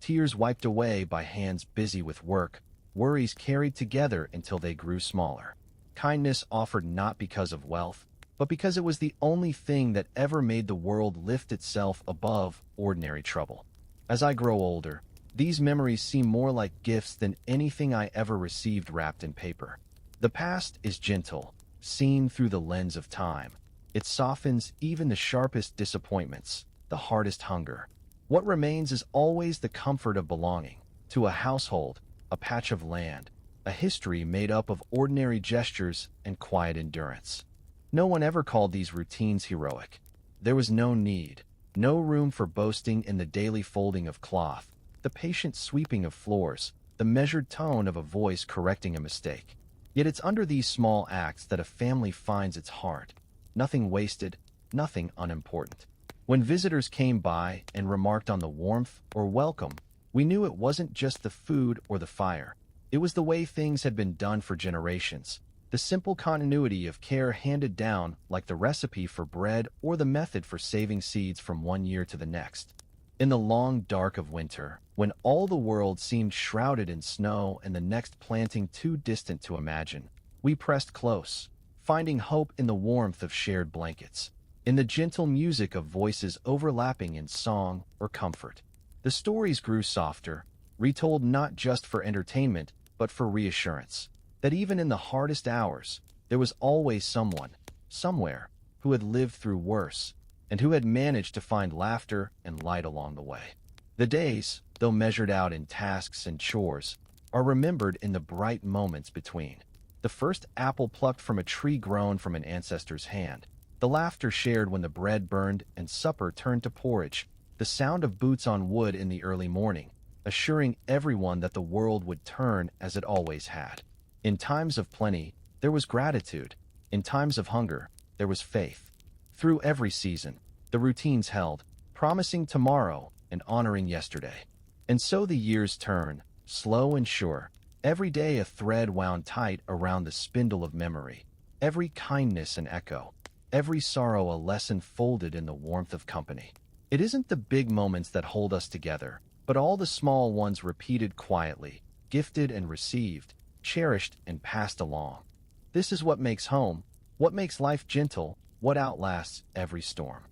Tears wiped away by hands busy with work, worries carried together until they grew smaller. Kindness offered not because of wealth, but because it was the only thing that ever made the world lift itself above ordinary trouble. As I grow older, these memories seem more like gifts than anything I ever received wrapped in paper. The past is gentle, seen through the lens of time. It softens even the sharpest disappointments, the hardest hunger. What remains is always the comfort of belonging to a household, a patch of land, a history made up of ordinary gestures and quiet endurance. No one ever called these routines heroic. There was no need, no room for boasting in the daily folding of cloth, the patient sweeping of floors, the measured tone of a voice correcting a mistake. Yet it's under these small acts that a family finds its heart. Nothing wasted, nothing unimportant. When visitors came by and remarked on the warmth or welcome, we knew it wasn't just the food or the fire. It was the way things had been done for generations, the simple continuity of care handed down like the recipe for bread or the method for saving seeds from one year to the next. In the long dark of winter, when all the world seemed shrouded in snow and the next planting too distant to imagine, we pressed close, finding hope in the warmth of shared blankets, in the gentle music of voices overlapping in song or comfort. The stories grew softer, retold not just for entertainment, but for reassurance, that even in the hardest hours, there was always someone, somewhere, who had lived through worse, and who had managed to find laughter and light along the way. The days, though measured out in tasks and chores, are remembered in the bright moments between. The first apple plucked from a tree grown from an ancestor's hand, the laughter shared when the bread burned and supper turned to porridge, the sound of boots on wood in the early morning, assuring everyone that the world would turn as it always had. In times of plenty, there was gratitude. In times of hunger, there was faith. Through every season, the routines held, promising tomorrow and honoring yesterday. And so the years turn, slow and sure, every day a thread wound tight around the spindle of memory, every kindness an echo, every sorrow a lesson folded in the warmth of company. It isn't the big moments that hold us together, but all the small ones repeated quietly, gifted and received, cherished and passed along. This is what makes home, what makes life gentle, what outlasts every storm.